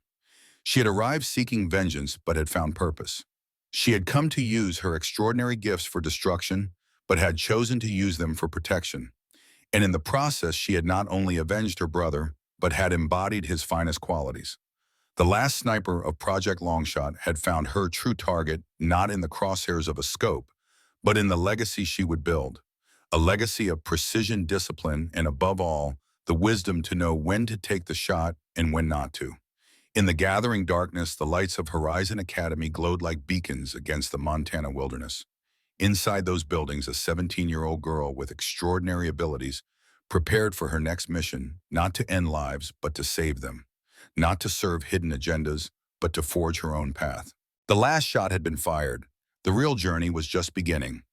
She had arrived seeking vengeance, but had found purpose. She had come to use her extraordinary gifts for destruction, but had chosen to use them for protection. And in the process, she had not only avenged her brother, but had embodied his finest qualities. The last sniper of Project Longshot had found her true target not in the crosshairs of a scope, but in the legacy she would build. A legacy of precision, discipline, and above all, the wisdom to know when to take the shot and when not to. In the gathering darkness, the lights of Horizon Academy glowed like beacons against the Montana wilderness. Inside those buildings, a 17-year-old girl with extraordinary abilities prepared for her next mission, not to end lives, but to save them. Not to serve hidden agendas, but to forge her own path. The last shot had been fired. The real journey was just beginning.